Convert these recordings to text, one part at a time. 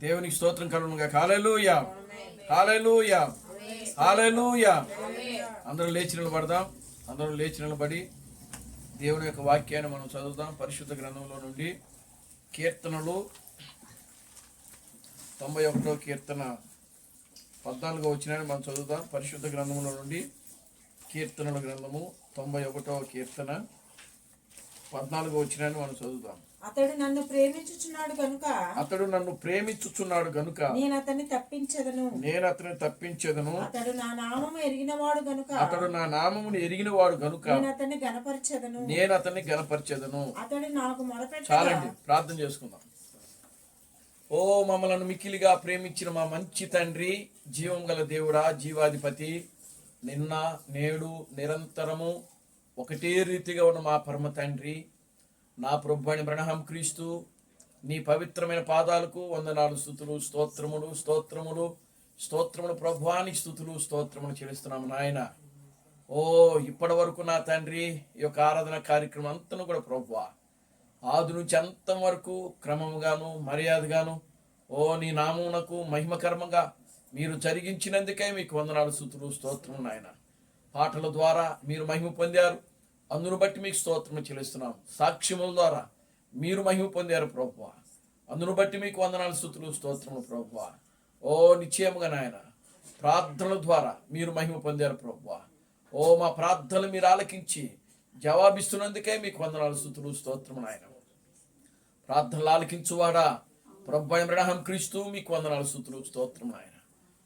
దేవునికి స్తోత్రం కలుగునుగా. హల్లెలూయా, హల్లెలూయా, హల్లెలూయా. అందరూ లేచి నిలబడదాం. అందరూ లేచి నిలబడి దేవుని యొక్క వాక్యాన్ని మనం చదువుదాం. పరిశుద్ధ గ్రంథంలో నుండి కీర్తనలు 91వ కీర్తన 14వ వచనాన్ని మనం చదువుదాం. పరిశుద్ధ గ్రంథంలో నుండి కీర్తనల గ్రంథము 91వ కీర్తన 14వ వచనాన్ని మనం చదువుదాం. అతడు నన్ను ప్రేమించుచున్నాడు గనుక నేను అతన్ని తప్పించెదను. అతడు నా నామము ఎరిగినవాడు గనుక నేను అతన్ని గనపరచెదను. అతడు నాకు మొరపెట్టగా. చాలండి, ప్రార్థన చేసుకుందాం. ఓ మమ్మలను మిక్కిలిగా ప్రేమించిన మా మంచి తండ్రి, జీవం గల దేవుడా, జీవాధిపతి, నిన్న నేడు నిరంతరము ఒకటే రీతిగా ఉన్న మా పరమ తండ్రి, నా ప్రభువైన బ్రహ్మ క్రీస్తు, నీ పవిత్రమైన పాదాలకు వందనాలు, స్తుతులు, స్తోత్రములు స్తోత్రములు స్తోత్రములు ప్రభువానికి స్తుతులు స్తోత్రములు చెల్లిస్తున్నాము నాయన. ఓ ఇప్పటి వరకు నా తండ్రి ఈ యొక్క ఆరాధన కార్యక్రమం అంతను కూడా ప్రభువా, ఆది నుంచి అంతం వరకు క్రమముగాను మర్యాదగాను ఓ నీ నామమునకు మహిమకర్మంగా మీరు జరిగించినందుకే మీకు వందనాలు, స్తుతులు, స్తోత్రములు నాయన. పాటల ద్వారా మీరు మహిమ పొందారు, అందును బట్టి మీకు స్తోత్రము చెల్లిస్తున్నాం. సాక్ష్యముల ద్వారా మీరు మహిమ పొందారు ప్రభువా, అందును బట్టి మీకు వందనాలు, స్తుతులు, స్తోత్రములు ప్రభువా. ఓ నిశ్చయముగా నాయన, ప్రార్థనల ద్వారా మీరు మహిమ పొందారు ప్రభువా. ఓ మా ప్రార్థనలు మీరు ఆలకించి జవాబిస్తున్నందుకే మీకు వందనాలు, స్తుతులు, స్తోత్రము నాయన. ప్రార్థనలు ఆలకించువాడా ప్రభువైన బ్రహ్మ క్రీస్తు, మీకు వందనాలు, స్తుతులు, స్తోత్రము నాయన.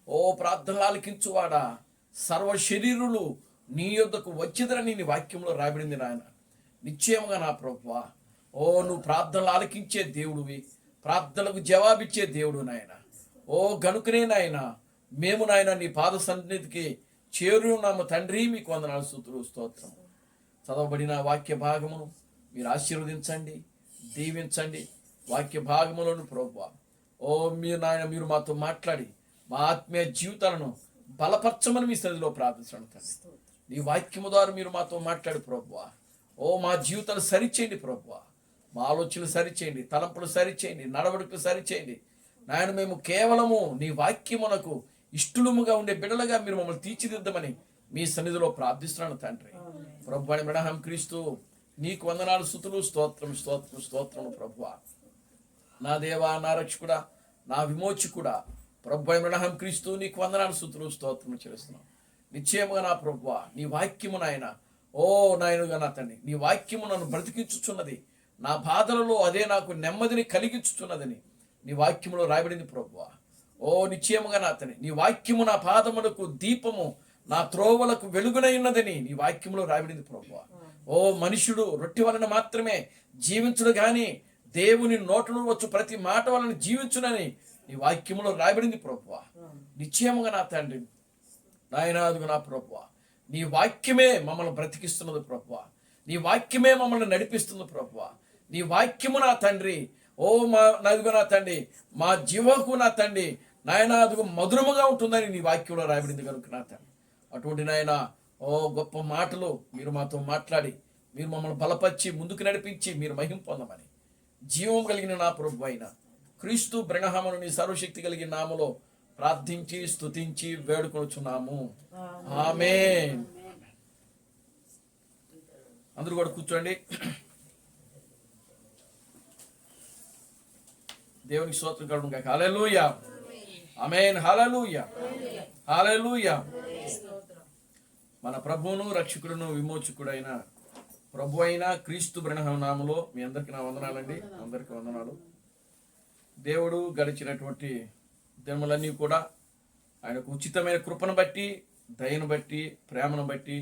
ఓ ప్రార్థనలు ఆలకించువాడా, సర్వ శరీరులు నీ యొద్దకు వచ్చేదని నీ వాక్యంలో రాబడింది నాయన. నిశ్చయముగా నా ప్రభువా, ఓ నువ్వు ప్రార్థనలు ఆలకించే దేవుడివి, ప్రార్థనలకు జవాబిచ్చే దేవుడు నాయన. ఓ గనుకనే నాయన మేము నాయన నీ పాద సన్నిధికి చేరున్నాము తండ్రి, మీకు వందనాలు, స్తుతులు, స్తోత్రము. చదవబడిన వాక్య భాగమును మీరు ఆశీర్వదించండి, దీవించండి. వాక్య భాగములను ప్రభువా, ఓ మీరు నాయన మీరు మాతో మాట్లాడి మా ఆత్మీయ జీవితాలను బలపరచమని మీ సన్నిధిలో ప్రార్థించండి తండ్రి. నీ వాక్యము ద్వారా మీరు మాతో మాట్లాడు ప్రభువా. ఓ మా జీవితాలు సరిచేయండి ప్రభువా, మా ఆలోచనలు సరిచేయండి, తలంపులు సరిచేయండి, నడవడికలు సరిచేయండి నాయన. మేము కేవలము నీ వాక్యమునకు ఇష్టలుముగా ఉండే బిడ్డలుగా మీరు మమ్మల్ని తీర్చిదిద్దమని మీ సన్నిధిలో ప్రార్థిస్తున్నాను తండ్రి. ప్రభు అని బ్రహ్మ క్రీస్తు, నీకు వందనాలు, స్తుతులు, స్తోత్రం స్తోత్రం స్తోత్రము ప్రభువా. నా దేవా, నా రక్షకుడా, నా విమోచకుడా ప్రభు అని బ్రహ్మ క్రీస్తు, నీకు వందనాలు, స్తుతులు, స్తోత్రము చెల్లిస్తున్నాం. నిశ్చయముగా నా ప్రభువా, నీ వాక్యము నాయన, ఓ నాయనుగా నా తండ్రి, నీ వాక్యము నన్ను బ్రతికించుచున్నది, నా బాధలలో అదే నాకు నెమ్మదిని కలిగించుచున్నదని నీ వాక్యములో రాయబడింది ప్రభువా. ఓ నిశ్చయముగా నా తండ్రి, నీ వాక్యము నా పాదములకు దీపము, నా త్రోవలకు వెలుగునై ఉన్నదని నీ వాక్యములో రాయబడింది ప్రభువా. ఓ మనుషుడు రొట్టె వలన మాత్రమే జీవించుడు గాని దేవుని నోటను వచ్చు ప్రతి మాట వలన జీవించునని నీ వాక్యములో రాయబడింది ప్రభువా. నిశ్చయముగా నా తండ్రి నాయనాదుగు నా ప్రభువా, నీ వాక్యమే మమ్మల్ని బ్రతికిస్తున్నది ప్రభువా, నీ వాక్యమే మమ్మల్ని నడిపిస్తుంది ప్రభువా. నీ వాక్యము నా తండ్రి, ఓ మా నాదుగు నా తండ్రి, మా జీవకు నా తండ్రి నాయనాదుగు మధురముగా ఉంటుందని నీ వాక్యంలో రాయబడింది కనుక నా తండ్రి. అటువంటి నాయన ఓ గొప్ప మాటలు మీరు మాతో మాట్లాడి మీరు మమ్మల్ని బలపరిచి ముందుకు నడిపించి మీరు మహిమ పొందమని జీవం కలిగిన నా ప్రభు అయిన క్రీస్తు బ్రహ్మను నీ సర్వశక్తి కలిగిన నామలో ప్రార్థించి స్తుతించి వేడుకొనుచున్నాము. ఆమేన్. అందరూ కూడా కూర్చోండి. దేవునికి స్తోత్రం కలుగును గాక. హల్లెలూయా, ఆమేన్, హల్లెలూయా, హల్లెలూయా. మన ప్రభువును రక్షకుడును విమోచకుడైన ప్రభు అయిన క్రీస్తు బ్రహ్మ నామములో మీ అందరికీ నా వందనాలండి. అందరికీ వందనాలు. దేవుడు గడిచినటువంటి దినములన్నీ కూడా ఆయనకు ఉచితమైన కృపను బట్టి, దయను బట్టి, ప్రేమను బట్టి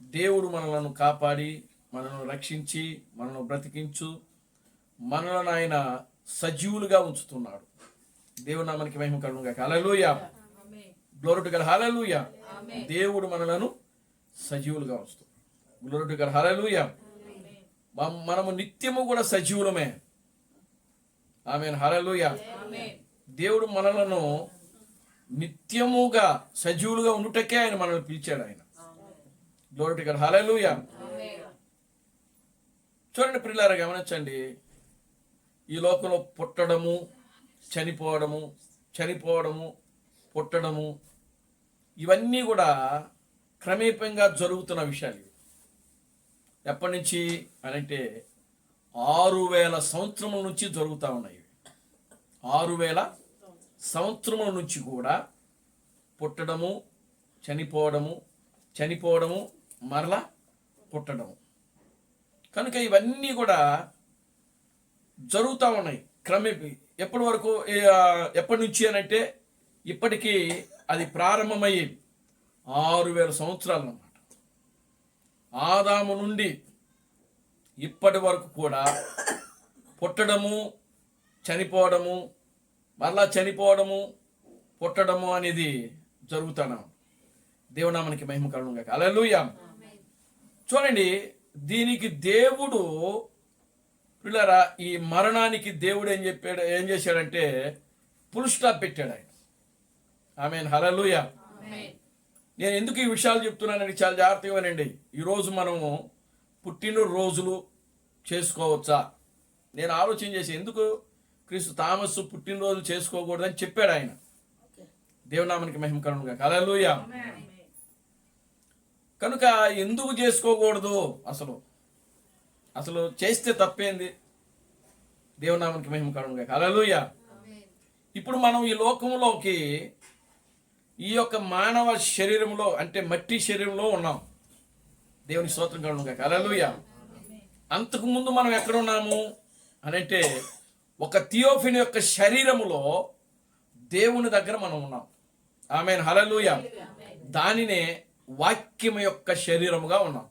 దేవుడు మనలను కాపాడి, మనను రక్షించి, మనను బ్రతికించు, మనలను ఆయన సజీవులుగా ఉంచుతున్నాడు. దేవుడు నామానికి మహిమ కలుగును గాక. హల్లెలూయా, గ్లోరీ టు గాడ్. హల్లెలూయా. దేవుడు మనలను సజీవులుగా ఉంచుతాడు. Glory to God. హల్లెలూయా. మనము నిత్యము కూడా సజీవులమే. ఆమేన్, హల్లెలూయా. దేవుడు మనలను నిత్యముగా సజీవులుగా ఉండుటకే ఆయన మనల్ని పిలిచాడు. ఆయన గ్లోరీ టు గాడ్. హల్లెలూయా. చూడండి ప్రియులారా, గమనించండి. ఈ లోకంలో పుట్టడము, చనిపోవడము, పుట్టడము, ఇవన్నీ కూడా క్రమేపంగా జరుగుతున్న విషయాలు. ఎప్పటి నుంచి అనంటే 6000 సంవత్సరముల నుంచి జరుగుతూ ఉన్నాయి. 6000 సంవత్సరముల నుంచి కూడా పుట్టడము, చనిపోవడము, మరలా పుట్టడము. కనుక ఇవన్నీ కూడా జరుగుతూ ఉన్నాయి క్రమేపీ. ఎప్పటి వరకు, ఎప్పటి నుంచి అనంటే ఇప్పటికీ అది ప్రారంభమయ్యి 6000 సంవత్సరాలు అన్నమాట. ఆదాము నుండి ఇప్పటి వరకు కూడా పుట్టడము, చనిపోవడము, మరలా చనిపోవడము, పుట్టడము అనేది జరుగుతున్నాం. దేవునామానికి మహిమ కలుగును గాక. హల్లెలూయా. చూడండి, దీనికి దేవుడు పిల్లరా, ఈ మరణానికి దేవుడు ఏం చేశాడంటే ఫుల్ స్టాప్ పెట్టాడు ఆయన. ఆమేన్. హల్లెలూయా. నేను ఎందుకు ఈ విషయాలు చెప్తున్నానండి, చాలా జాగ్రత్తగా వినండి. ఈరోజు మనము పుట్టినరోజులు చేసుకోవచ్చా? నేను ఆలోచన చేసి, ఎందుకు క్రీస్తు థామస్ పుట్టినరోజు చేసుకోకూడదని చెప్పాడు ఆయన. దేవునామానికి మహిమ కలుగును గాక. హల్లెలూయా. కనుక ఎందుకు చేసుకోకూడదు? అసలు చేస్తే తప్పేంది? దేవునామానికి మహిమ కలుగును గాక. హల్లెలూయా. ఇప్పుడు మనం ఈ లోకంలోకి, ఈ యొక్క మానవ శరీరంలో, అంటే మట్టి శరీరంలో ఉన్నాం. దేవుని స్తోత్రం కలుగును గాక. హల్లెలూయా. అంతకుముందు మనం ఎక్కడ ఉన్నాము అనంటే ఒక థియోఫిని యొక్క శరీరములో దేవుని దగ్గర మనం ఉన్నాం. ఆమేన్. హల్లెలూయా. దానినే వాక్యం యొక్క శరీరముగా ఉన్నాం.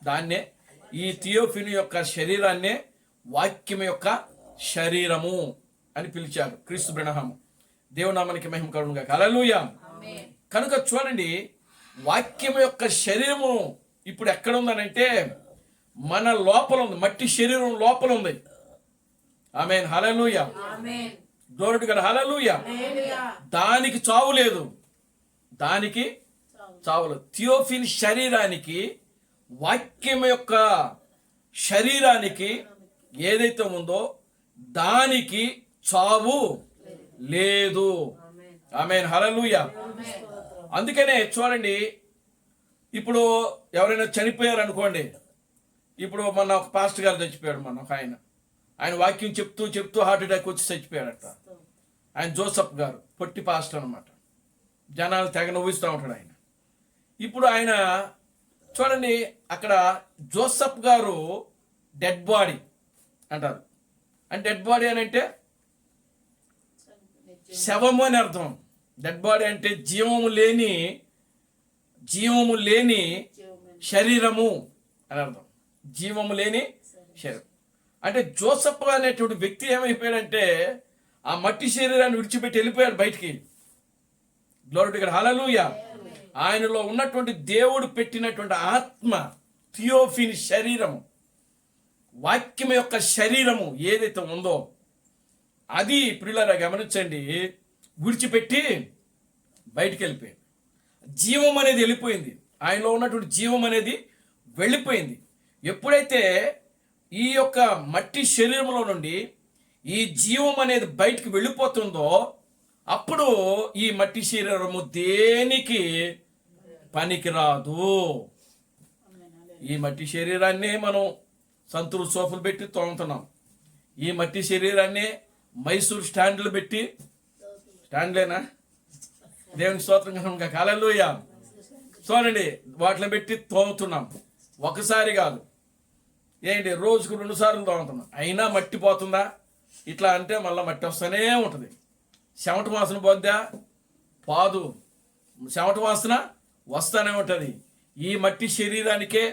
దాన్నే, ఈ థియోఫిని యొక్క శరీరాన్నే వాక్యం యొక్క శరీరము అని పిలిచారు క్రీస్తు బ్రహ్మ. దేవునామానికి మహిమ కలుగును గాక. హల్లెలూయా. కనుక చూడండి, వాక్యం యొక్క శరీరము ఇప్పుడు ఎక్కడ ఉందనంటే మన లోపల ఉంది, మట్టి శరీరం లోపల ఉంది. ఆమేన్. హల్లెలూయా. Glory to God. హల్లెలూయా. దానికి చావు లేదు. థియోఫిన్ శరీరానికి, వాక్యం యొక్క శరీరానికి ఏదైతే ఉందో దానికి చావు లేదు. ఆమేన్. హల్లెలూయా. అందుకనే చూడండి, ఇప్పుడు ఎవరైనా చనిపోయారు అనుకోండి. ఇప్పుడు మొన్న ఒక పాస్టర్ గారు చచ్చిపోయాడు. మొన్న ఒక ఆయన వాక్యం చెప్తూ హార్ట్ అటాక్ వచ్చి చచ్చిపోయాడట. ఆయన జోసఫ్ గారు, పొట్టి పాస్టర్ అనమాట. జనాలు తెగ నవ్విస్తూ ఉంటాడు ఆయన. ఇప్పుడు ఆయన చూడండి, అక్కడ జోసఫ్ గారు డెడ్ బాడీ అంటారు. అంటే డెడ్ బాడీ అని అంటే శవము అని అర్థం. డెడ్ బాడీ అంటే జీవము లేని శరీరము అని అర్థం. జీవము లేని శరీరం అంటే జోసఫ్ అనేటువంటి వ్యక్తి ఏమైపోయాడంటే ఆ మట్టి శరీరాన్ని విడిచిపెట్టి వెళ్ళిపోయాడు బయటికి. Glory to God. హల్లెలూయా. ఆయనలో ఉన్నటువంటి దేవుడు పెట్టినటువంటి ఆత్మ, థియోఫిన్ శరీరము, వాక్యం యొక్క శరీరము ఏదైతే ఉందో అది ప్రియులారా గమనించండి, విడిచిపెట్టి బయటికి వెళ్ళిపోయింది. జీవం అనేది వెళ్ళిపోయింది. ఆయనలో ఉన్నటువంటి జీవం అనేది వెళ్ళిపోయింది. ఎప్పుడైతే ఈ యొక్క మట్టి శరీరంలో నుండి ఈ జీవం అనేది బయటికి వెళ్ళిపోతుందో అప్పుడు ఈ మట్టి శరీరము దేనికి పనికిరాదు. ఈ మట్టి శరీరాన్ని మనం సంతూరు సోఫలు పెట్టి తోముతున్నాం. ఈ మట్టి శరీరాన్ని మైసూర్ స్టాండ్లు పెట్టి, స్టాండ్లేనా? దేవుని స్తోత్రం కనుక. హల్లెలూయా. చూడండి, వాటిని పెట్టి తోముతున్నాం. ఒకసారి కాదు, ఏంటి, రోజుకు 2 సార్లు తోముతున్నాం. అయినా మట్టి పోతుందా? ఇట్లా అంటే మళ్ళీ మట్టి వస్తూనే ఉంటుంది. చెమట వాసన పోద్దా? పాదు. చెమట వాసన వస్తూనే ఉంటుంది. ఈ మట్టి శరీరానికే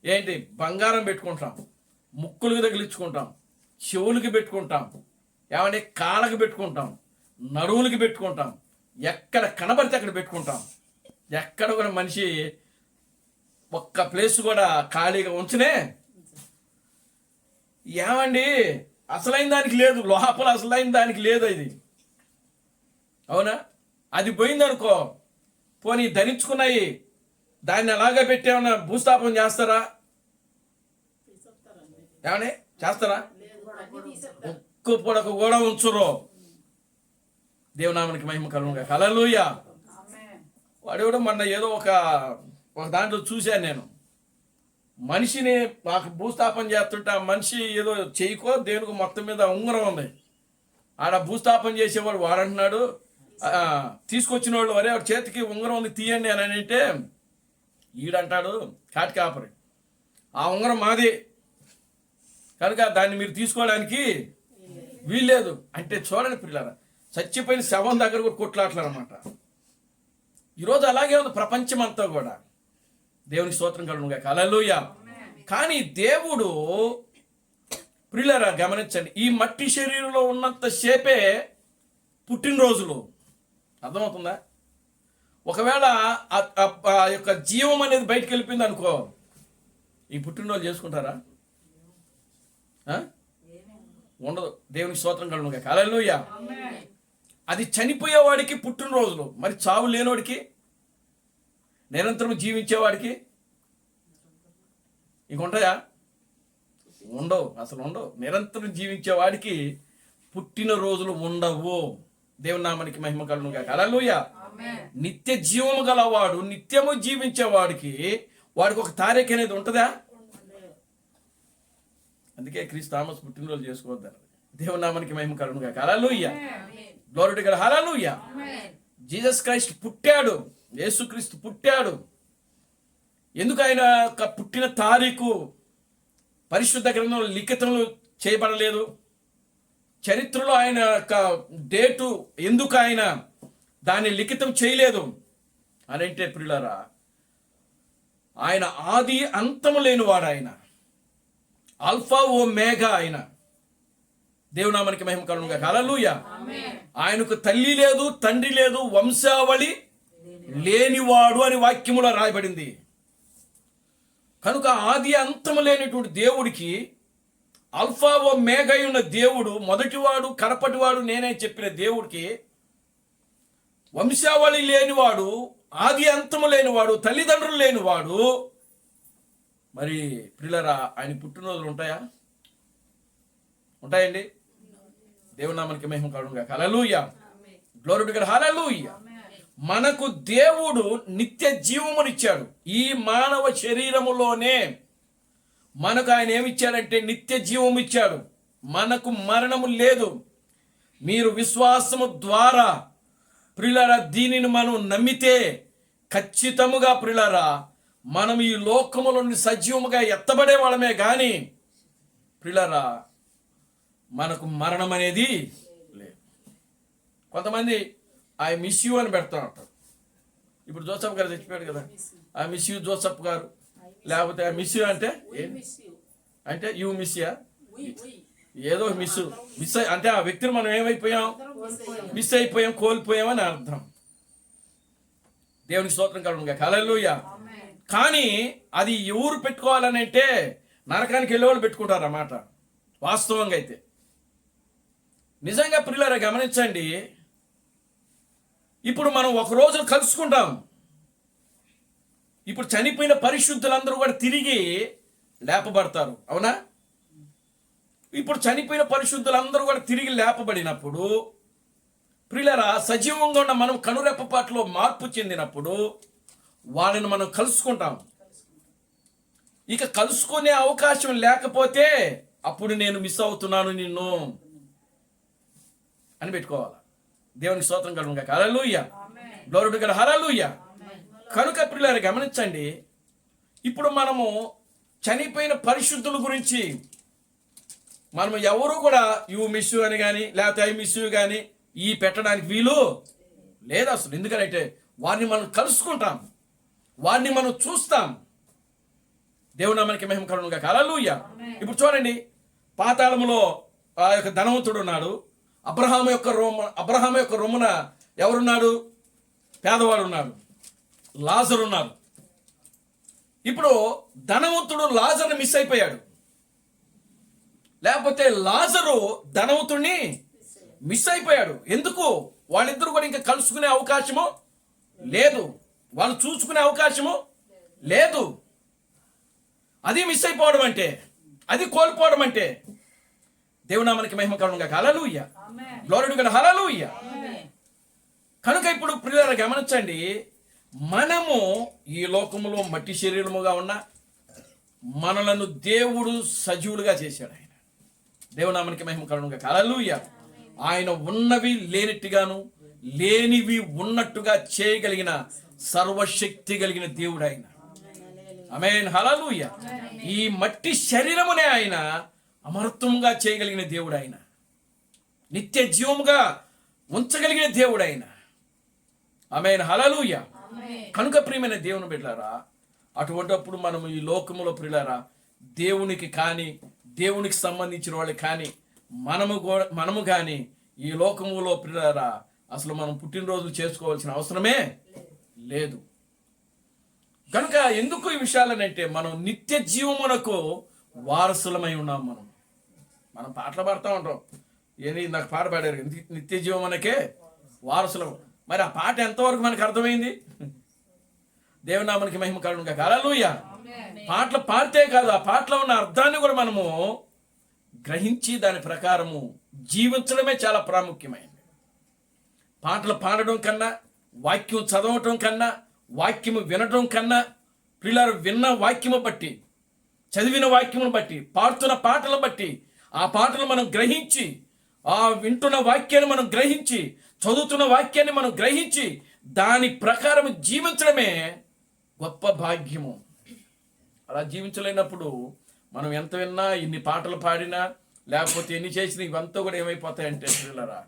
ఏంటి, బంగారం పెట్టుకుంటాం, ముక్కులకు తగిలించుకుంటాం, చెవులకి పెట్టుకుంటాం, ఏమంటే కాళ్ళకి పెట్టుకుంటాం, నడువులకి పెట్టుకుంటాం, ఎక్కడ కనబడితే అక్కడ పెట్టుకుంటాం. ఎక్కడ కూడా మనిషి ఒక్క ప్లేస్ కూడా ఖాళీగా ఉంచనే. ఏమండి, అసలైన దానికి లేదు, లోపల అసలైన దానికి లేదు. అది అవునా? అది పోయిందనుకో, పోనీ ధరించుకున్నాయి, దాన్ని అలాగే పెట్టేమన్నా భూస్థాపన చేస్తారా? ఏమని చేస్తారా? ఒక్క పొడక కూడా ఉంచురు. దేవునామానికి మహిమ కలుగునుగాక. హల్లెలూయా. వాడు కూడా మొన్న ఏదో ఒక దాంట్లో చూశాను నేను. మనిషిని మాకు భూస్థాపన చేస్తుంటే ఆ మనిషి ఏదో చేయకో దేనికి మొత్తం మీద ఉంగరం ఉంది. ఆడ భూస్థాపన చేసేవాడు వాడంటున్నాడు, తీసుకొచ్చిన వాళ్ళు వరే వాడి చేతికి ఉంగరం ఉంది తీయండి అని అంటే ఈడంటాడు కాటి కాపరి, ఆ ఉంగరం మాది కనుక దాన్ని మీరు తీసుకోవడానికి వీల్లేదు అంటే. చూడండి పిల్లరా, చచ్చిపోయిన శవం దగ్గర కూడా కొట్లాడతారు అనమాట. ఈరోజు అలాగే ఉంది ప్రపంచం అంతా కూడా. దేవునికి స్తోత్రం కలుగునుగాక. హల్లెలూయా. కానీ దేవుడు ప్రియులారా గమనించండి, ఈ మట్టి శరీరంలో ఉన్నంత సేపే పుట్టినరోజులు. అర్థమవుతుందా? ఒకవేళ ఆ యొక్క జీవం అనేది బయటకు వెళ్ళిపోయింది అనుకో, ఈ పుట్టినరోజు చేసుకుంటారా? ఉండదు. దేవునికి స్తోత్రం కలుగునుగాక. హల్లెలూయా. అది చనిపోయేవాడికి పుట్టినరోజులు, మరి చావు లేనివాడికి, నిరంతరం జీవించేవాడికి ఇంకొంటాయా? ఉండవు, అసలు ఉండవు. నిరంతరం జీవించేవాడికి పుట్టినరోజులు ఉండవు. దేవుని నామానికి మహిమ కలుగునుగాక. హల్లెలూయా. నిత్య జీవము గలవాడు, నిత్యము జీవించేవాడికి వాడికి ఒక తారీఖు అనేది ఉంటుందా? అందుకే క్రీస్తు థామస్ పుట్టినరోజు చేసుకోవద్దారు. దేవుని నామానికి మహిమ కలుగునుగాక. హల్లెలూయా. Glory to God. హల్లెలూయా. జీసస్ క్రైస్ట్ పుట్టాడు, యేసుక్రీస్తు పుట్టాడు. ఎందుకు ఆయన యొక్క పుట్టిన తారీఖు పరిశుద్ధ గ్రంథంలో లిఖితంలో చేయబడలేదు? చరిత్రలో ఆయన యొక్క డేటు ఎందుకు ఆయన దాన్ని లిఖితం చేయలేదు అని అంటే ప్రియులారా, ఆయన ఆది అంతము లేనివాడు, ఆయన ఆల్ఫా ఓ మేఘా, ఆయన దేవునామానికి మహిమ కలుగునుగాక. హల్లెలూయా. ఆయనకు తల్లి లేదు, తండ్రి లేదు, వంశావళి లేనివాడు అని వాక్యములో రాయబడింది. కనుక ఆది అంతము లేనిటువంటి దేవుడికి, ఆల్ఫా ఓ మేఘై ఉన్న దేవుడు, మొదటివాడు కడపటివాడు నేనే చెప్పిన దేవుడికి వంశావళి లేనివాడు, ఆది అంతము లేనివాడు, తల్లిదండ్రులు లేనివాడు, మరి ప్రియులారా ఆయన పుట్టినరోజులు ఉంటాయా? ఉంటాయండి. దేవుని నామానికి మహిమ కలుగునుగాక. హల్లెలూయా. Glory to God. హల్లెలూయా. మనకు దేవుడు నిత్య జీవమునిచ్చాడు. ఈ మానవ శరీరములోనే మనకు ఆయన ఏమిచ్చాడంటే నిత్య జీవం ఇచ్చాడు. మనకు మరణము లేదు. మీరు విశ్వాసము ద్వారా ప్రియులారా దీనిని మనం నమ్మితే ఖచ్చితముగా ప్రియులారా మనం ఈ లోకములో నుండి సజీవముగా ఎత్తబడే వాళ్ళమే కానీ ప్రియులారా మనకు మరణం అనేది లేదు. కొంతమంది ఐ మిస్ యూ అని పెడతా ఉంటారు. ఇప్పుడు జోసఫ్ గారు చచ్చిపోయాడు కదా, ఐ మిస్ యూ జోసఫ్ గారు, లేకపోతే ఐ మిస్ యూ అంటే అంటే యూ మిస్ యా, ఏదో మిస్ అంటే ఆ వ్యక్తిని మనం ఏమైపోయాం, మిస్ అయిపోయాం, కోల్పోయాం అని అర్థం. దేవునికి స్తోత్రం కలుగునుగాక. హల్లెలూయా. కానీ అది ఎవరు పెట్టుకోవాలని అంటే నరకానికి వెళ్ళేవాళ్ళు పెట్టుకుంటారు అన్నమాట. వాస్తవంగా అయితే నిజంగా ప్రియులారా గమనించండి, ఇప్పుడు మనం ఒక రోజు కలుసుకుంటాం. ఇప్పుడు చనిపోయిన పరిశుద్ధులందరూ కూడా తిరిగి లేపబడతారు, అవునా? ఇప్పుడు చనిపోయిన పరిశుద్ధులందరూ కూడా తిరిగి లేపబడినప్పుడు ప్రియులారా సజీవంగా ఉన్న మనం కనురెప్పపాటులో మార్పు చెందినప్పుడు వాళ్ళని మనం కలుసుకుంటాం. ఇక కలుసుకునే అవకాశం లేకపోతే అప్పుడు నేను మిస్ అవుతున్నాను నిన్ను అని పెట్టుకోవాలి. దేవునికి స్తోత్రం కలుగునుగాక. హల్లెలూయా. Glory to God. హల్లెలూయా. కనుక ప్రియులారా గమనించండి, ఇప్పుడు మనము చనిపోయిన పరిశుద్ధుల గురించి మనం ఎవరు కూడా యూ మిస్ యూ అని కానీ లేకపోతే ఐ మిస్ యూ కానీ ఈ పెట్టడానికి వీలు లేదు అసలు. ఎందుకంటే వారిని మనం కలుసుకుంటాం, వారిని మనం చూస్తాం. దేవుని నామానికి మహిమ కలుగునుగాక. హల్లెలూయా. ఇప్పుడు చూడండి, పాతాళములో ఆ యొక్క ధనవంతుడు ఉన్నాడు. అబ్రహాము యొక్క రొమ్మున ఎవరున్నాడు? పేదవాడు ఉన్నాడు, లాజరు ఉన్నాడు. ఇప్పుడు ధనవంతుడు లాజరుని మిస్ అయిపోయాడు, లేకపోతే లాజరు ధనవంతుడిని మిస్ అయిపోయాడు. ఎందుకు? వాళ్ళిద్దరూ కూడా ఇంకా కలుసుకునే అవకాశము లేదు, వాళ్ళు చూసుకునే అవకాశము లేదు. అది మిస్ అయిపోవడం అంటే, అది కోల్పోవడం అంటే. దేవునామానికి మహిమ కలుగునుగాక. హల్లెలూయా. Glory to God. హల్లెలూయా. కనుక ఇప్పుడు ప్రియులారా గమనించండి, మనము ఈ లోకములో మట్టి శరీరముగా ఉన్న మనలను దేవుడు సజీవులుగా చేశాడు. ఆయన దేవునామానికి మహిమ కలుగునుగాక. హల్లెలూయా. ఆయన ఉన్నవి లేనట్టుగాను లేనివి ఉన్నట్టుగా చేయగలిగిన సర్వశక్తి కలిగిన దేవుడు ఆయన. ఆమేన్. హల్లెలూయా. ఈ మట్టి శరీరమునే ఆయన అమర్త్వంగా చేయగలిగిన దేవుడు ఆయన. నిత్య జీవముగా ఉంచగలిగిన దేవుడు ఆయన. ఆమేన్. హల్లెలూయా. కనుక ప్రియమైన దేవుని బిడ్డలారా, అటువంటిప్పుడు మనం ఈ లోకములో ప్రియులారా దేవునికి కానీ దేవునికి సంబంధించిన వాళ్ళు కానీ మనము కానీ ఈ లోకములో ప్రియులారా అసలు మనం పుట్టినరోజులు చేసుకోవాల్సిన అవసరమే లేదు. కనుక ఎందుకు ఈ విషయాలనంటే మనం నిత్య జీవమునకు వారసులమై ఉన్నాం. మనం పాటలు పాడుతూ ఉంటాం. ఏది నాకు పాట పాడారు, నిత్య జీవమునకే వారసులం. మరి ఆ పాట ఎంతవరకు మనకు అర్థమైంది? దేవునామానికి మహిమ కలుగునుగాక. హల్లెలూయా. పాటలు పాడితే కాదు, ఆ పాటలో ఉన్న అర్థాన్ని కూడా మనము గ్రహించి దాని ప్రకారము జీవించడమే చాలా ప్రాముఖ్యమైనది. పాటలు పాడడం కన్నా, వాక్యం చదవటం కన్నా, వాక్యము వినటం కన్నా, పిల్లలు విన్న వాక్యము బట్టి, చదివిన వాక్యమును బట్టి, పాడుతున్న పాటలను బట్టి ఆ పాటలు మనం గ్రహించి, ఆ వింటున్న వాక్యాన్ని మనం గ్రహించి, చదువుతున్న వాక్యాన్ని మనం గ్రహించి దాని ప్రకారం జీవించడమే గొప్ప భాగ్యము. అలా జీవించలేనప్పుడు మనం ఎంత విన్నా, ఇన్ని పాటలు పాడినా, లేకపోతే ఎన్ని చేసినా ఇవంతా కూడా ఏమైపోతాయంటే పిల్లరా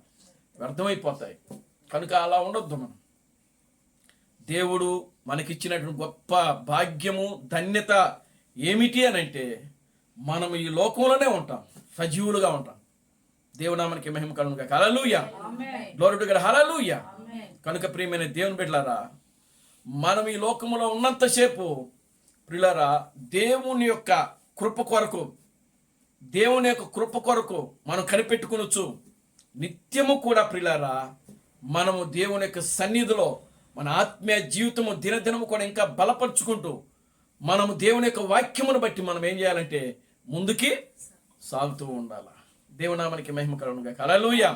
వ్యర్థమైపోతాయి. కనుక అలా ఉండొద్దు. మనం దేవుడు మనకిచ్చినటువంటి గొప్ప భాగ్యము, ధన్యత ఏమిటి అని అంటే మనం ఈ లోకంలోనే ఉంటాం, సజీవులుగా ఉంటాం. దేవునామానికి మహిమ కలుగునుగాక. హల్లెలూయా. Glory to God. హల్లెలూయా. కనుక ప్రియమైన దేవుని బిడ్డలారా, మనం ఈ లోకములో ఉన్నంతసేపు ప్రియులారా దేవుని యొక్క కృప కొరకు మనం కనిపెట్టుకొనొచ్చు. నిత్యము కూడా ప్రియులారా మనము దేవుని యొక్క సన్నిధిలో మన ఆత్మీయ జీవితము దినదినము కూడా ఇంకా బలపరుచుకుంటూ మనము దేవుని యొక్క వాక్యమును బట్టి మనం ఏం చేయాలంటే ముందుకి సాగుతూ ఉండాలి. దేవునామానికి మహిమ కలుగునుగాక. హల్లెలూయా.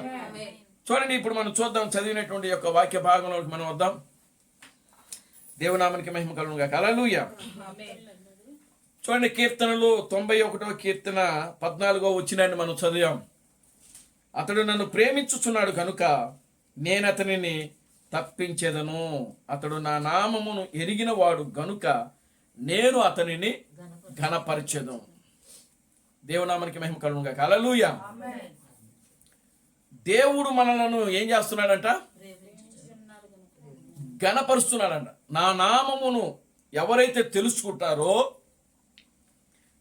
చూడండి, ఇప్పుడు మనం చూద్దాం, చదివినటువంటి యొక్క వాక్య భాగంలోకి మనం వద్దాం. దేవునామానికి మహిమ కలుగునుగాక. హల్లెలూయా. చూడండి, కీర్తనలు 91వ కీర్తన 14వ వచనాన్ని మనం చదివాం. అతడు నన్ను ప్రేమించుచున్నాడు కనుక నేను అతనిని తప్పించేదను. అతడు నా నామమును ఎరిగిన వాడు గనుక నేను అతనిని ఘనపరచెదను. దేవునామానికి మహిమ కలుగునుగాక. హల్లెలూయా. దేవుడు మనలను ఏం చేస్తున్నాడంట? ఘనపరుస్తున్నాడంట. నా నామమును ఎవరైతే తెలుసుకుంటారో,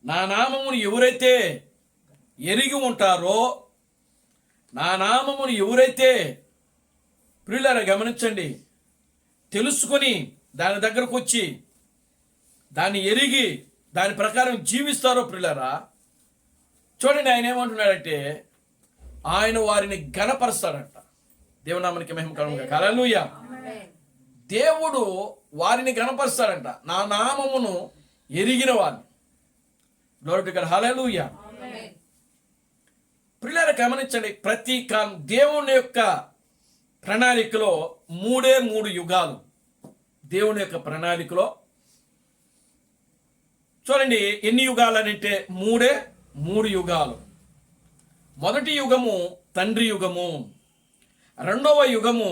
నా నామమును ఎవరైతే ఎరిగి ఉంటారో, నా నామమును ఎవరైతే ప్రియులారా గమనించండి తెలుసుకొని దాని దగ్గరకు వచ్చి దాన్ని ఎరిగి దాని ప్రకారం జీవిస్తారో ప్రియులారా, చూడండి ఆయన ఏమంటున్నాడంటే ఆయన వారిని ఘనపరుస్తాడంట. దేవునామానికి మహిమ కలుగునుగాక. హల్లెలూయా. దేవుడు వారిని ఘనపరుస్తాడంట, నా నామమును ఎరిగిన వారిని. Glory to God. హల్లెలూయా. ప్రియులారా గమనించండి, ప్రతి కాలం దేవుని యొక్క ప్రణాళికలో 3 యుగాలు. దేవుని యొక్క ప్రణాళికలో చూడండి ఎన్ని యుగాలు అని అంటే 3 యుగాలు. మొదటి యుగము తండ్రి యుగము, రెండవ యుగము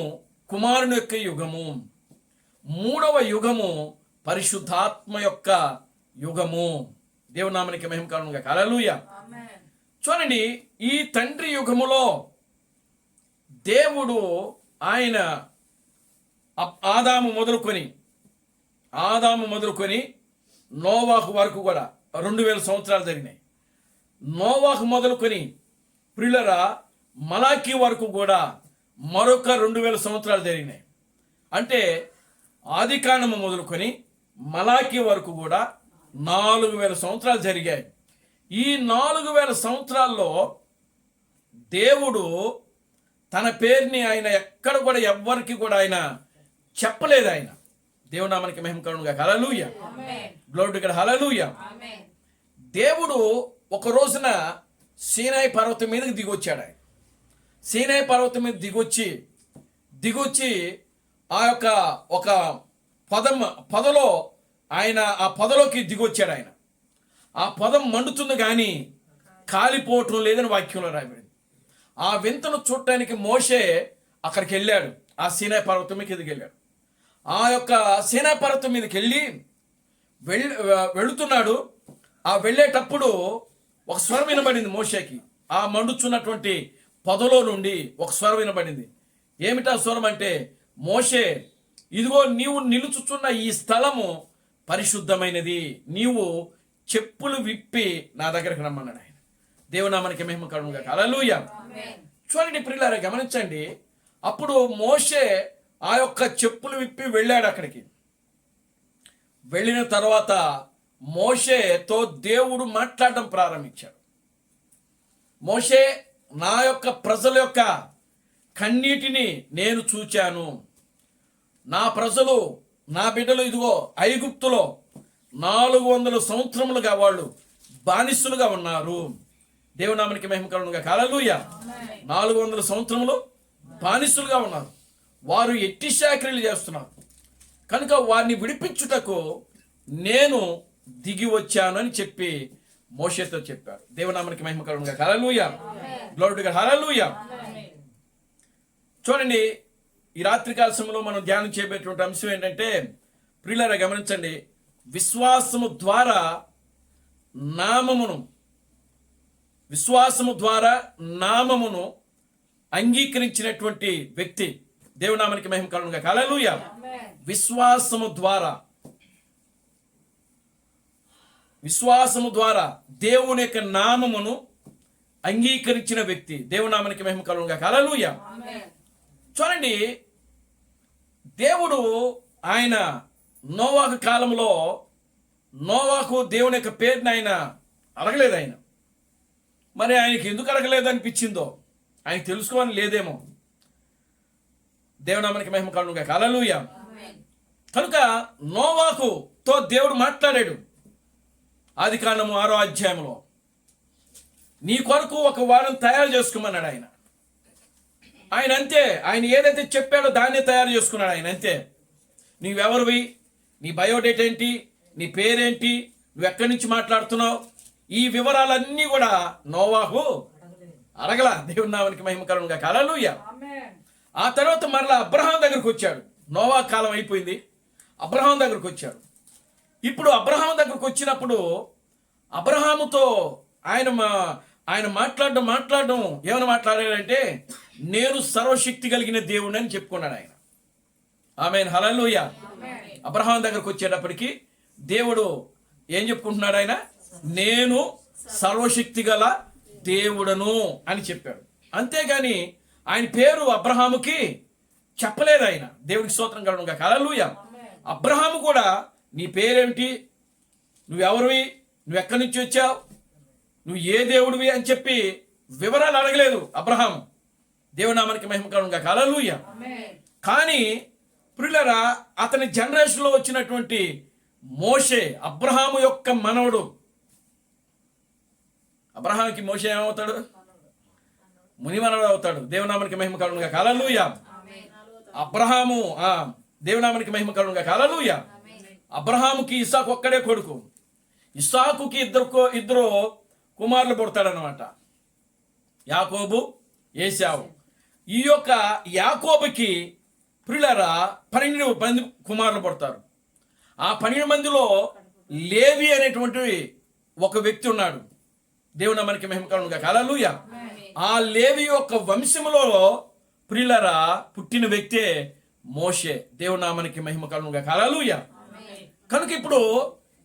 కుమారుని యొక్క యుగము, మూడవ యుగము పరిశుద్ధాత్మ యొక్క యుగము. దేవునామానికి మహిమ కలుగునుగాక. హల్లెలూయా. చూడండి, ఈ తండ్రి యుగములో దేవుడు ఆయన ఆదాము మొదలుకొని నోవాహు వరకు కూడా 2000 సంవత్సరాలు జరిగినాయి. నోవాహు మొదలుకొని ప్రియులరా మలాకీ వరకు కూడా మరొక 2000 సంవత్సరాలు జరిగినాయి. అంటే ఆదికాండము మొదలుకొని మలాకీ వరకు కూడా 4000 సంవత్సరాలు జరిగాయి. ఈ 4000 సంవత్సరాల్లో దేవుడు తన పేరుని ఆయన ఎక్కడ కూడా ఎవ్వరికి కూడా ఆయన చెప్పలేదు. ఆయన దేవునామానికి మహిమ కలుగునుగాక. హల్లెలూయా. Glory to God. హల్లెలూయా. దేవుడు ఒక రోజున సీనాయి పర్వతం మీదకి దిగొచ్చాడు. ఆయన సీనాయి పర్వతం మీద దిగొచ్చి ఆ యొక్క ఒక పొదలో ఆయన ఆ పొదలోకి దిగొచ్చాడు. ఆయన ఆ పొదం మండుతుంది కానీ కాలిపోవటం లేదని వాక్యంలో రాయబడింది. ఆ వింతను చూడటానికి మోషే అక్కడికి వెళ్ళాడు. ఆ సీనాయి పర్వతం మీదకి వెళ్ళాడు. ఆ యొక్క సీనాయి పర్వతం మీదకి వెళ్ళి వెళుతున్నాడు. ఆ వెళ్ళేటప్పుడు ఒక స్వరం వినబడింది మోషేకి. ఆ మండుచున్నటువంటి పొదలో నుండి ఒక స్వరం వినబడింది. ఏమిటా స్వరం అంటే, మోషే, ఇదిగో నీవు నిలుచుచున్న ఈ స్థలము పరిశుద్ధమైనది, నీవు చెప్పులు విప్పి నా దగ్గరికి రమ్మన్నాడు ఆయన. దేవునామానికి మహిమ కలుగును గాక. హల్లెలూయా. చూడండి ప్రియులారా, గమనించండి. అప్పుడు మోషే ఆ యొక్క చెప్పులు విప్పి వెళ్ళాడు అక్కడికి. వెళ్ళిన తర్వాత మోషేతో దేవుడు మాట్లాడడం ప్రారంభించాడు. మోషే, నా యొక్క ప్రజల యొక్క కన్నీటిని నేను చూచాను. నా ప్రజలు, నా బిడ్డలు ఇదిగో ఐగుప్తులో 400 సంవత్సరములుగా వాళ్ళు బానిసలుగా ఉన్నారు. దేవునామానికి మహిమ కలుగును గాక. హల్లెలూయా. 400 సంవత్సరములు బానిసలుగా ఉన్నారు. వారు ఎట్టి చాకిరీలు చేస్తున్నారు. కనుక వారిని విడిపించుటకు నేను దిగి వచ్చాను అని చెప్పి మోషేతో చెప్పాడు. దేవునామానికి మహిమ కలుగును గాక. హల్లెలూయా. Glory to God. హల్లెలూయా. చూడండి, ఈ రాత్రికాల సమయంలో మనం ధ్యానం చేయబోయేటువంటి అంశం ఏంటంటే, ప్రియులారా గమనించండి, విశ్వాసము ద్వారా నామమును అంగీకరించినటువంటి వ్యక్తి. దేవునామానికి మహిమ కలుగును గాక. హల్లెలూయా. విశ్వాసము ద్వారా దేవుని యొక్క నామమును అంగీకరించిన వ్యక్తి. దేవునామానికి మహిమ కలుగును గాక. హల్లెలూయా. చూడండి, దేవుడు ఆయన నోవాహు కాలంలో నోవాహు దేవుని యొక్క పేరుని ఆయన అడగలేదు. ఆయన మరి ఆయనకి ఎందుకు అడగలేదు అనిపించిందో, ఆయన తెలుసుకోవాలని లేదేమో. దేవునామానికి మహిమ కలుగును గాక. హల్లెలూయా. కనుక నోవాహుతో దేవుడు మాట్లాడాడు. ఆదికాండము 6వ అధ్యాయంలో నీ కొరకు ఒక వారిని తయారు చేసుకోమన్నాడు ఆయన. ఆయన అంతే, ఆయన ఏదైతే చెప్పాడో దాన్నే తయారు చేసుకున్నాడు ఆయన. అంతే. నీవెవరివి, నీ బయోడేట్ ఏంటి, నీ పేరేంటి, నువ్వు ఎక్కడి నుంచి మాట్లాడుతున్నావు, ఈ వివరాలన్నీ కూడా నోవాహు అడగల. దేవుని నామానికి మహిమ కలుగును గాక. హల్లెలూయా. ఆ తర్వాత మరలా అబ్రహాం దగ్గరకు వచ్చాడు. నోవా కాలం అయిపోయింది, అబ్రహాం దగ్గరకు వచ్చాడు. ఇప్పుడు అబ్రహాం దగ్గరకు వచ్చినప్పుడు అబ్రహాముతో ఆయన మాట్లాడడం ఏమైనా మాట్లాడాడంటే, నేను సర్వశక్తి కలిగిన దేవుడిని అని చెప్పుకున్నాడు ఆయన. ఆమేన్. హల్లెలూయా. అబ్రహాం దగ్గరకు వచ్చేటప్పటికి దేవుడు ఏం చెప్పుకుంటున్నాడు? ఆయన నేను సర్వశక్తి గల దేవుడను అని చెప్పాడు. అంతేగాని ఆయన పేరు అబ్రహాముకి చెప్పలేదు ఆయన. దేవునికి స్తోత్రం కలుగును గాక. హల్లెలూయా. అబ్రహాము కూడా నీ పేరేమిటి, నువ్వెవరివి, నువ్వు ఎక్కడి నుంచి వచ్చావు, నువ్వు ఏ దేవుడివి అని చెప్పి వివరాలు అడగలేదు అబ్రహాము. దేవునామానికి మహిమ కలుగును గాక. హల్లెలూయా. కానీ ప్రియులారా, అతని జనరేషన్లో వచ్చినటువంటి మోషే అబ్రహాము యొక్క మనవడు. అబ్రహాముకి మోషే ఏమవుతాడు? ముని మనవడు అవుతాడు. దేవునామానికి మహిమ కలుగును గాక. హల్లెలూయా. అబ్రహాము దేవునామానికి మహిమ కలుగును గాక. హల్లెలూయా. అబ్రహాముకి ఇస్సాకు ఒక్కడే కొడుకు. ఇస్సాకుకి ఇద్దరు కుమారులు పుడతాడనమాట, యాకోబు, ఏశావు. ఈ యొక్క యాకోబుకి ప్రియులారా 12 మంది కుమారులు పుడతారు. ఆ 12 మందిలో లేవి అనేటువంటి ఒక వ్యక్తి ఉన్నాడు. దేవుని నామానికి మహిమ కలుగును గాక. హల్లెలూయా. ఆ లేవి యొక్క వంశములో ప్రియులారా పుట్టిన వ్యక్తే మోషే. దేవుని నామానికి మహిమ కలుగును గాక. హల్లెలూయా. కనుక ఇప్పుడు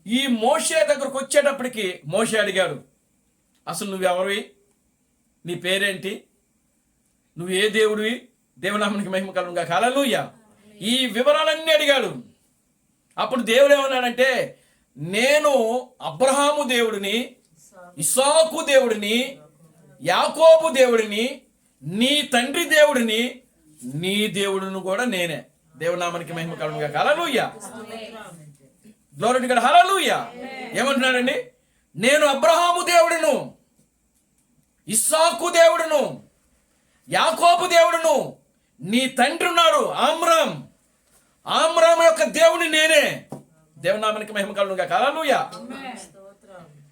ఈ మోషే దగ్గరకు వచ్చేటప్పటికి మోషే అడిగాడు, అసలు నువ్వెవరివి, నీ పేరేంటి, నువ్వు ఏ దేవుడివి, దేవునామానికి మహిమ కలుగును గాక. హల్లెలూయా. ఈ వివరాలన్నీ అడిగాడు. అప్పుడు దేవుడు ఏమన్నాడంటే, నేను అబ్రహాము దేవుడిని, ఇస్సాకు దేవుడిని, యాకోబు దేవుడిని, నీ తండ్రి దేవుడిని, నీ దేవుడిని కూడా నేనే. దేవునామానికి మహిమ కలుగును గాక. హల్లెలూయా. Glory to God. హల్లెలూయా. ఏమంటున్నాడండి? నేను అబ్రహాము దేవుడును, ఇస్సాకు దేవుడును, యాకోబు దేవుడును, నీ తండ్రి ఉన్నాడు ఆమ్రామ్, ఆమ్రాము యొక్క దేవుని నేనే. దేవుని నామానికి మహిమ కలుగును గాక. హల్లెలూయా.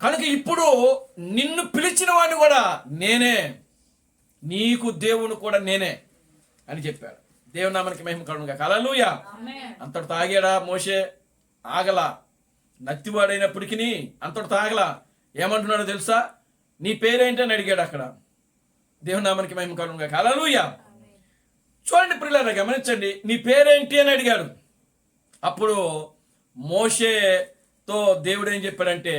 కనుక ఇప్పుడు నిన్ను పిలిచిన వాడిని కూడా నేనే, నీకు దేవుని కూడా నేనే అని చెప్పాడు. దేవుని నామానికి మహిమ కలుగును గాక. హల్లెలూయా. అంతటితో ఆగాడా మోషే? ఆగలా. నత్తివాడైనప్పటికీ అంతటితో ఆగలా. ఏమంటున్నాడో తెలుసా? నీ పేరేంటి అని అడిగాడు అక్కడ. దేవుని నామానికి మహిమ కలుగును గాక. హల్లెలూయా. చూడండి ప్రియులారా, గమనించండి. నీ పేరేంటి అని అడిగాడు. అప్పుడు మోషేతో దేవుడు ఏం చెప్పాడంటే,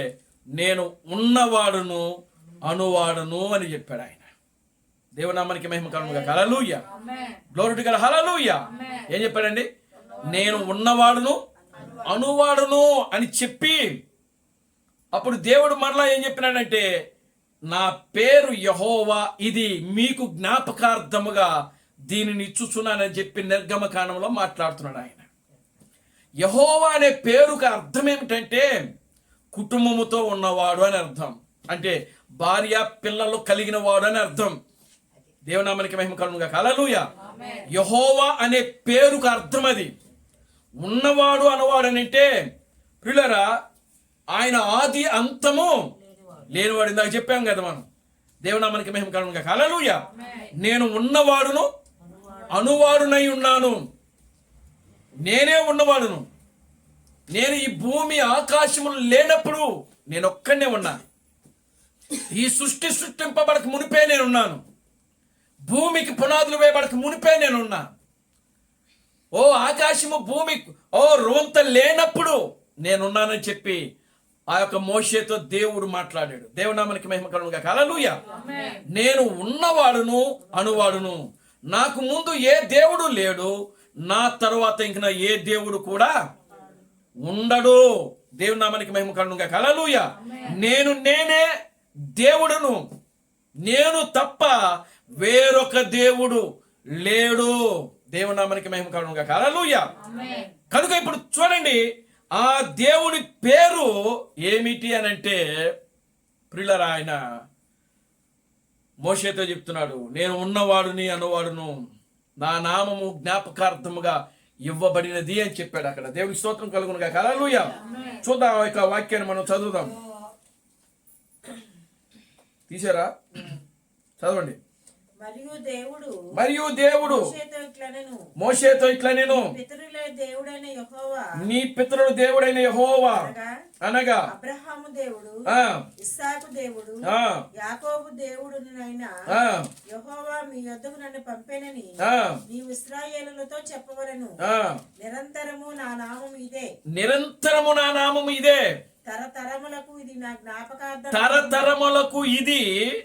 నేను ఉన్నవాడును అనువాడును అని చెప్పాడు ఆయన. దేవుని నామానికి మహిమ కలుగును గాక. హల్లెలూయా. Glory to God. హల్లెలూయా. ఏం చెప్పాడండి? నేను ఉన్నవాడును అనువాడును అని చెప్పి, అప్పుడు దేవుడు మరలా ఏం చెప్పినాడంటే, నా పేరు యెహోవా, ఇది మీకు జ్ఞాపకార్థముగా దీనిని ఇచ్చుచున్నానని చెప్పి నిర్గమకాండంలో మాట్లాడుతున్నాడు ఆయన. యెహోవా అనే పేరుకి అర్థం ఏమిటంటే కుటుంబముతో ఉన్నవాడు అని అర్థం. అంటే భార్య పిల్లలు కలిగిన వాడు అని అర్థం. దేవునామానికి మహిమ కలుగును గాక. హల్లెలూయా. యెహోవా అనే పేరుకు అర్థం అది. ఉన్నవాడు అనవాడు అని అంటే ప్రియులారా, ఆయన ఆది అంతము లేనివాడు. ఇందాక చెప్పాం కదా మనం. దేవునామానికి మహిమ కలుగును గాక. హల్లెలూయా. నేను ఉన్నవాడును అనువాడునై ఉన్నాను. నేనే ఉన్నవాడును. నేను ఈ భూమి ఆకాశములు లేనప్పుడు నేను ఒక్కనే ఉన్నా. ఈ సృష్టి సృష్టింపబడక మునిపే నేనున్నాను. భూమికి పునాదులు వేయబడక మునిపే నేనున్నా. ఓ ఆకాశము భూమి రోంత లేనప్పుడు నేనున్నానని చెప్పి ఆ యొక్క మోషేతో దేవుడు మాట్లాడాడు. దేవునామానికి మహిమ కలుగును గాక. హల్లెలూయా. నేను ఉన్నవాడును అనువాడును. నాకు ముందు ఏ దేవుడు లేడు, నా తరువాత ఇంక ఏ దేవుడు కూడా ఉండడు. దేవుని నామానికి మహిమ కలుగును గాక. హల్లెలూయా. నేనే దేవుడును. నేను తప్ప వేరొక దేవుడు లేడు. దేవుని నామానికి మహిమ కలుగును గాక. హల్లెలూయా. కనుక ఇప్పుడు చూడండి, ఆ దేవుని పేరు ఏమిటి అని అంటే ప్రియులారా, ఆయన మోషేతో చెప్తున్నాడు, నేను ఉన్నవాడుని అనువాడును, నా నామము జ్ఞాపకార్థముగా ఇవ్వబడినది అని చెప్పాడు అక్కడ. దేవుని స్తోత్రం కలుగును గాక. హల్లెలూయా. చూద్దాం ఆ యొక్క వాక్యాన్ని మనం చదువుదాం. తీసారా? చదవండి. మరియు దేవుడు మోషేతో ఇట్లా నేను నీ పితరుల దేవుడైన యెహోవా అనగా అబ్రహాము దేవుడు, ఇస్సాకు దేవుడు, యాకోబు దేవుడునైన యెహోవా మీ యొద్దకు నన్ను పంపెనని నీవు ఇశ్రాయేలులతో చెప్పవలెను. నిరంతరము నా నామము ఇదే. నిరంతరము నా నామము ఇదే. తరతరములకు ఇది నా జ్ఞాపకార్థం. తరతరములకు ఇది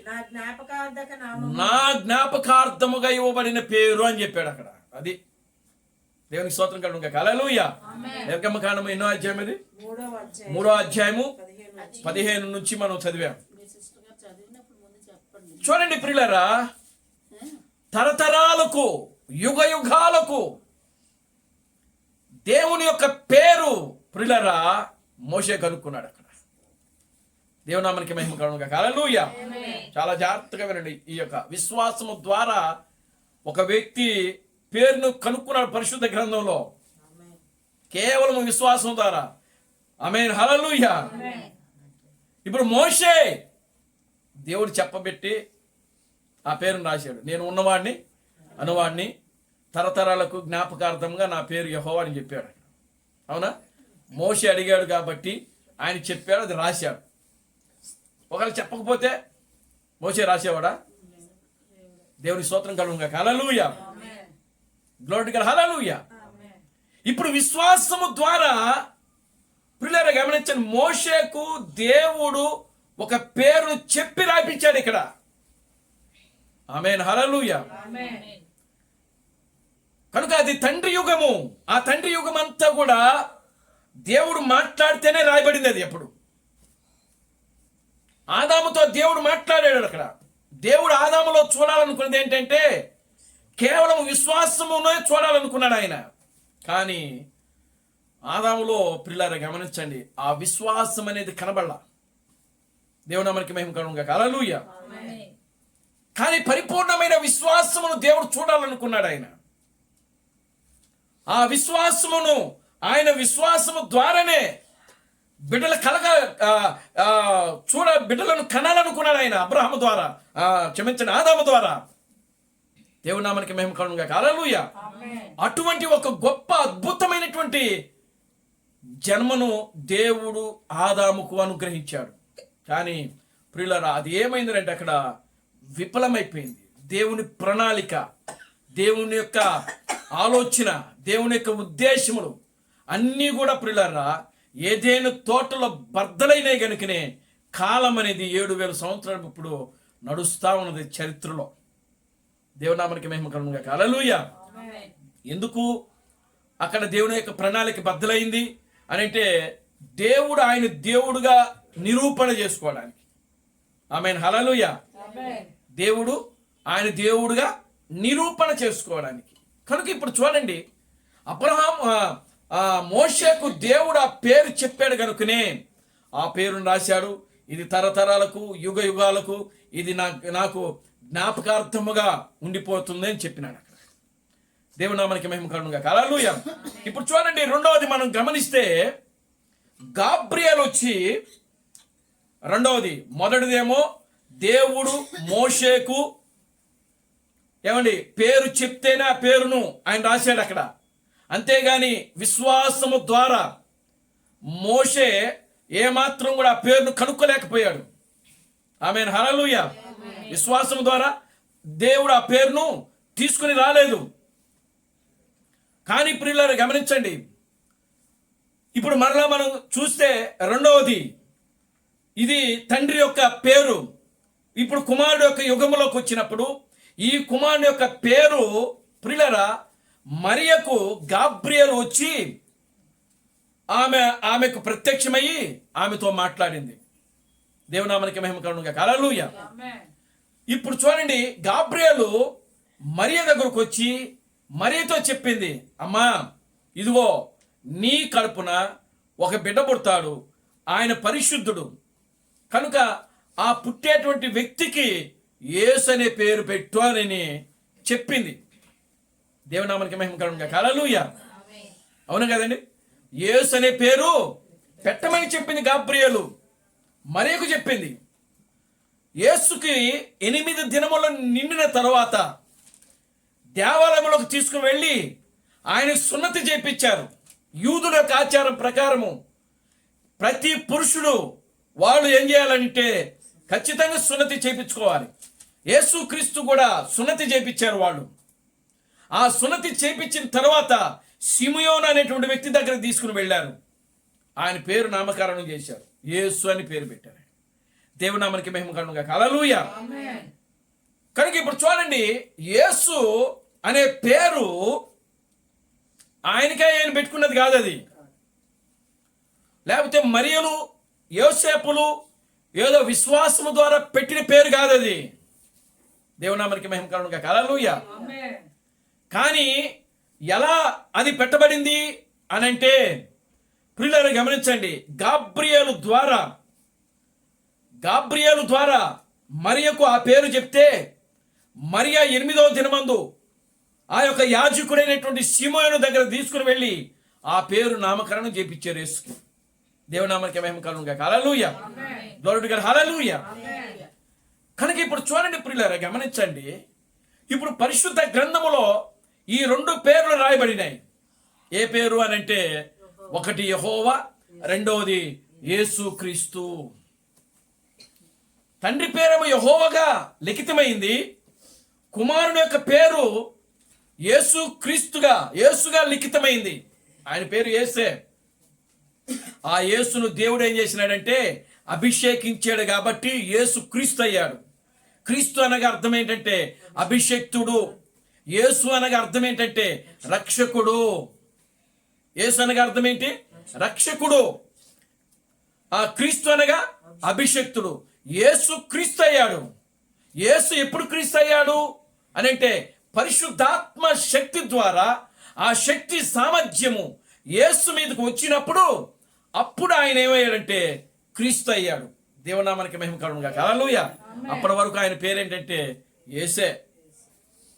నా జ్ఞాపకార్థక నామము, నా జ్ఞాపకార్థముగా ఇవ్వబడిన పేరు అని చెప్పాడు అక్కడ. అది దేవునికి స్తోత్రం కలుగును గాక. హల్లెలూయా. నిర్గమకాండము ఎన్నో అధ్యాయం ఇది? 3వ అధ్యాయము 15 నుంచి మనం చదివాం. చూడండి ప్రియులారా, తరతరాలకు యుగ యుగాలకు దేవుని యొక్క పేరు ప్రియులారా మోషే కనుక్కున్నాడు అక్కడ. దేవునామానికి మహిమ కలుగును గాక. హల్లెలూయా. చాలా జాగ్రత్తగా వినండి. ఈ యొక్క విశ్వాసము ద్వారా ఒక వ్యక్తి పేరును కనుక్కున్నాడు పరిశుద్ధ గ్రంథంలో, కేవలం విశ్వాసం ద్వారా. ఆమేన్. హల్లెలూయా. ఇప్పుడు మోషే దేవుడు చెప్పబెట్టి ఆ పేరును రాశాడు. నేను ఉన్నవాడిని అనువాడిని, తరతరాలకు జ్ఞాపకార్థంగా నా పేరు యెహోవా అని చెప్పాడు. అవునా? మోషే అడిగాడు కాబట్టి ఆయన చెప్పాడు, అది రాశాడు. ఒకవేళ చెప్పకపోతే మోషే రాసేవాడా? దేవుని స్తోత్రం కలుగును గాక. హల్లెలూయా. Glory to God. హల్లెలూయా. ఇప్పుడు విశ్వాసము ద్వారా ప్రియులారా గమనించండి, మోషేకు దేవుడు ఒక పేరును చెప్పి రాయించాడు ఇక్కడ. ఆమేన్. హల్లెలూయా. కనుక అది తండ్రి యుగము. ఆ తండ్రి యుగం అంతా కూడా దేవుడు మాట్లాడితేనే రాయబడింది. అది ఎప్పుడు ఆదాముతో దేవుడు మాట్లాడాడు అక్కడ. దేవుడు ఆదాములో చూడాలనుకున్నది ఏంటంటే కేవలం విశ్వాసమునే చూడాలనుకున్నాడు ఆయన. కానీ ఆదాములో ప్రియులారా గమనించండి, ఆ విశ్వాసం అనేది కనబడలా. దేవుని నామానికి మహిమ కలుగును గాక. హల్లెలూయా. కానీ పరిపూర్ణమైన విశ్వాసమును దేవుడు చూడాలనుకున్నాడు ఆయన. ఆ విశ్వాసమును, ఆయన విశ్వాసము ద్వారానే బిడ్డలు బిడ్డలను కనాలనుకున్నాడు ఆయన. అబ్రహాము ద్వారా, క్షమించండి, ఆదాము ద్వారా. దేవుని నామానికి మహిమ కలుగును గాక. హల్లెలూయా. అటువంటి ఒక గొప్ప అద్భుతమైనటువంటి జన్మను దేవుడు ఆదాముకు అనుగ్రహించాడు. కానీ ప్రియులారా, అది ఏమైందంటే అక్కడ విఫలమైపోయింది. దేవుని ప్రణాళిక, దేవుని యొక్క ఆలోచన, దేవుని యొక్క ఉద్దేశములు అన్నీ కూడా ప్రియులారా ఏదైనా తోటలో బద్దలైనాయి కనుకనే కాలం అనేది 7,000 సంవత్సరాలు ఇప్పుడు నడుస్తూ ఉన్నది చరిత్రలో. దేవునామానికి మహిమ కలుగును గాక. హల్లెలూయా. ఎందుకు అక్కడ దేవుని యొక్క ప్రణాళిక బద్దలైంది అని అంటే, దేవుడు ఆయన దేవుడుగా నిరూపణ చేసుకోవడానికి. ఆమేన్. హల్లెలూయా. దేవుడు ఆయన దేవుడుగా నిరూపణ చేసుకోవడానికి. కనుక ఇప్పుడు చూడండి, మోషేకు దేవుడు ఆ పేరు చెప్పాడు కనుకనే ఆ పేరును రాశాడు. ఇది తరతరాలకు, యుగ యుగాలకు ఇది నాకు జ్ఞాపకార్థముగా ఉండిపోతుంది అని చెప్పినాడు అక్కడ. దేవుని నామానికి మహిమ కలుగును గాక. హల్లెలూయా. ఇప్పుడు చూడండి, రెండవది మనం గమనిస్తే గాబ్రియేలు వచ్చి, రెండవది, మొదటిదేమో దేవుడు మోషేకు ఏమండి పేరు చెప్తేనే ఆ పేరును ఆయన రాశాడు అక్కడ. అంతేగాని విశ్వాసము ద్వారా మోషే ఏమాత్రం కూడా ఆ పేరును కనుక్కోలేకపోయాడు. ఆమేన్. హల్లెలూయా. విశ్వాసం ద్వారా దేవుడు ఆ పేరును తీసుకుని రాలేదు. కానీ ప్రియులారా గమనించండి, ఇప్పుడు మరలా మనం చూస్తే రెండవది, ఇది తండ్రి యొక్క పేరు. ఇప్పుడు కుమారుడు యొక్క యుగములోకి వచ్చినప్పుడు ఈ కుమారుడు యొక్క పేరు ప్రియులారా మరియకు గాబ్రియేలు వచ్చి ఆమెకు ప్రత్యక్షమయ్యి ఆమెతో మాట్లాడింది. దేవునామానికి మహిమ కలుగును గాక. హల్లెలూయా. ఇప్పుడు చూడండి, గాబ్రియేలు మరియ దగ్గరకు వచ్చి మరియతో చెప్పింది, అమ్మా ఇదిగో నీ కడుపున ఒక బిడ్డ పుడతాడు, ఆయన పరిశుద్ధుడు కనుక ఆ పుట్టేటువంటి వ్యక్తికి యేసు అనే పేరు పెట్టు అని చెప్పింది. దేవునామానికి మహిమ కలుగును గాక. హల్లెలూయా. అవును కదండి, యేసు అనే పేరు పెట్టమని చెప్పింది గాబ్రియేలు, మరియకు చెప్పింది. యేసుకి 8 దినములు నిండిన తర్వాత దేవాలయంలోకి తీసుకుని వెళ్ళి ఆయన సున్నతి చేపించారు. యూదుల యొక్క ఆచారం ప్రకారము ప్రతి పురుషుడు వాళ్ళు ఏం చేయాలంటే ఖచ్చితంగా సున్నతి చేపించుకోవాలి. యేసు క్రీస్తు కూడా సున్నతి చేపించారు వాళ్ళు. ఆ సున్నతి చేపించిన తర్వాత సిమియోను అనేటువంటి వ్యక్తి దగ్గర తీసుకుని వెళ్ళారు. ఆయన పేరు నామకరణం చేశారు, యేసు అని పేరు పెట్టారు. దేవునామానికి మహిమ కలుగును గాక. హల్లెలూయా. కనుక ఇప్పుడు చూడండి, యేసు అనే పేరు ఆయనకే ఆయన పెట్టుకున్నది కాదు, అది లేకపోతే మరియలు యోసేపులు ఏదో విశ్వాసము ద్వారా పెట్టిన పేరు కాదు అది. దేవునామానికి మహిమ కలుగును గాక. హల్లెలూయా. కానీ ఎలా అది పెట్టబడింది అనంటే ప్రియులారా గమనించండి, గాబ్రియేలు ద్వారా మరియకు ఆ పేరు చెప్తే మరియ 8వ దినమందు ఆ యొక్క యాజకుడైనటువంటి సిమోను దగ్గర తీసుకుని వెళ్ళి ఆ పేరు నామకరణం చేపించారు యేసుకి. దేవునామానికి మహిమ కలుగును గాక. హల్లెలూయా. Glory to God. హల్లెలూయా. కనుక ఇప్పుడు చూడండి ప్రియులారా గమనించండి, ఇప్పుడు పరిశుద్ధ గ్రంథములో ఈ 2 పేర్లు రాయబడినాయి. ఏ పేరు అనంటే, ఒకటి యెహోవా, రెండవది యేసు క్రీస్తు. తండ్రి పేరేమో యెహోవాగా లిఖితమైంది, కుమారుని యొక్క పేరు యేసు క్రీస్తుగా యేసుగా లిఖితమైంది. ఆయన పేరు యేసే. ఆ యేసును దేవుడు ఏం చేసినాడంటే అభిషేకించాడు కాబట్టి యేసు క్రీస్తు అయ్యాడు. క్రీస్తు అనగా అర్థం ఏంటంటే అభిషేక్తుడు. యేసు అనగా అర్థం ఏంటంటే రక్షకుడు. యేసు అనగా అర్థం ఏంటి? రక్షకుడు. ఆ క్రీస్తు అనగా అభిషేక్తుడు. యేసు క్రీస్తు అయ్యాడు. యేసు ఎప్పుడు క్రీస్తు అయ్యాడు అని అంటే పరిశుద్ధాత్మ శక్తి ద్వారా ఆ శక్తి సామర్థ్యము యేసు మీదకు వచ్చినప్పుడు అప్పుడు ఆయన ఏమయ్యాడంటే క్రీస్తు అయ్యాడు. దేవునామానికి మహిమ కలుగును గాక. హల్లెలూయా. అప్పటి వరకు ఆయన పేరేంటంటే యేసే.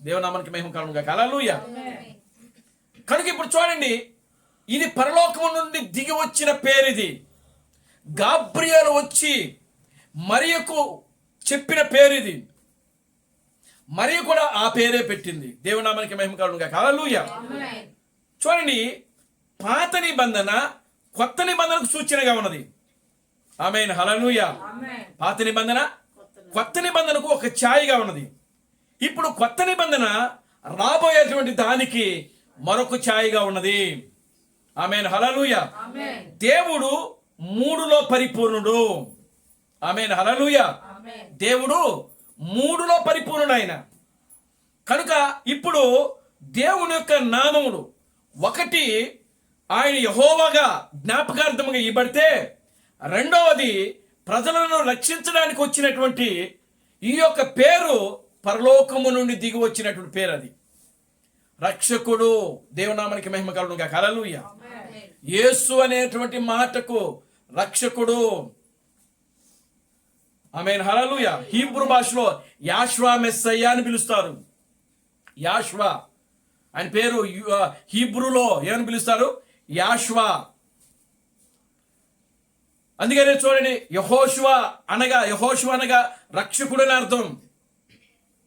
దేవునామానికి మహిమ కలుగును గాక. హల్లెలూయా. కనుక ఇప్పుడు చూడండి, ఇది పరలోకము నుండి దిగి వచ్చిన పేరు. ఇది గాబ్రియేలు వచ్చి మరియకు చెప్పిన పేరు. ఇది మరియు కూడా ఆ పేరే పెట్టింది. దేవుని నామానికి మహిమ కలుగును గాక. హల్లెలూయా. చూడండి, పాత నిబంధన కొత్త నిబంధనకు సూచనగా ఉన్నది. ఆమేన్. హల్లెలూయా. పాత నిబంధన కొత్త నిబంధనకు ఒక ఛాయగా ఉన్నది. ఇప్పుడు కొత్త నిబంధన రాబోయేటువంటి దానికి మరొక ఛాయగా ఉన్నది. ఆమేన్. హల్లెలూయా. దేవుడు మూడులో పరిపూర్ణుడు. ఆమేన్. హల్లెలూయా. దేవుడు మూడులో పరిపూర్ణుడు ఆయన. కనుక ఇప్పుడు దేవుని యొక్క నామములు ఒకటి ఆయన యెహోవాగా జ్ఞాపకార్థముగా ఇవ్వబడితే, రెండవది ప్రజలను రక్షించడానికి వచ్చినటువంటి ఈ యొక్క పేరు పరలోకము నుండి దిగి వచ్చినటువంటి పేరు. అది రక్షకుడు. దేవునామానికి మహిమ కలుగును గాక. హల్లెలూయా. యేసు అనేటువంటి మాటకు రక్షకుడు. ఆమేన్. హల్లెలూయా. హీబ్రూ భాషలో యాష్వా మెస్సయ్యా అని పిలుస్తారు. యాష్వా ఆయన పేరు హీబ్రూలో ఏమని పిలుస్తారు? యాష్వా. అందుకనే చూడండి, యెహోషువ అనగా రక్షకుడు అని అర్థం.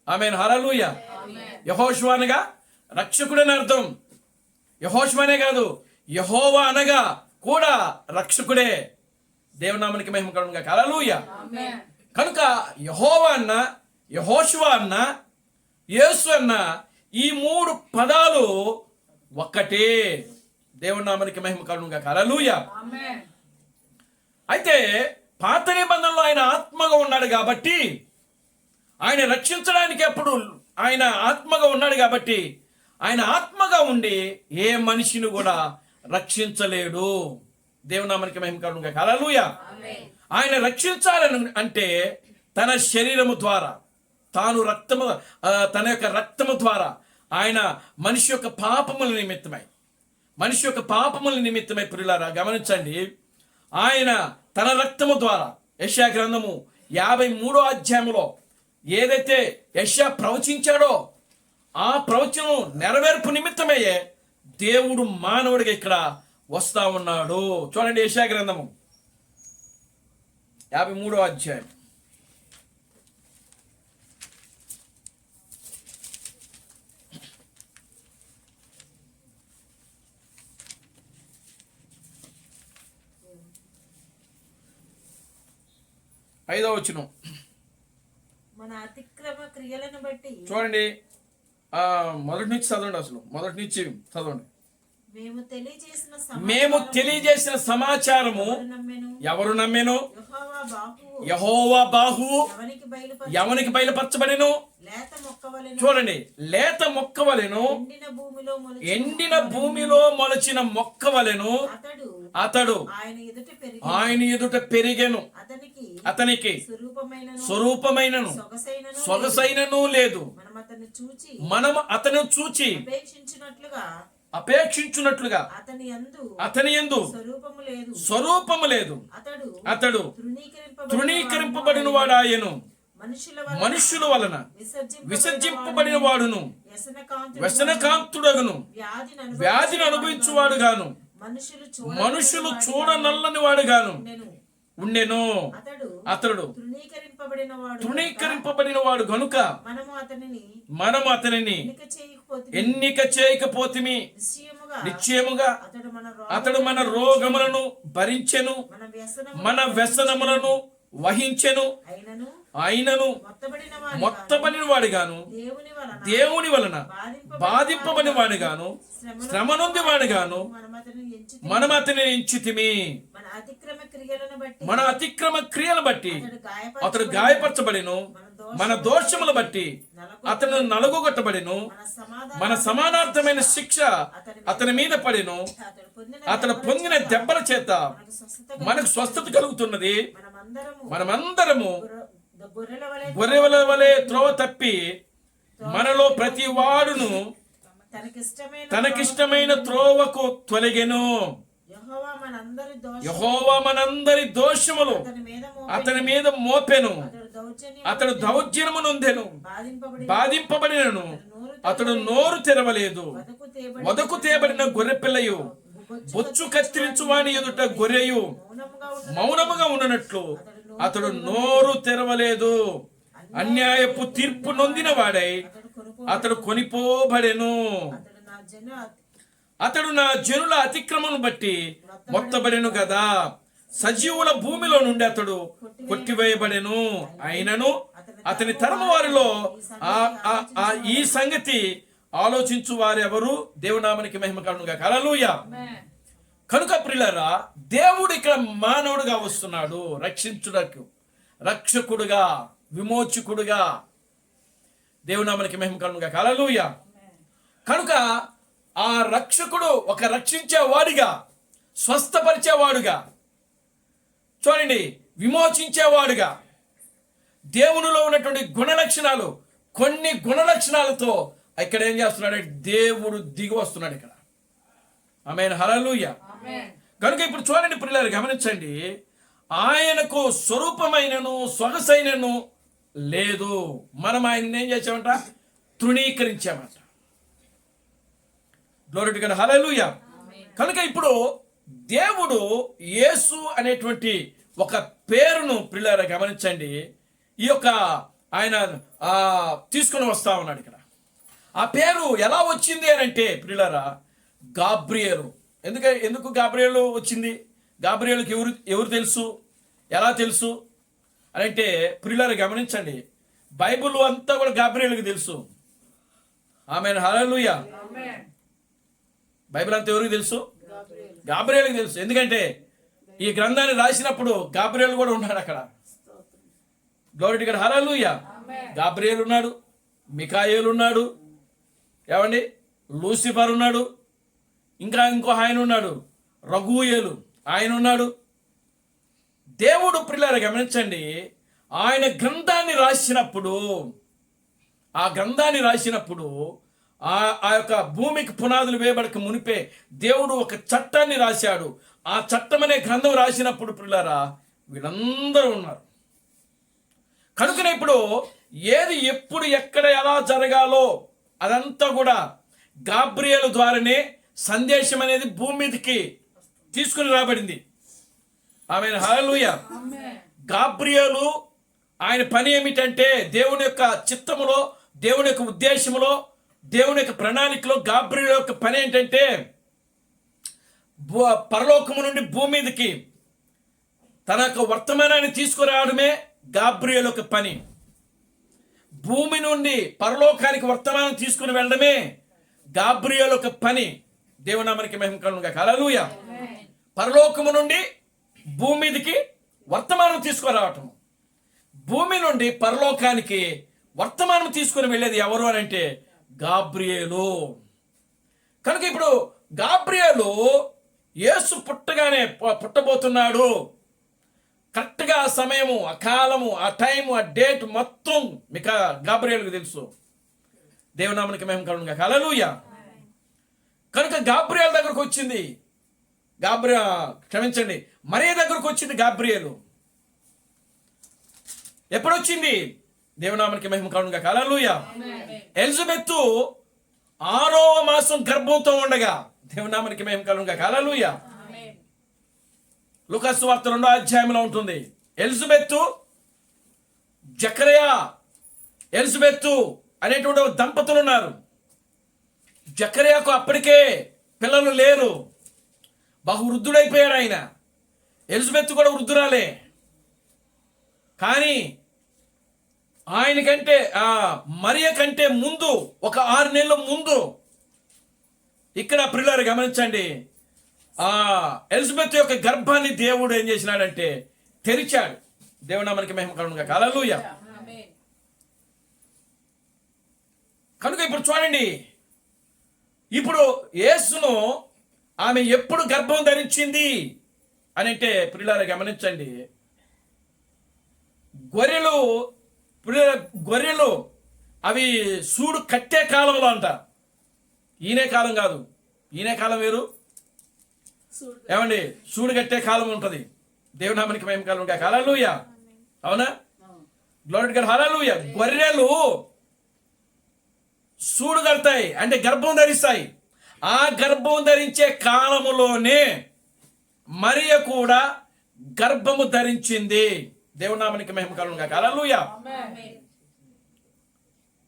ఆమేన్. హల్లెలూయా. యెహోషువ అనగా రక్షకుడు అని అర్థం. యెహోషువనే కాదు, యెహోవా అనగా కూడా రక్షకుడే. దేవునామానికి మహిమ కలుగును గాక. హల్లెలూయా. కనుక యెహోవా అన్న, యెహోషువ అన్న, యేసు అన్న ఈ మూడు పదాలు ఒక్కటే. దేవుని నామానికి మహిమ కలుగును గాక. హల్లెలూయా. అయితే పాత నిబంధనలో ఆయన ఆత్మగా ఉన్నాడు కాబట్టి, ఆయన రక్షించడానికి అప్పుడు ఆయన ఆత్మగా ఉన్నాడు కాబట్టి, ఆయన ఆత్మగా ఉండి ఏ మనిషిని కూడా రక్షించలేడు. దేవునామానికి మహిమ కలుగును గాక. హల్లెలూయా. ఆయన రక్షించాలని అంటే తన శరీరము ద్వారా, తన యొక్క రక్తము ద్వారా ఆయన మనిషి యొక్క పాపముల నిమిత్తమై ప్రియులారా గమనించండి, ఆయన తన రక్తము ద్వారా యెషయా గ్రంథము 53వ అధ్యాయములో ఏదైతే యెషయా ప్రవచించాడో ఆ ప్రవచనం నెరవేర్పు నిమిత్తమయ్యే దేవుడు మానవుడిగా ఇక్కడ వస్తా ఉన్నాడు. చూడండి, యెషయా గ్రంథము 53వ అధ్యాయం 5వ వచనం. మన అతిక్రమ క్రియలను బట్టి చూడండి, మొదటి నుంచి చదవండి. మేము తెలియజేసిన సమాచారము ఎవరు నమ్మెను? యెహోవా బాహువు ఎవనికి బయలుపరచబడెను? చూడండి, లేత మొక్కవలెను, ఎండిన భూమిలో మొలచిన మొక్కవలెను అతడు ఆయన ఎదుట పెరిగెను, అతనికి స్వరూపమైనను సొగసైనను లేదు. మనం అతను చూచి అపేక్షించున్నట్లుగా అతని యందు స్వరూపము లేదు. అతడు తృణీకరింపబడిన వాడాయను, మనుషుల వలన విసర్జింపబడిన వాడును, వ్యసనకాంతుడగును, వ్యాధిని అనుభవించువాడు గాను, మనుషులు చూడనల్లని వాడు గాను ఉండెను. అతడు తృణీకరింపబడిన వాడు గనుక మనము అతనిని ఎన్నిక చేయకపోతిమి. నిశ్చయముగా అతడు మన రోగములను భరించెను, మన వ్యసనములను వహించెను. ఆయనను మొత్తబడిన వాడు గాను, దేవుని వలన బాధింపబడిన వాడు గాను, శ్రమ నొంది వాడు గాను మనం అతనిని ఎంచితిమి. మన అతిక్రమ క్రియలను బట్టి అతడు గాయపరచబడిను, మన దోషములు బట్టి అతను నలుగుగొట్టబడిను. మన సమానార్థమైన శిక్ష అతని మీద పడిను, అతడు పొందిన దెబ్బల చేత మనకు స్వస్థత కలుగుతున్నది. మనమందరము గొర్రెల వలె త్రోవ తప్పి మనలో ప్రతి వాడును తనకిష్టమైన త్రోవకు తొలగెను. యెహోవా మనందరి దోషములు అతని మీద మోపెను, అతడు దౌర్జన్యము నొందెను, బాధింపబడినను అతడు నోరు తెరవలేదు. వదకు తేబడి వదకు తేబడిన గొర్రె పిల్లయు బొచ్చు కత్తిరించు వాని ఎదుట గొర్రెయు మౌనముగా ఉండనట్లు అతడు నోరు తెరవలేదు. అన్యాయపు తీర్పు నొందిన వాడై అతడు కొనిపోబడెను. అతడు నా జనుల అతిక్రమను బట్టి మొత్తబడెను కదా. సజీవుల భూమిలో నుండి అతడు కొట్టివేయబడెను. అయినను అతని తరము వారిలో ఈ సంగతి ఆలోచించు వారెవరు? దేవునామానికి మహిమ కలుగునుగాక. హల్లెలూయా. కనుక ప్రియులారా, దేవుడు ఇక్కడ మానవుడుగా వస్తున్నాడు, రక్షించుటకు, రక్షకుడుగా, విమోచకుడుగా. దేవునామానికి మహిమ కలుగునుగాక. హల్లెలూయా. కనుక ఆ రక్షకుడు ఒక రక్షించేవాడిగా, స్వస్థపరిచేవాడుగా, చూడండి, విమోచించేవాడుగా, దేవునిలో ఉన్నటువంటి గుణలక్షణాలు, కొన్ని గుణలక్షణాలతో ఇక్కడ ఏం చేస్తున్నాడు? దేవుడు దిగి వస్తున్నాడు ఇక్కడ. ఆమేన్. హల్లెలూయా. కనుక ఇప్పుడు చూడండి ప్రియులారు, గమనించండి, ఆయనకు స్వరూపమైనను సొగసైనను లేదు. మనం ఆయన ఏం చేసామంట? తృణీకరించామంట. Glory to God. హల్లెలూయా. కనుక ఇప్పుడు దేవుడు యేసు అనేటువంటి ఒక పేరును ప్రియులారా గమనించండి, ఈ యొక్క ఆయన తీసుకుని వస్తా ఉన్నాడు ఇక్కడ. ఆ పేరు ఎలా వచ్చింది అని అంటే ప్రియులారా, గాబ్రియేలు. ఎందుకు గాబ్రియేలు వచ్చింది? గాబ్రియేలుకి ఎవరు తెలుసు, ఎలా తెలుసు అని అంటే ప్రియులారా గమనించండి, బైబిల్ అంతా కూడా గాబ్రియేలుకి తెలుసు. ఆమేన్. హల్లెలూయా. బైబిల్ అంతా ఎవరికి తెలుసు? గాబ్రియేలుకి తెలుసు. ఎందుకంటే ఈ గ్రంథాన్ని రాసినప్పుడు గాబ్రియేలు కూడా ఉన్నాడు అక్కడ. Glory to God. హల్లెలూయా. గాబ్రియేలు ఉన్నాడు, మికాయేలు ఉన్నాడు, ఏమండి, లూసిఫర్ ఉన్నాడు, ఇంకా ఇంకో ఆయన ఉన్నాడు, రఘుయేలు ఆయన ఉన్నాడు. దేవుడు ప్రియులారా గమనించండి, ఆయన గ్రంథాన్ని రాసినప్పుడు, ఆ గ్రంథాన్ని రాసినప్పుడు ఆ యొక్క భూమికి పునాదులు వేయబడక మునిపే దేవుడు ఒక చట్టాన్ని రాశాడు. ఆ చట్టం అనే గ్రంథం రాసినప్పుడు ప్రియులారా వీళ్ళందరూ ఉన్నారు. కనుకనే ఇప్పుడు ఏది ఎప్పుడు ఎక్కడ ఎలా జరగాలో అదంతా కూడా గాబ్రియేలు ద్వారానే సందేశం అనేది భూమి మీదకి తీసుకుని రాబడింది. ఆమేన్. హల్లెలూయా. గాబ్రియేలు ఆయన పని ఏమిటంటే, దేవుని యొక్క చిత్తములో, దేవుని యొక్క ఉద్దేశములో, దేవుని యొక్క ప్రణాళికలో గాబ్రియేలు యొక్క పని ఏంటంటే, పరలోకము నుండి భూమి మీదకి తన యొక్క వర్తమానాన్ని తీసుకురావడమే గాబ్రియేలు యొక్క పని. భూమి నుండి పరలోకానికి వర్తమానం తీసుకుని వెళ్ళడమే గాబ్రియేలు యొక్క పని. దేవునామానికి మహిమ కలుగునుగాక. హల్లెలూయా. పరలోకము నుండి భూమి మీదకి వర్తమానం తీసుకురావటం, భూమి నుండి పరలోకానికి వర్తమానం తీసుకుని వెళ్ళేది ఎవరు అని అంటే గాబ్రియేలు. కనుక ఇప్పుడు గాబ్రియేలు యేసు పుట్టగానే పుట్టబోతున్నాడు. కరెక్ట్గా ఆ సమయము, ఆ కాలము, ఆ టైము, ఆ డేట్ మొత్తం మీకు గాబ్రియేలుకు తెలుసు. దేవునామానికి మహిమ కలుగునుగాక. హల్లెలూయా. కనుక గాబ్రియేలు దగ్గరకు వచ్చింది, క్షమించండి, మరియ దగ్గరకు వచ్చింది గాబ్రియేలు. ఎప్పుడొచ్చింది? దేవునామానికి మహిమ కలుగునుగాక. హల్లెలూయా. ఎలిజబెత్ 6వ మాసం గర్భంతో ఉండగా, దేవునామానికి మహిమ కలుగునుగాక. హల్లెలూయా. లూకా సువార్త 2వ అధ్యాయంలో ఉంటుంది. ఎలిజబెత్, జకరియా, ఎలిజబెత్ అనేటువంటి దంపతులు ఉన్నారు. జకరియాకు అప్పటికే పిల్లలు లేరు, బహు వృద్ధుడైపోయాడు ఆయన. ఎలిజబెత్ కూడా వృద్ధురాలే. కానీ ఆయనకంటే మరియ కంటే ముందు, ఒక 6 నెలల ముందు ఇక్కడ ప్రియులారా గమనించండి, ఎలిజబెత్ యొక్క గర్భాన్ని దేవుడు ఏం చేసినాడంటే తెరిచాడు. దేవునామానికి మహిమ కలుగునుగాక. హల్లెలూయా. కనుక ఇప్పుడు చూడండి, ఇప్పుడు యేసును ఆమె ఎప్పుడు గర్భం ధరించింది అని అంటే ప్రియులారా గమనించండి, గొర్రెలు అవి సూడు కట్టే కాలంలో అంట. ఈయనే కాలం కాదు, ఈయనే కాలం వేరు, ఏమండి, సూడు కట్టే కాలం ఉంటుంది. దేవునామానికి మహిమ కలుగునుగాక. హల్లెలూయా. అవునా? Glory to God. హల్లెలూయా. గొర్రెలు సూడు కడతాయి, అంటే గర్భం ధరిస్తాయి. ఆ గర్భం ధరించే కాలములోనే మరియ కూడా గర్భము ధరించింది. దేవుని నామానికి మహిమ కలుగును గాక. హల్లెలూయా.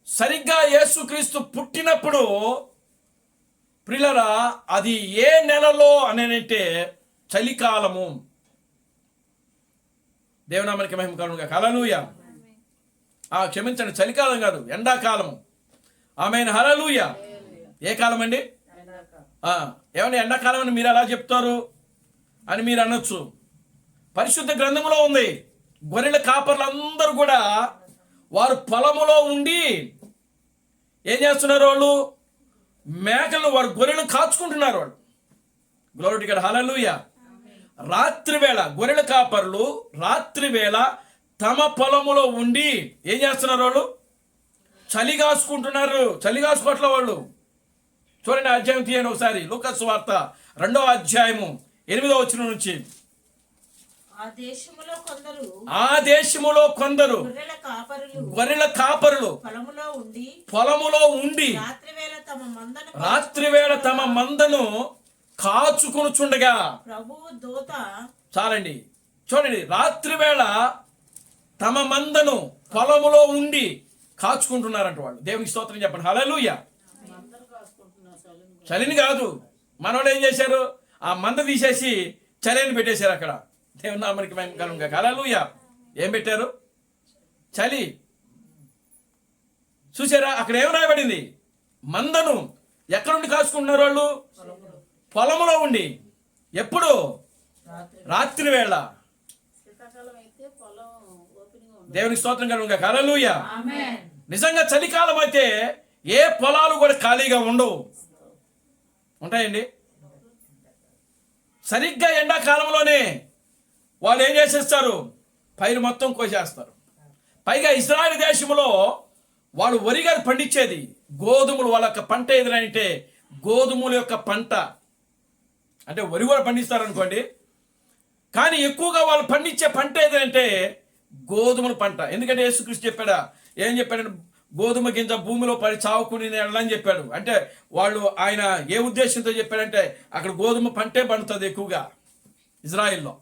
సరిగ్గా యేసుక్రీస్తు పుట్టినప్పుడు ప్రియులారా, అది ఏ నెలలో అనేనంటే చలికాలము. దేవుని నామానికి మహిమ కలుగును గాక. హల్లెలూయా. క్షమించండి, చలికాలం కాదు, ఎండాకాలము. ఆమేన్. హల్లెలూయా. ఏ కాలం అండి? ఏమన్నా ఎండాకాలం అని మీరు ఎలా చెప్తారు అని మీరు అనొచ్చు. పరిశుద్ధ గ్రంథంలో ఉంది, గొర్రెల కాపర్లందరూ కూడా వారు పొలములో ఉండి ఏం చేస్తున్నారు? వాళ్ళు మేకలు, వారు గొర్రెలు కాచుకుంటున్నారు. వాళ్ళు గ్లోరీ టు గాడ్. హల్లెలూయా. రాత్రి వేళ గొర్రెల కాపర్లు రాత్రి వేళ తమ పొలములో ఉండి ఏం చేస్తున్నారు? వాళ్ళు చలి కాసుకుంటున్నారు. చలి కాసుకోవట్ల వాళ్ళు. చూడండి, అధ్యాయం తీయండి ఒకసారి. లూకా సువార్త 2వ అధ్యాయము 8వ వచనం నుంచి. ఆ దేశములో కొందరు గొర్రెల కాపరులు పొలములో ఉండి రాత్రి వేళ తమ మందను కాచుకొనుచుండగా. చాలండి, చూడండి, రాత్రి వేళ తమ మందను పొలములో ఉండి కాచుకుంటున్నారంట వాళ్ళు. దేవునికి స్తోత్రం చెప్పండి. హల్లెలూయా. చలిని కాదు, మనోళ్ళు ఏం చేశారు? ఆ మంద తీసేసి చలిని పెట్టేశారు అక్కడ. దేవుని నామానికి మహిమ కలుగును గాక. హల్లెలూయా. ఏం పెట్టారు? చలి. చూసారా, అక్కడ ఏం రాయబడింది? మందను ఎక్కడ ఉండి కాచుకుంటున్నారు వాళ్ళు? పొలములో ఉండి. ఎప్పుడు? రాత్రి వేళ. దేవునికి స్తోత్రం కలుగును గాక. హల్లెలూయా. నిజంగా చలికాలం అయితే ఏ పొలాలు కూడా ఖాళీగా ఉండవు. ఉంటాయండి. సరిగ్గా ఎండాకాలంలోనే వాళ్ళు ఏం చేసేస్తారు? పైరు మొత్తం కోసేస్తారు. పైగా ఇశ్రాయేలు దేశంలో వాళ్ళు వరిగా పండించేది గోధుమలు. వాళ్ళ యొక్క పంట ఏదంటే గోధుమల యొక్క పంట. అంటే వరి కూడా పండిస్తారు అనుకోండి, కానీ ఎక్కువగా వాళ్ళు పండించే పంట ఏదంటే గోధుమల పంట. ఎందుకంటే యేసుక్రీస్తు చెప్పాడా? ఏం చెప్పాడంటే, గోధుమ గింజ భూమిలో పడి చావుకుని అని చెప్పాడు. అంటే వాళ్ళు, ఆయన ఏ ఉద్దేశంతో చెప్పాడంటే, అక్కడ గోధుమ పంటే పండుతుంది ఎక్కువగా ఇజ్రాయిల్లో.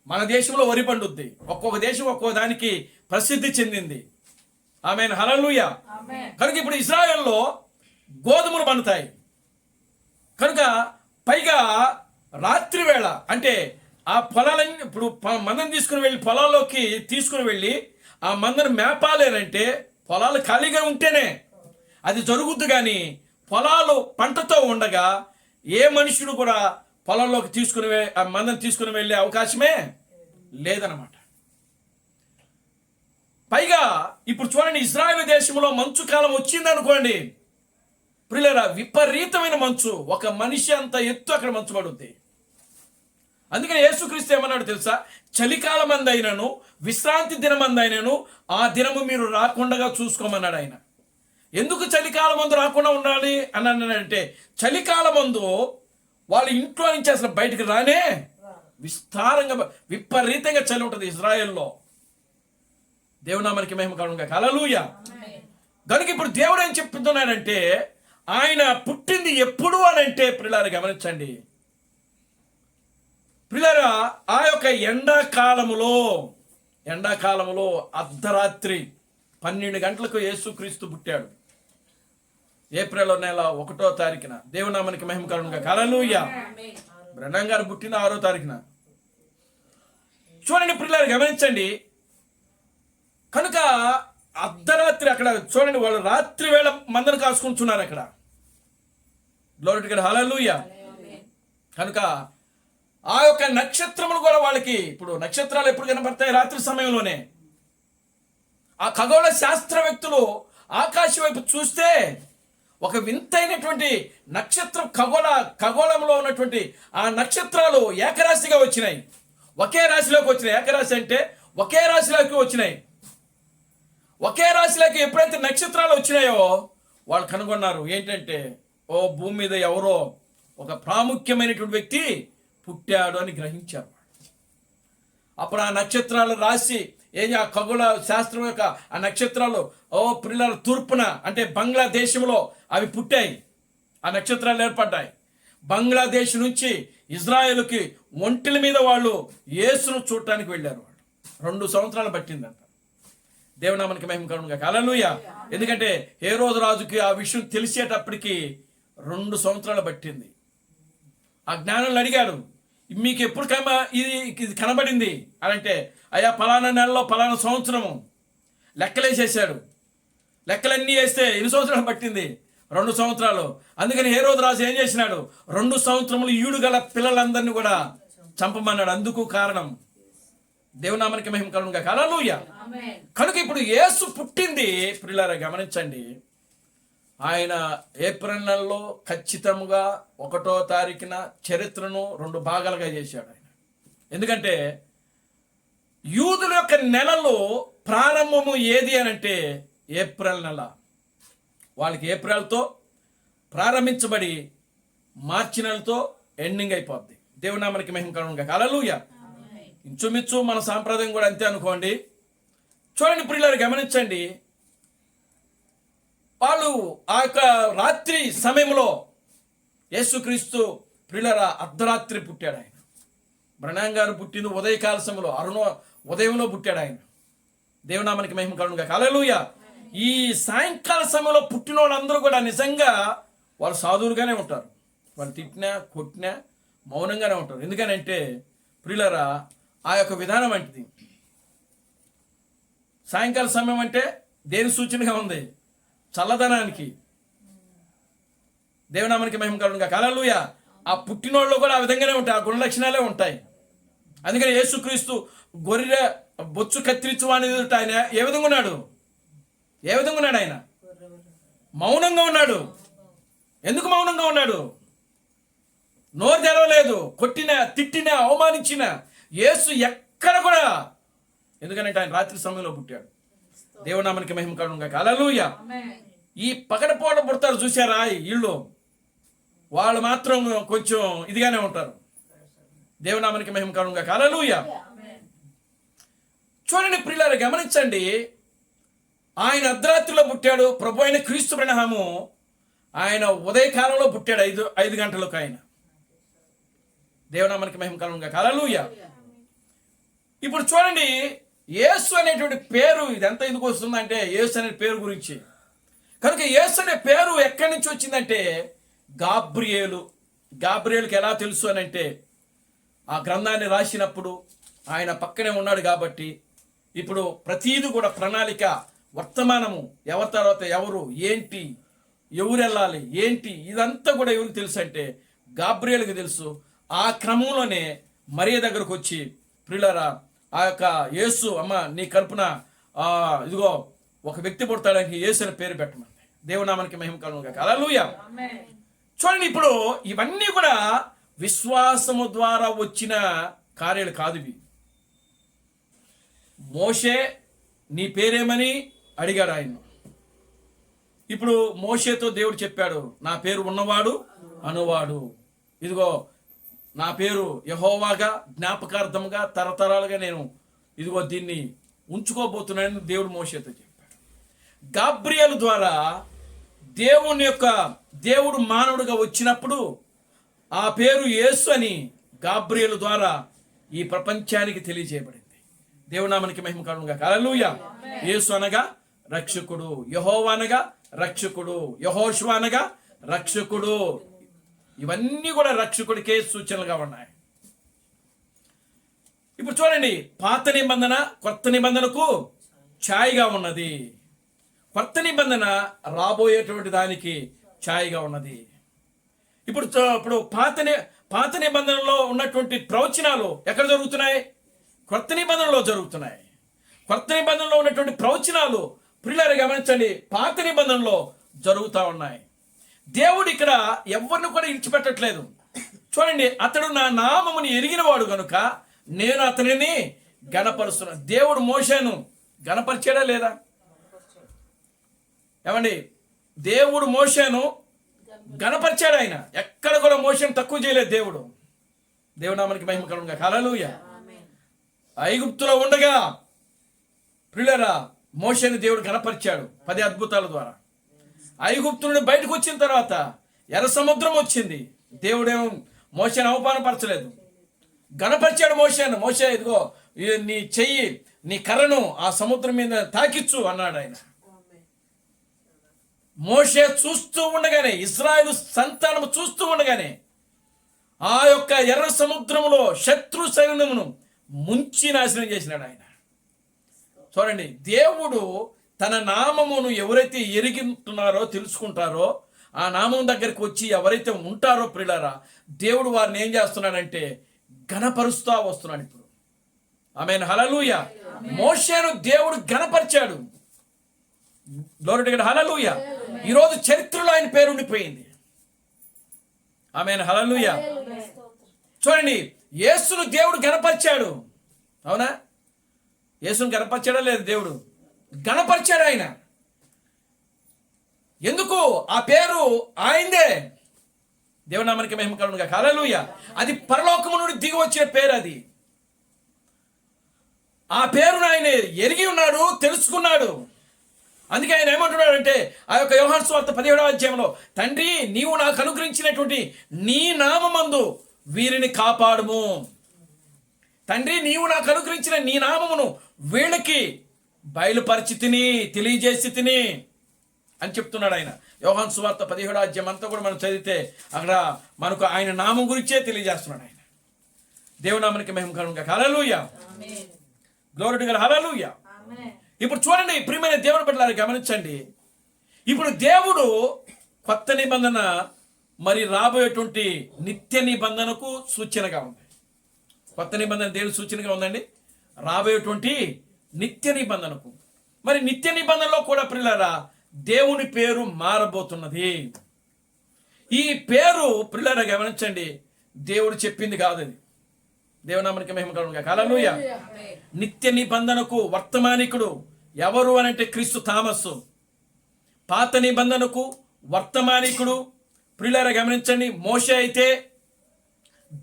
మన దేశంలో వరి పండుద్ది. ఒక్కొక్క దేశం ఒక్కొక్క దానికి ప్రసిద్ధి చెందింది. ఆమేన్. హల్లెలూయా. కనుక ఇప్పుడు ఇజ్రాయిల్లో గోధుమలు పండుతాయి. కనుక పైగా రాత్రి వేళ, అంటే ఆ పొలాలన్నీ ఇప్పుడు మందను తీసుకుని వెళ్ళి పొలాల్లోకి తీసుకుని వెళ్ళి ఆ మందను మేపాలేనంటే పొలాలు ఖాళీగా ఉంటేనే అది జరుగుద్ది. కానీ పొలాలు పంటతో ఉండగా ఏ మనుషుడు కూడా పొలంలోకి తీసుకుని ఆ మందను తీసుకుని వెళ్ళే అవకాశమే లేదనమాట. పైగా ఇప్పుడు చూడండి, ఇశ్రాయేలు దేశంలో మంచు కాలం వచ్చింది అనుకోండి ప్రియులారా, విపరీతమైన మంచు. ఒక మనిషి అంత ఎత్తు అక్కడ మంచు పడుద్ది. అందుకని యేసుక్రీస్తు ఏమన్నాడు తెలుసా? చలికాలం అందైనను విశ్రాంతి దినమందైనను ఆ దినము మీరు రాకుండా చూసుకోమన్నాడు ఆయన. ఎందుకు చలికాలం మందు రాకుండా ఉండాలి అని అన్నాడంటే, చలికాలం మందు వాళ్ళ ఇంట్లో నుంచి అసలు బయటకు రానే విస్తారంగా విపరీతంగా చలి ఉంటుంది ఇజ్రాయెల్లో. దేవునామానికి మహిమ కలుగును గాక. హల్లెలూయా. కనుక ఇప్పుడు దేవుడు ఏం చెప్తున్నాడంటే, ఆయన పుట్టింది ఎప్పుడు అని అంటే ప్రియులారా గమనించండి. ప్రియులారా, ఆ యొక్క ఎండాకాలములో అర్ధరాత్రి 12 గంటలకు యేసుక్రీస్తు పుట్టాడు. ఏప్రిల్ నెల 1వ తారీఖున. దేవునామానికి మహిమ కలుగును గాక. హల్లెలూయా. బ్రహ్నం గారు పుట్టిన 6వ తారీఖున. చూడండి ప్రియులారా గమనించండి. కనుక అర్ధరాత్రి అక్కడ చూడండి, వాళ్ళు రాత్రి వేళ మందను కాసుకుంటున్నారు అక్కడ. Glory to God. హల్లెలూయా. కనుక ఆ యొక్క నక్షత్రములు కూడా వాళ్ళకి, ఇప్పుడు నక్షత్రాలు ఎప్పుడు కనబడతాయి? రాత్రి సమయంలోనే. ఆ ఖగోళ శాస్త్రవేత్తలు ఆకాశం వైపు చూస్తే ఒక వింతైనటువంటి నక్షత్రం, ఖగోళంలో ఉన్నటువంటి ఆ నక్షత్రాలు ఏకరాశిగా వచ్చినాయి, ఒకే రాశిలోకి వచ్చినాయి. ఏకరాశి అంటే ఒకే రాశిలోకి వచ్చినాయి. ఒకే రాశిలోకి ఎప్పుడైతే నక్షత్రాలు వచ్చినాయో వాళ్ళు కనుగొన్నారు ఏంటంటే, ఓ భూమి మీద ఎవరో ఒక ప్రాముఖ్యమైనటువంటి వ్యక్తి పుట్టాడు అని గ్రహించారు. అప్పుడు ఆ నక్షత్రాలు రాసి ఆ ఖగోళ శాస్త్రం యొక్క ఆ నక్షత్రాలు పిల్లల తూర్పున అంటే బంగ్లాదేశంలో అవి పుట్టాయి, ఆ నక్షత్రాలు ఏర్పడ్డాయి. బంగ్లాదేశ్ నుంచి ఇజ్రాయెల్కి ఒంటిల మీద వాళ్ళు యేసును చూడటానికి వెళ్ళారు. వాళ్ళు 2 సంవత్సరాలు పట్టిందంట. దేవునామానికి మహిమ కలుగును గాక. హల్లెలూయా. ఎందుకంటే హేరోదు రాజుకి ఆ విషయం తెలిసేటప్పటికి 2 సంవత్సరాలు పట్టింది. ఆ జ్ఞానులు అడిగాడు, మీకు ఎప్పుడు ఇది కనబడింది అని అంటే, అయ్యా పలానా నెలలో పలానా సంవత్సరము లెక్కలేసేసాడు. లెక్కలన్నీ వేస్తే ఎన్ని సంవత్సరాలు పట్టింది? 2 సంవత్సరాలు. అందుకని హేరోదు రాజు ఏం చేసినాడు? 2 సంవత్సరములు ఈడు గల పిల్లలందరినీ కూడా చంపమన్నాడు. అందుకు కారణం దేవునామానికి మహిమ కలుగును గాక. హల్లెలూయా. కనుక ఇప్పుడు యేసు పుట్టింది ప్రియులారా గమనించండి. ఆయన ఏప్రిల్ నెలలో ఖచ్చితంగా 1వ తారీఖున చరిత్రను 2 భాగాలుగా చేశాడు ఆయన. ఎందుకంటే యూదుల యొక్క నెలలో ప్రారంభము ఏది అని అంటే ఏప్రిల్ నెల. వాళ్ళకి ఏప్రిల్తో ప్రారంభించబడి మార్చి నెలతో ఎండింగ్ అయిపోద్ది. దేవునామానికి మహిమ కలుగును గాక. హల్లెలూయా. ఇంచుమించు మన సాంప్రదాయం కూడా అంతే అనుకోండి. చూడండి ప్రియులారా గమనించండి, వాళ్ళు ఆ యొక్క రాత్రి సమయంలో యేసుక్రీస్తు ప్రియులారా అర్ధరాత్రి పుట్టాడు ఆయన. బ్రహ్నాం గారు పుట్టింది ఉదయకాల సమయంలో, ఉదయంలో పుట్టాడు ఆయన. దేవునామానికి మహిమ కలుగును గాక. హల్లెలూయా. ఈ సాయంకాల సమయంలో పుట్టిన వాళ్ళందరూ కూడా నిజంగా వాళ్ళు సాధువులుగానే ఉంటారు. వాళ్ళు తిట్టినా కొట్టినా మౌనంగానే ఉంటారు. ఎందుకనంటే ప్రియులారా ఆ యొక్క విధానం అంటది. సాయంకాల సమయం అంటే దేని సూచనగా ఉంది? చల్లదనానికి. దేవునామానికి మహిమ కలుగును గాక. హల్లెలూయా. ఆ పుట్టినోళ్ళు కూడా ఆ విధంగానే ఉంటాయి, ఆ గుణ లక్షణాలే ఉంటాయి. అందుకని యేసుక్రీస్తు గొర్రె బొచ్చు కత్తిరించువాని ఆయన ఏ విధంగా ఉన్నాడు? ఆయన మౌనంగా ఉన్నాడు. ఎందుకు మౌనంగా ఉన్నాడు? నోరు తెరవలేదు. కొట్టిన తిట్టిన అవమానించిన యేసు ఎక్కడ కూడా, ఎందుకంటే ఆయన రాత్రి సమయంలో పుట్టాడు. దేవునామానికి మహిమ కలుగును గాక. హల్లెలూయా. ఈ పగడపోవడం పుడతారు చూసారా వీళ్ళు, వాళ్ళు మాత్రం కొంచెం ఇదిగానే ఉంటారు. దేవునామానికి మహిమ కలుగును గాక. హల్లెలూయా. చూడండి ప్రియులారా గమనించండి, ఆయన అర్ధరాత్రిలో పుట్టాడు. ప్రభు అయిన క్రీస్తు బ్రహ్మము ఆయన ఉదయకాలంలో పుట్టాడు, 5 గంటలకు ఆయన. దేవునామానికి మహిమ కలుగును గాక. హల్లెలూయా. ఇప్పుడు చూడండి, యేసు అనేటువంటి పేరు ఇదంతా ఎందుకు వస్తుందంటే యేసు అనే పేరు గురించి. కనుక యేసు అనే పేరు ఎక్కడి నుంచి వచ్చిందంటే గాబ్రియేలుకి ఎలా తెలుసు అని అంటే ఆ గ్రంథాన్ని రాసినప్పుడు ఆయన పక్కనే ఉన్నాడు కాబట్టి ఇప్పుడు ప్రతీది కూడా ప్రణాళిక, వర్తమానము, ఎవరి తర్వాత ఎవరు, ఏంటి, ఎవరు వెళ్ళాలి, ఏంటి, ఇదంతా కూడా ఎవరికి తెలుసు అంటే గాబ్రియేలుకి తెలుసు. ఆ క్రమంలోనే మరియ దగ్గరకు వచ్చి, ప్రియులారా ఆ యొక్క యేసు అమ్మ నీ కడుపున ఇదిగో ఒక వ్యక్తి పుడతాడానికి యేసు అని పేరు పెట్టమంది. దేవునామానికి మహిమ కలుగును గాక. హల్లెలూయా. చూడండి, ఇప్పుడు ఇవన్నీ కూడా విశ్వాసము ద్వారా వచ్చిన కార్యాలు కాదు ఇవి. మోషే నీ పేరేమని అడిగాడు ఆయన. ఇప్పుడు మోషేతో దేవుడు చెప్పాడు, నా పేరు ఉన్నవాడు అనువాడు, ఇదిగో నా పేరు యెహోవాగా జ్ఞాపకార్థముగా తరతరాలుగా నేను ఇదిగో దీన్ని ఉంచుకోబోతున్నానని దేవుడు మోషేతో చెప్పాడు. గాబ్రియేలు ద్వారా దేవుడు మానవుడిగా వచ్చినప్పుడు ఆ పేరు యేసు అని గాబ్రియేలు ద్వారా ఈ ప్రపంచానికి తెలియజేయబడింది. దేవునామానికి మహిమ కలుగును గాక. హల్లెలూయా. యేసు అనగా రక్షకుడు, యెహోవా అనగా రక్షకుడు, యెహోషువ అనగా రక్షకుడు. ఇవన్నీ కూడా రక్షకుడికే సూచనలుగా ఉన్నాయి. ఇప్పుడు చూడండి, పాత నిబంధన కొత్త నిబంధనకు ఛాయగా ఉన్నది. కొత్త నిబంధన రాబోయేటువంటి దానికి ఛాయగా ఉన్నది. ఇప్పుడు పాత నిబంధనలో ఉన్నటువంటి ప్రవచనాలు ఎక్కడ జరుగుతున్నాయి? కొత్త నిబంధనలో జరుగుతున్నాయి. కొత్త నిబంధనలో ఉన్నటువంటి ప్రవచనాలు ప్రియులారా గమనించండి, పాత నిబంధనలో జరుగుతూ ఉన్నాయి. దేవుడు ఇక్కడ ఎవరిని కూడా ఇడిచిపెట్టట్లేదు. చూడండి, అతడు నా నామముని ఎరిగినవాడు కనుక నేను అతనిని గణపరుస్తున్నాను. దేవుడు మోషేను గణపరిచాడా లేదా? ఏమండి, దేవుడు మోషేను గణపరిచాడు. ఆయన ఎక్కడ కూడా మోషేను తక్కువ చేయలేదు దేవుడు. దేవునామానికి మహిమ కలుగును గాక. హల్లెలూయా. ఐగుప్తులో ఉండగా ప్రియులారా, మోషేని దేవుడు కనపరిచాడు 10 అద్భుతాల ద్వారా. ఐగుప్తు నుండి బయటకు వచ్చిన తర్వాత ఎర్ర సముద్రం వచ్చింది. దేవుడేమో మోషేని అవమానపరచలేదు, గణపరిచాడు మోషేను. మోషే, ఇదిగో నీ చెయ్యి, నీ కర్రను ఆ సముద్రం మీద తాకిచ్చు అన్నాడు ఆయన. మోషే చూస్తూ ఉండగానే, ఇశ్రాయేలు సంతానం చూస్తూ ఉండగానే ఆ యొక్క ఎర్ర సముద్రంలో శత్రు సైన్యమును ముంచి నాశనం చేసినాడు ఆయన. చూడండి, దేవుడు తన నామమును ఎవరైతే ఎరిగింటున్నారో, తెలుసుకుంటారో, ఆ నామం దగ్గరికి వచ్చి ఎవరైతే ఉంటారో ప్రియులారా, దేవుడు వారిని ఏం చేస్తున్నాడంటే ఘనపరుస్తా వస్తున్నాడు ఇప్పుడు. ఆమేన్, హల్లెలూయా. మోషేను దేవుడు ఘనపరిచాడు. గ్లోరీ టు గాడ్, హల్లెలూయా. ఈరోజు చరిత్రలో ఆయన పేరు ఉండిపోయింది. ఆమేన్, హల్లెలూయా. చూడండి, యేసును దేవుడు ఘనపరిచాడు. అవునా? యేసును ఘనపరిచాడా లేదు? దేవుడు ఘనపరిచాడు ఆయన. ఎందుకు? ఆ పేరు ఆయనదే. దేవుని నామానికి మహిమ కలుగును గాక, హల్లెలూయా. అది పరలోకము నుండి దిగి వచ్చిన పేరు. అది ఆ పేరును ఆయన ఎరిగి ఉన్నాడు, తెలుసుకున్నాడు. అందుకే ఆయన ఏమంటున్నాడంటే ఆ యొక్క యోహాను సువార్త 17వ అధ్యాయంలో, తండ్రి నీవు నాకు అనుగ్రహించినటువంటి నీ నామమందు వీరిని కాపాడుము. తండ్రి నీవు నాకు అనుగ్రహించిన నీ నామమును వీళ్ళకి బయలుపరిచి తిని, తెలియజేసి తిని అని చెప్తున్నాడు ఆయన. యోహాను సువార్త 17వ అధ్యాయం అంతా కూడా మనం చదివితే అక్కడ మనకు ఆయన నామం గురించే తెలియజేస్తున్నాడు ఆయన. దేవుని నామానికి మహిమ కలుగును గాక, హల్లెలూయా. గ్లోరీ టు గాడ్, హల్లెలూయా. ఇప్పుడు చూడండి ప్రియమైన దేవుని బిడ్డలారా, గమనించండి. ఇప్పుడు దేవుడు కొత్త నిబంధన మరి రాబోయేటువంటి నిత్య నిబంధనకు సూచనగా ఉంది. కొత్త నిబంధన దేవుడి సూచనగా ఉందండి, రాబోయేటువంటి నిత్య నిబంధనకు. మరి నిత్య నిబంధనలో కూడా ప్రియులారా దేవుని పేరు మారబోతున్నది. ఈ పేరు ప్రియులారా గమనించండి, దేవుడు చెప్పింది కాదు అది. దేవునామానికి మహిమ కలుగును గాక, హల్లెలూయా. నిత్య నిబంధనకు వర్తమానికుడు ఎవరు అనంటే క్రీస్తు థామస్సు. పాత నిబంధనకు వర్తమానికుడు ప్రియులారా గమనించండి, మోషే అయితే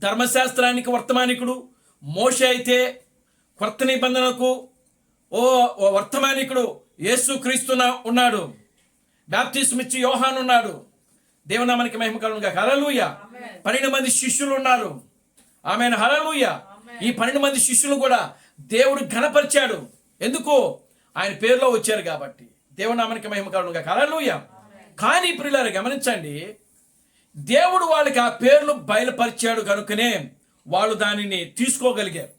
ధర్మశాస్త్రానికి వర్తమానికుడు. మోషే అయితే కొత్త నిబంధనకు వర్తమానికుడు యేసు క్రీస్తు ఉన్నాడు. బాప్తిస్మం ఇచ్చి యోహాను ఉన్నాడు. దేవునామానికి మహిమ కలుగును గాక, హల్లెలూయా. 12 మంది శిష్యులు ఉన్నారు. ఆమేన్, హల్లెలూయా. ఈ 12 మంది శిష్యులు కూడా దేవుడు ఘనపరిచాడు. ఎందుకు? ఆయన పేరులో వచ్చారు కాబట్టి. దేవునామానికి మహిమ కలుగును గాక, హల్లెలూయా. కానీ ప్రియులారా గమనించండి, దేవుడు వాళ్ళకి ఆ పేర్లు బయలుపరిచాడు కనుకనే వాళ్ళు దానిని తీసుకోగలిగారు.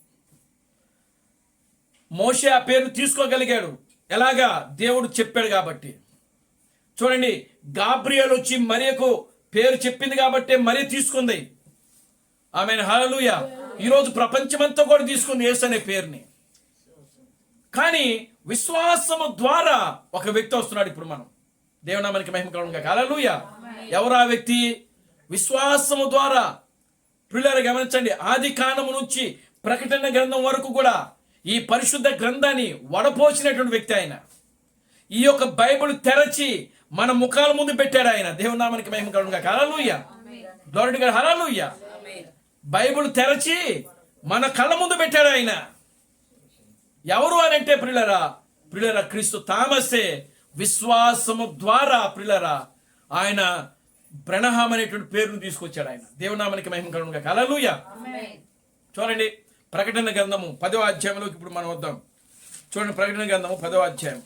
మోషే ఆ పేరు తీసుకోగలిగాడు. ఎలాగా? దేవుడు చెప్పాడు కాబట్టి. చూడండి, గాబ్రియేలు వచ్చి మరియకు పేరు చెప్పింది కాబట్టి మరి తీసుకుంది. ఆమేన్, హల్లెలూయా. ఈరోజు ప్రపంచమంతా కూడా తీసుకుంది యేసు అనే పేరుని. కానీ విశ్వాసము ద్వారా ఒక వ్యక్తి వస్తున్నాడు ఇప్పుడు. మనం దేవునామానికి మహిమ కలుగును గాక, హల్లెలూయా. ఎవరు ఆ వ్యక్తి? విశ్వాసము ద్వారా ప్రియులారా గమనించండి, ఆది కాండము నుంచి ప్రకటన గ్రంథం వరకు కూడా ఈ పరిశుద్ధ గ్రంథాన్ని వడపోసినటువంటి వ్యక్తి ఆయన. ఈ యొక్క బైబిల్ తెరచి మన ముఖాల ముందు పెట్టాడు ఆయన. దేవుని నామానికి మహిమ కలుగును గాక, హల్లెలూయా. గ్లోరీ టు గాడ్, హల్లెలూయా. బైబిల్ తెరచి మన కళ్ళ ముందు పెట్టాడు ఆయన. ఎవరు అని అంటే ప్రియులారా క్రీస్తు థామసే. విశ్వాసము ద్వారా ప్రియులారా ఆయన బ్రనహాం అనేటువంటి పేరును తీసుకొచ్చాడు ఆయన. దేవుని నామానికి మహిమ కలుగును గాక, హల్లెలూయా. చూడండి, ప్రకటన గ్రంథము 10వ అధ్యాయంలోకి ఇప్పుడు మనం వద్దాం. చూడండి, ప్రకటన గ్రంథము 10వ అధ్యాయం.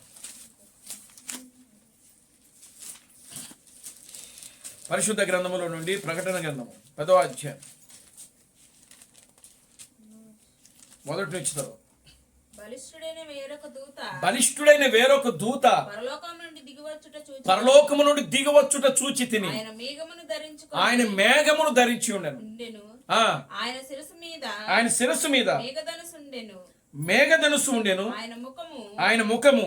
పరిశుద్ధ గ్రంథములో నుండి ప్రకటన గ్రంథము 10వ అధ్యాయం మొదటి నుంచి చదువు. బలిష్ఠుడైన వేరొక దూత పరలోకము నుండి దిగివచ్చుట చూచి తిని ఆయన మేఘమును ధరించి ఉండెను. ఆయన శిరస్సు మీద మేఘధనుసు ఉండెను. ఆయన ముఖము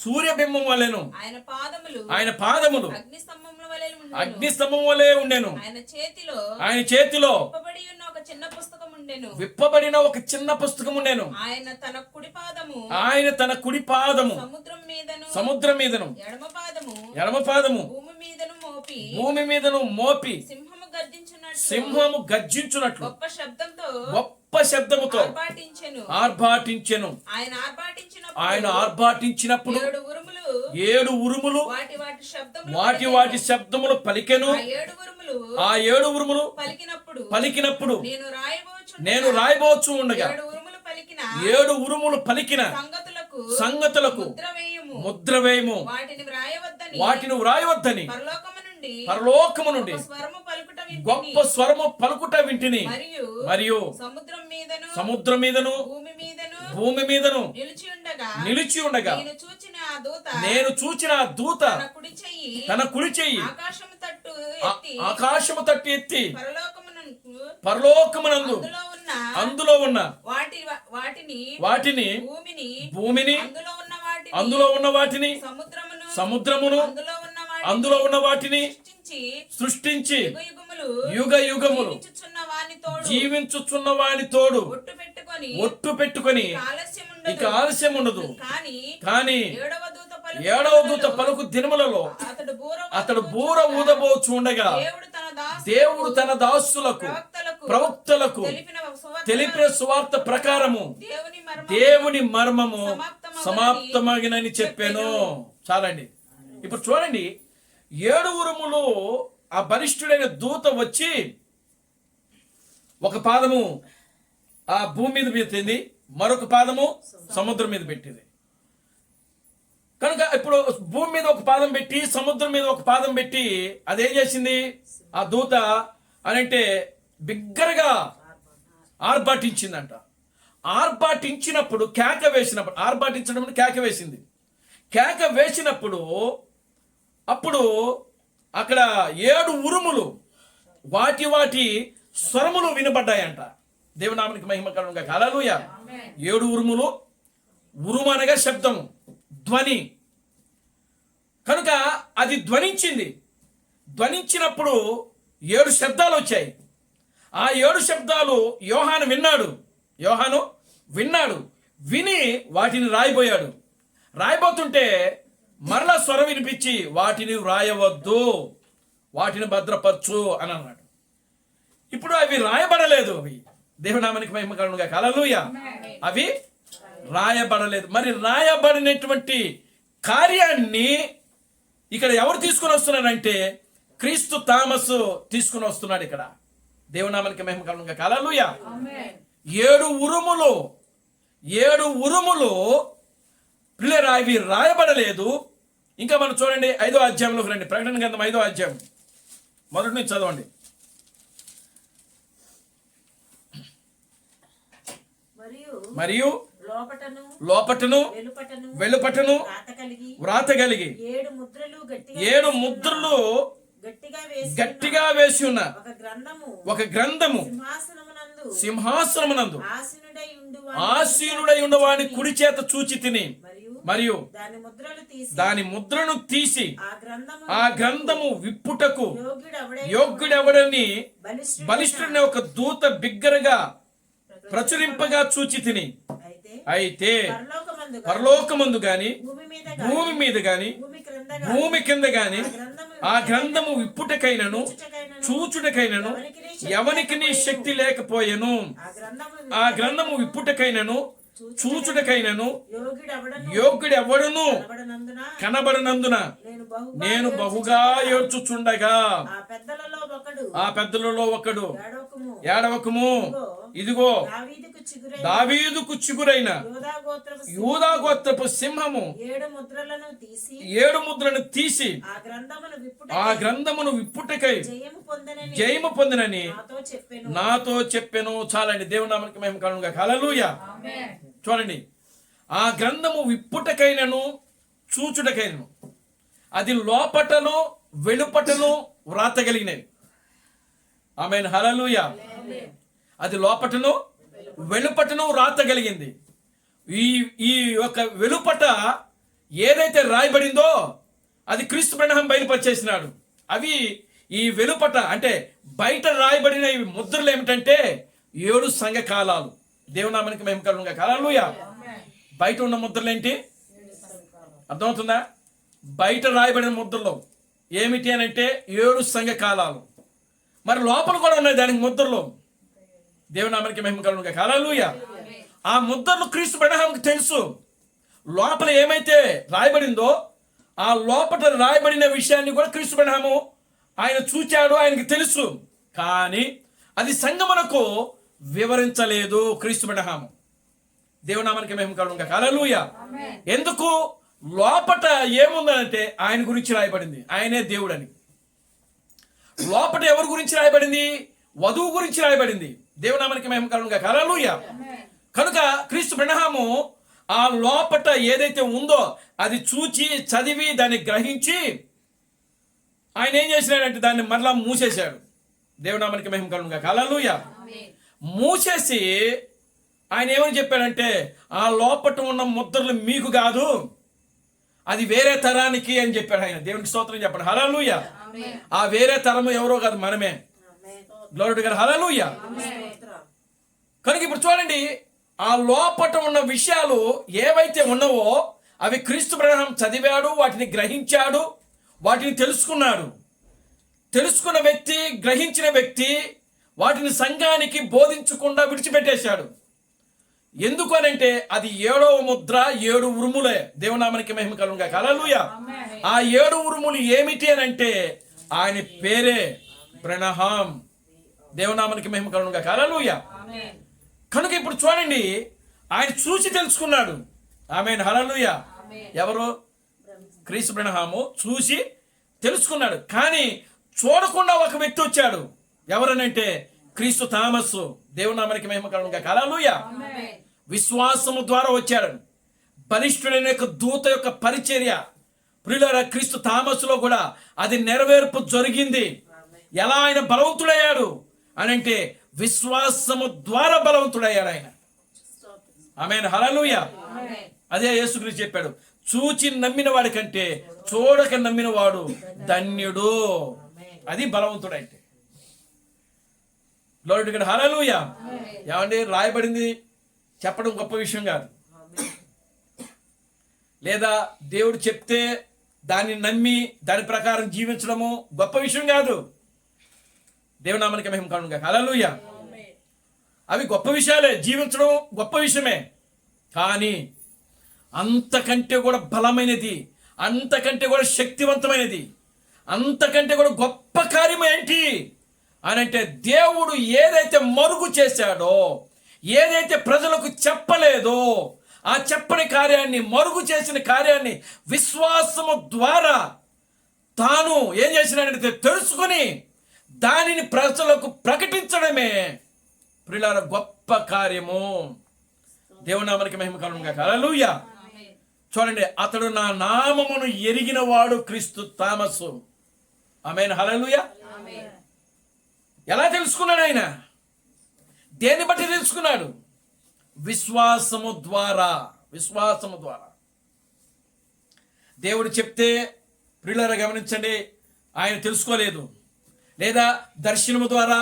సూర్యబింబం వలెను. ఆయన పాదములు అగ్నిస్తంభం వలె ఉండెను. ఆయన చేతిలో విప్పబడిన ఒక చిన్న పుస్తకం ఉండెను. ఆయన తన కుడి పాదము సముద్రం మీదను ఎడమ పాదము భూమి మీదను మోపి సింహము గర్జించున్నట్లు గొప్ప శబ్దముతో ఆర్భాటించెను. ఆయన ఆర్భాటించినప్పుడు 7 ఉరుములు 7 ఉరుములు వాటి వాటి శబ్దములు వాటి శబ్దములు పలికెను. ఆ 7 ఉరుములు ఆ 7 ఉరుములు పలికినప్పుడు నేను రాయబోచు ఉండగా 7 ఉరుములు పలికిన 7 ఉరుములు పలికిన సంగతులకు ముద్ర వేయము. వాటిని వ్రాయవద్దని పరలోకము నుండి గొప్ప స్వరము పలుకుట వింటిని. మరియు సముద్రం మీదను భూమి మీదను నిలిచి ఉండగా నేను చూచిన ఆ దూత తన కుడి చెయ్యి ఆకాశము తట్టు ఎత్తి పరలోకమునందు అందులో ఉన్న వాటిని భూమిని అందులో ఉన్న వాటిని సముద్రమును అందులో ఉన్న వాటిని సృష్టించి యుగ యుగములు జీవించుచున్న వాని తోడు ఒట్టు పెట్టుకొని ఇక ఆలస్యం ఉండదు. కానీ 7వ దూత పలుకు దినములలో అతడు బూర ఊదబోచు ఉండగా దేవుడు తన దాసులకు ప్రవక్తలకు తెలిపిన సువార్త ప్రకారము దేవుని మర్మము సమాప్తమగినని చెప్పాను. చాలండి. ఇప్పుడు చూడండి, 7 ఉరుములు ఆ బలిష్ఠుడైన దూత వచ్చి ఒక పాదము ఆ భూమి మీద పెట్టింది, మరొక పాదము సముద్రం మీద పెట్టింది. కనుక ఇప్పుడు భూమి మీద ఒక పాదం పెట్టి సముద్రం మీద ఒక పాదం పెట్టి అదేం చేసింది ఆ దూత అనంటే బిగ్గరగా ఆర్భాటించిందంట. ఆర్భాటించినప్పుడు కేక వేసినప్పుడు ఆర్భాటించడం కేక వేసింది. కేక వేసినప్పుడు అప్పుడు అక్కడ 7 ఉరుములు వాటి స్వరములు వినబడ్డాయంట. దేవునామానికి మహిమ కలుగునుగాక. హల్లెలూయా. 7 ఉరుములు, ఉరుము అనగా శబ్దము, ధ్వని. కనుక అది ధ్వనించింది. ధ్వనించినప్పుడు 7 శబ్దాలు వచ్చాయి. ఆ 7 శబ్దాలు యోహాను విన్నాడు. విని వాటిని రాయబోయాడు. రాయబోతుంటే మరలా స్వరం వినిపించి వాటిని వ్రాయవద్దు, వాటిని భద్రపరచు అని అన్నాడు. ఇప్పుడు అవి రాయబడలేదు. అవి దేవునామానికి మహిమ కలుగునుగాక. హల్లెలూయా. అవి రాయబడలేదు. మరి రాయబడినటువంటి కార్యాన్ని ఇక్కడ ఎవరు తీసుకుని వస్తున్నారంటే క్రీస్తు థామస్ తీసుకుని వస్తున్నాడు. ఇక్కడ దేవునామానికి మహిమ కలుగునుగాక. హల్లెలూయా. 7 ఉరుములు పిల్లరా, అవి రాయబడలేదు. ఇంకా మనం చూడండి 5వ అధ్యాయంలోకి రండి. ప్రకటన గ్రంథం 5వ అధ్యాయం మొదటి నుంచి చదవండి. మరియు లోపటను వెలుపటను వ్రాత కలిగి 7 ముద్రలు గట్టిగా వేసి ఉన్న ఒక గ్రంథము సింహాసనమునందు ఆసీనుడై ఉండవాని కుడి చేత చూచి తిని, మరియు దాని ముద్రను తీసి ఆ గ్రంథము విప్పుటకు యోగ్యుడెవడని బలిష్ఠుడిని ఒక దూత బిగ్గరగా ప్రచురింపగా చూచి తిని. అయితే పరలోకమందు గాని భూమి మీద గాని భూమి కింద గాని ఆ గ్రంథము విప్పుటకైనను చూచుటకైనను ఎవనికి నీ శక్తి లేకపోయెను. ఆ గ్రంథము విప్పుటకైనను చూచుటకైనను యోగ్యుడెవడును కనబడనందున నేను బహుగా ఏడ్చుచుండగా ఆ పెద్దలలో ఒకడు ఏడవకము, ఇదిగో దావీదుకు చిగురైన యూదా గోత్రపు సింహము 7 ముద్రలను తీసి ఆ గ్రంథమును విప్పుటకై జయము పొందినని నాతో చెప్పెను. చాలండి. దేవుని నామమునకు మహిమ కలుగునుగాక. హల్లెలూయా. చూడండి, ఆ గ్రంథము విప్పుటకైనను చూచుటకైనను అది లోపటను వెలుపటను వ్రాతగలిగినవి. ఆమేన్. హల్లెలూయా. అది లోపటను వెలుపటను వ్రాతగలిగింది. ఈ యొక్క వెలుపట ఏదైతే రాయబడిందో అది క్రీస్తు బ్రహ్మం బయలుపరిచేసినాడు. అవి ఈ వెలుపట అంటే బయట రాయబడిన ఈ ముద్రలు ఏమిటంటే 7 సంఘకాలాలు. దేవునామానికి మహిమ కలుగునుగాక. హల్లెలూయా. బయట ఉన్న ముద్రలు ఏంటి అర్థమవుతుందా? బయట రాయబడిన ముద్రలు ఏమిటి అని అంటే 7 సంఘకాలాలు. మరి లోపల కూడా ఉన్నాయి దానికి ముద్రలు. దేవునామానికి మహిమ కలుగునుగాక. హల్లెలూయా. ఆ ముద్రలు క్రీస్తు బ్రహ్మంకి తెలుసు. లోపల ఏమైతే రాయబడిందో ఆ లోపల రాయబడిన విషయాన్ని కూడా క్రీస్తు బ్రహ్మము ఆయన చూచాడు, ఆయనకి తెలుసు. కానీ అది సంగమునకు వివరించలేదు క్రీస్తు బ్రహ్మము. దేవునామానికి మహిమ కలుగును గాక. హల్లెలూయా. ఎందుకు? లోపట ఏముందంటే ఆయన గురించి రాయబడింది, ఆయనే దేవుడని. లోపట ఎవరి గురించి రాయబడింది? వధువు గురించి రాయబడింది. దేవునామానికి మహిమ కలుగును గాక. హల్లెలూయా. కనుక క్రీస్తు బ్రహ్మము ఆ లోపట ఏదైతే ఉందో అది చూచి చదివి దాన్ని గ్రహించి ఆయన ఏం చేసినాడంటే దాన్ని మరలా మూసేశాడు. దేవునామానికి మహిమ కలుగును గాక. హల్లెలూయా. మూసేసి ఆయన ఏమని చెప్పాడంటే ఆ లోపట ఉన్న ముద్రలు మీకు కాదు, అది వేరే తరానికి అని చెప్పాడు ఆయన. దేవునికి స్తోత్రం చెప్పండి. హల్లెలూయా. ఆ వేరే తరము ఎవరో కాదు, మనమే. Glory to God. హల్లెలూయా. కనుక ఇప్పుడు చూడండి, ఆ లోపట ఉన్న విషయాలు ఏవైతే ఉన్నావో అవి క్రీస్తు బ్రహ్మం చదివాడు, వాటిని గ్రహించాడు, వాటిని తెలుసుకున్నాడు. తెలుసుకున్న వ్యక్తి, గ్రహించిన వ్యక్తి వాటిని సంఘానికి బోధించకుండా విడిచిపెట్టేశాడు. ఎందుకు అనంటే అది 7వ ముద్ర, 7 ఉరుములే. దేవునామానికి మహిమ కలుగును గాక. హల్లెలూయా. ఆ 7 ఉరుములు ఏమిటి అనంటే ఆయన పేరే బ్రహ్మం. దేవునామానికి మహిమ కలుగును గాక. హల్లెలూయా. కనుక ఇప్పుడు చూడండి, ఆయన చూసి తెలుసుకున్నాడు. ఆమేన్. హల్లెలూయా. ఎవరు? క్రీస్తు బ్రహ్మము చూసి తెలుసుకున్నాడు. కానీ చూడకుండా ఒక వ్యక్తి వచ్చాడు. ఎవరనంటే క్రీస్తు థామస్. దేవునామానికి మహిమ కలుగును గాక. హల్లెలూయా. విశ్వాసము ద్వారా వచ్చాడు. బలిష్ఠుడైన యొక్క దూత యొక్క పరిచర్య ప్రియులారా క్రీస్తు థామస్లో కూడా అది నెరవేర్పు జరిగింది. ఎలా ఆయన బలవంతుడయ్యాడు అనంటే విశ్వాసము ద్వారా బలవంతుడయ్యాడు ఆయన. ఆమేన్. హల్లెలూయా. అదే యేసుక్రీస్తు చెప్పాడు, చూచి నమ్మిన వాడి కంటే చూడక నమ్మిన వాడు ధన్యుడు. అది బలవంతుడంటే. Glory to God. హల్లెలూయా. ఏమండి, రాయబడింది చెప్పడం గొప్ప విషయం కాదు, లేదా దేవుడు చెప్తే దాన్ని నమ్మి దాని ప్రకారం జీవించడము గొప్ప విషయం కాదు. దేవునామానికి మహిమ కలుగును గాక. హల్లెలూయా. అవి గొప్ప విషయాలే, జీవించడం గొప్ప విషయమే. కానీ అంతకంటే కూడా బలమైనది, అంతకంటే కూడా శక్తివంతమైనది, అంతకంటే కూడా గొప్ప కార్యం ఏంటి అనంటే దేవుడు ఏదైతే మరుగు చేశాడో, ఏదైతే ప్రజలకు చెప్పలేదో ఆ చెప్పని కార్యాన్ని, మరుగు చేసిన కార్యాన్ని విశ్వాసము ద్వారా తాను ఏం చేసినాడంటే తెలుసుకుని దానిని ప్రజలకు ప్రకటించడమే ప్రియులారా గొప్ప కార్యము. దేవునామానికి మహిమ కలుగును గాక. హల్లెలూయా. చూడండి, అతడు నా నామమును ఎరిగిన వాడు క్రీస్తు థామస్. ఆమేన్. హల్లెలూయా. ఎలా తెలుసుకున్నాడు ఆయన? దేన్ని బట్టి తెలుసుకున్నాడు? విశ్వాసము ద్వారా. విశ్వాసము ద్వారా. దేవుడు చెప్తే ప్రియులారా గమనించండి, ఆయన తెలుసుకోలేదు. లేదా దర్శనము ద్వారా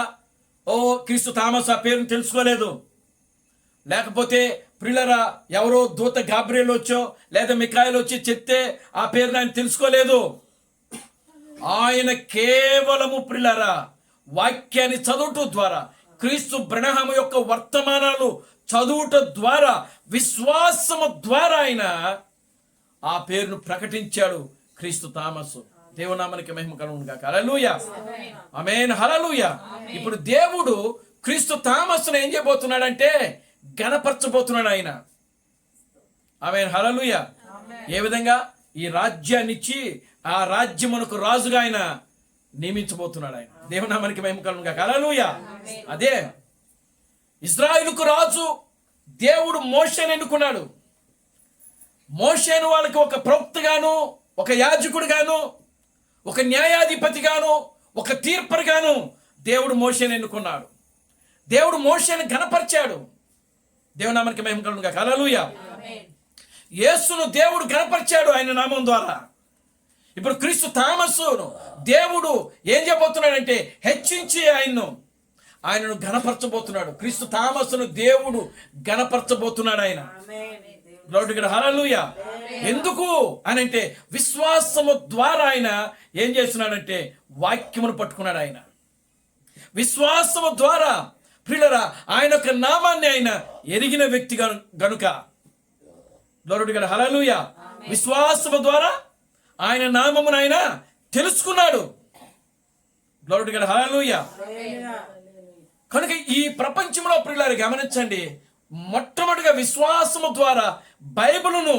ఓ క్రీస్తు థామస్ ఆ పేరును తెలుసుకోలేదు. లేకపోతే ప్రియులారా ఎవరో దూత గాబ్రియల్ వచ్చో లేదా మిఖాయేలు వచ్చి చెప్తే ఆ పేరును ఆయన తెలుసుకోలేదు. ఆయన కేవలము ప్రియులారా వాక్యాన్ని చదువుట ద్వారా, క్రీస్తు బ్రహ్మము యొక్క వర్తమానాలు చదువుట ద్వారా, విశ్వాసము ద్వారా ఆయన ఆ పేరును ప్రకటించాడు, క్రీస్తు థామస్. దేవునామానికి మహిమ కలుగును గాక. హల్లెలూయా. ఆమేన్. హల్లెలూయా. ఇప్పుడు దేవుడు క్రీస్తు థామస్ను ఏం చేయబోతున్నాడంటే గణపరచబోతున్నాడు ఆయన. ఆమేన్. హల్లెలూయా. ఏ విధంగా? ఈ రాజ్యాన్ని ఇచ్చి ఆ రాజ్యమునకు రాజుగా ఆయన నియమించబోతున్నాడు ఆయన. దేవునామానికి మహిమ కలుగును గాక. హల్లెలూయా. అదే ఇశ్రాయేలుకు రాజు దేవుడు మోషేను ఎన్నుకున్నాడు. మోషేను వాళ్ళకి ఒక ప్రవక్తగాను, ఒక యాజకుడిగాను, ఒక న్యాయాధిపతిగాను, ఒక తీర్పరిగాను దేవుడు మోషేను ఎన్నుకున్నాడు. దేవుడు మోషేను ఘనపరిచాడు. దేవునామానికి మహిమ కలుగును గాక. హల్లెలూయా. యేసును దేవుడు ఘనపరిచాడు ఆయన నామం ద్వారా. ఇప్పుడు క్రీస్తు థామస్సును దేవుడు ఏం చేయబోతున్నాడంటే హెచ్చించి ఆయనను ఘనపరచబోతున్నాడు. క్రీస్తు థామస్సును దేవుడు ఘనపరచబోతున్నాడు ఆయన. హల్లెలూయా. ఎందుకు అనంటే విశ్వాసము ద్వారా ఆయన ఏం చేస్తున్నాడంటే వాక్యమును పట్టుకున్నాడు ఆయన. విశ్వాసము ద్వారా ప్రియులారా ఆయన యొక్క నామాన్ని ఆయన ఎరిగిన వ్యక్తి గనుక గ్లోరీ గారు హల్లెలూయా. విశ్వాసము ద్వారా ఆయన నామమును ఆయన తెలుసుకున్నాడు. గ్లోరీ గారు హల్లెలూయా. కనుక ఈ ప్రపంచంలో ప్రియులారు గమనించండి, మొట్టమొదటిగా విశ్వాసము ద్వారా బైబిలును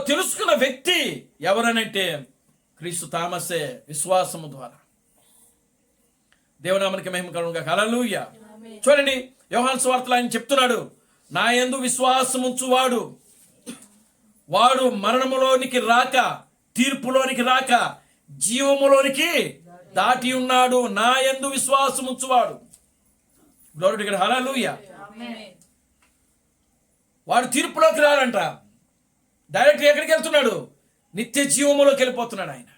తెలుసుకున్న వ్యక్తి ఎవరనంటే క్రీస్తు థామసే. విశ్వాసము ద్వారా దేవునామానికి మహిమ కలుగుగా. హల్లెలూయా. చూడండి, యోహాను సువార్తలో ఆయన చెప్తున్నాడు, నా యందు విశ్వాసముంచువాడు వాడు మరణములోనికి రాక, తీర్పులోనికి రాక, జీవములోనికి దాటి ఉన్నాడు. నా యందు విశ్వాసముంచువాడు. Glory to God. హల్లెలూయా. వాడు తీర్పులోకి రాడంట, డైరెక్ట్ ఎక్కడికి వెళ్తున్నాడు? నిత్య జీవములోకి వెళ్ళిపోతున్నాడు ఆయన.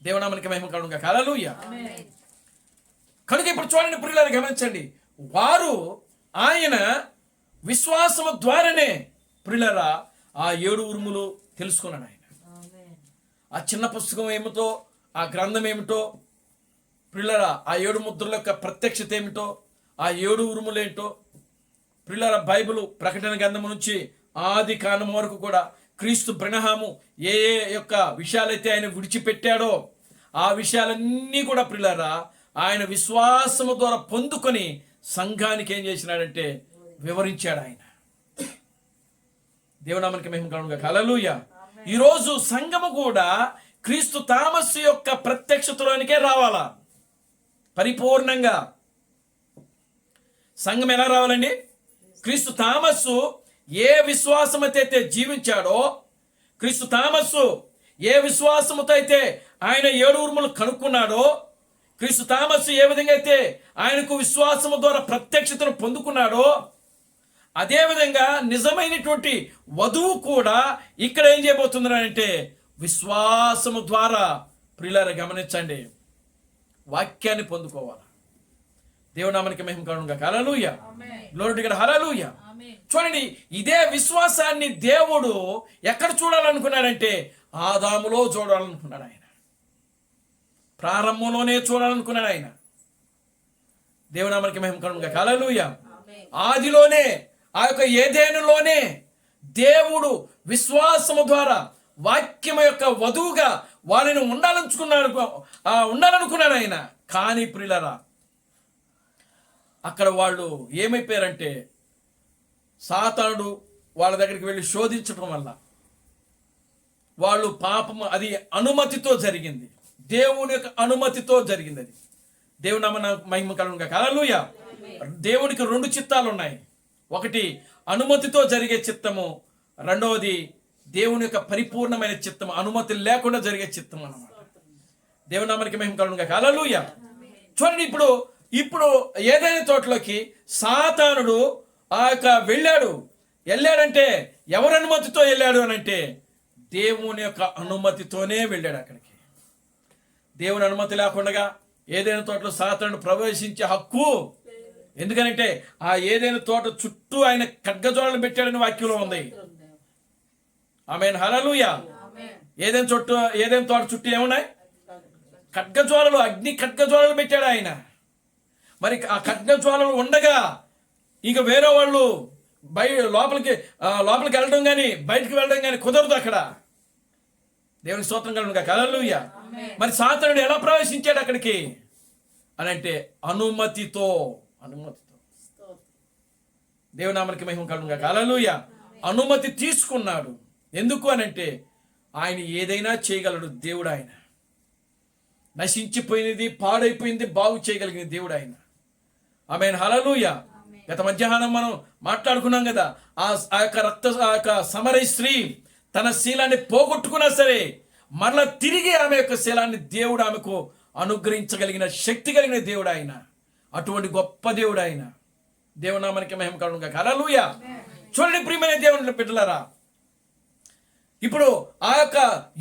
దేవునామానికి మహిమ కలుగుగా. హల్లెలూయా. కనుక ఇప్పుడు చూడండి ప్రియులారా, గమనించండి, వారు ఆయన విశ్వాసము ద్వారానే ప్రియులారా ఆ 7 ఉరుములు తెలుసుకున్నాడు ఆయన. ఆ చిన్న పుస్తకం ఏమిటో, ఆ గ్రంథం ఏమిటో ప్రియులారా, ఆ 7 ముద్రల యొక్క ప్రత్యక్షత ఏమిటో, ఆ 7 ఉరుములు ఏంటో ప్రియులారా, బైబిల్ ప్రకటన గ్రంథం నుంచి ఆది కాండం వరకు కూడా క్రీస్తు బ్రహ్మము ఏ యొక్క విషయాలైతే ఆయన విడిచిపెట్టాడో ఆ విషయాలన్నీ కూడా ప్రియులారా ఆయన విశ్వాసము ద్వారా పొందుకొని సంఘానికి ఏం చేసినాడంటే వివరించాడు ఆయన. దేవునామానికి మహిమ కలుగుగా. హల్లెలూయా. ఈరోజు సంఘము కూడా క్రీస్తు థామస్ యొక్క ప్రత్యక్షతలోనికే రావాలా పరిపూర్ణంగా. సంఘం ఎలా రావాలండి? క్రీస్తు థామస్సు ఏ విశ్వాసమైతే అయితే జీవించాడో, క్రీస్తు థామస్సు ఏ విశ్వాసముతో అయితే ఆయన 7 ఉరుములు కనుక్కున్నాడో, క్రీస్తు థామస్సు ఏ విధంగా అయితే ఆయనకు విశ్వాసము ద్వారా ప్రత్యక్షతను పొందుకున్నాడో, అదేవిధంగా నిజమైనటువంటి వధువు కూడా ఇక్కడ ఏం చేయబోతుంది అంటే విశ్వాసము ద్వారా ప్రియులారా గమనించండి వాక్యాన్ని పొందుకోవాలి. దేవునామానికి మహిమ కలుగుగా. హల్లెలూయా. Glory to God. హల్లెలూయా. చూడండి, ఇదే విశ్వాసాన్ని దేవుడు ఎక్కడ చూడాలనుకున్నాడంటే ఆదాములో చూడాలనుకున్నాడు ఆయన. ప్రారంభంలోనే చూడాలనుకున్నాడు ఆయన. దేవునామానికి మహిమ కలుగుగా. హల్లెలూయా. ఆదిలోనే ఆ యొక్క ఏదెనులోనే దేవుడు విశ్వాసము ద్వారా వాక్యము యొక్క వధువుగా వాళ్ళని ఉండాలనుకున్నాడు ఆయన. కానీ ప్రియులారా అక్కడ వాళ్ళు ఏమైపోయారంటే సాతానుడు వాళ్ళ దగ్గరికి వెళ్ళి శోధించడం వల్ల వాళ్ళు పాపము, అది అనుమతితో జరిగింది, దేవుని యొక్క అనుమతితో జరిగింది. అది దేవుని నామ మహిమ కలుగుగా. హల్లెలూయా. దేవునికి 2 చిత్తాలు ఉన్నాయి. ఒకటి అనుమతితో జరిగే చిత్తము, రెండవది దేవుని యొక్క పరిపూర్ణమైన చిత్తము, అనుమతి లేకుండా జరిగే చిత్తము అన్నమాట. దేవుని నామానికి మహిమ కలుగుగా. హల్లెలూయా. చూడండి, ఇప్పుడు ఏదైనా తోటలోకి సాతానుడు ఆ యొక్క వెళ్ళాడంటే ఎవరి అనుమతితో వెళ్ళాడు అని అంటే దేవుని యొక్క అనుమతితోనే వెళ్ళాడు అక్కడికి. దేవుని అనుమతి లేకుండా ఏదైనా తోటలో సాతానుడు ప్రవేశించే హక్కు, ఎందుకనంటే ఆ ఏదైనా తోట చుట్టూ ఆయన ఖడ్గజ్వాలను పెట్టాడని వాక్యంలో ఉంది. ఆమేన్. హల్లెలూయా. ఏదైనా తోట చుట్టూ ఏమున్నాయి? ఖడ్గజ్వాలలు, అగ్ని ఖడ్గజ్వాలలు పెట్టాడు ఆయన. మరి ఆ ఖడ్గజ్వాలలు ఉండగా ఇక వేరే వాళ్ళు లోపలికి వెళ్ళడం కానీ బయటికి వెళ్ళడం కానీ కుదరదు అక్కడ. దేవునికి స్తోత్రం కలుగుగా. హల్లెలూయా. మరి సాతానుడు ఎలా ప్రవేశించాడు అక్కడికి అని అంటే అనుమతితో. దేవునామానికి మహిమ కలుగుగా. హల్లెలూయా. అనుమతి తీసుకున్నాడు. ఎందుకు అని అంటే ఆయన ఏదైనా చేయగలడు దేవుడు. ఆయన నశించిపోయినది, పాడైపోయింది బాగు చేయగలిగిన దేవుడు ఆయన. ఆమేన్. హల్లెలూయా. గత మధ్యాహ్నం మనం మాట్లాడుకున్నాం కదా, ఆ యొక్క సమరయ స్త్రీ తన శీలాన్ని పోగొట్టుకున్నా సరే మరలా తిరిగి ఆమె యొక్క శీలాన్ని దేవుడు ఆమెకు అనుగ్రహించగలిగిన శక్తి కలిగిన దేవుడు ఆయన. అటువంటి గొప్ప దేవుడు ఆయన. దేవునామానికి మహిమ కలుగుగా. హల్లెలూయా. చూడండి ప్రియమైన దేవుని బిడ్డలారా, ఇప్పుడు ఆ యొక్క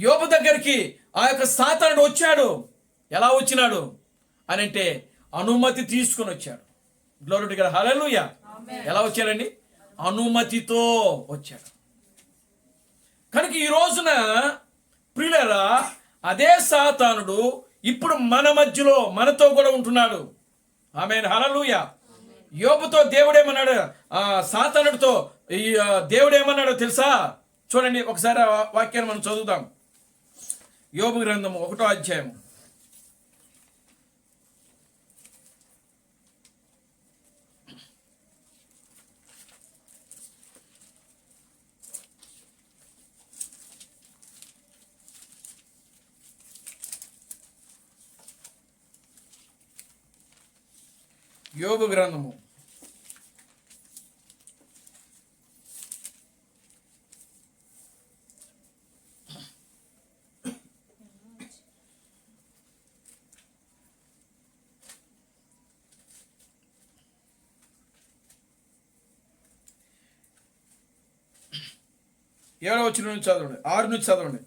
యోబు దగ్గరికి ఆ యొక్క సాతానుడు వచ్చాడు. ఎలా వచ్చినాడు అని అంటే అనుమతి తీసుకుని వచ్చాడు. Glory to God. హల్లెలూయా. ఎలా వచ్చాడండి? అనుమతితో వచ్చాడు. కనుక ఈ రోజున ప్రియులారా అదే సాతానుడు ఇప్పుడు మన మధ్యలో మనతో కూడా ఉంటున్నాడు. ఆమేన్. హల్లెలూయా. యోబుతో దేవుడేమన్నాడు, సాతానుడితో దేవుడేమన్నాడో తెలుసా? చూడండి ఒకసారి ఆ వాక్యాన్ని మనం చదువుదాం. యోబు గ్రంథము 1వ అధ్యాయము. యోబు గ్రంథము 7వ వచనం నుంచి చదవండి, 6 నుంచి చదవండి.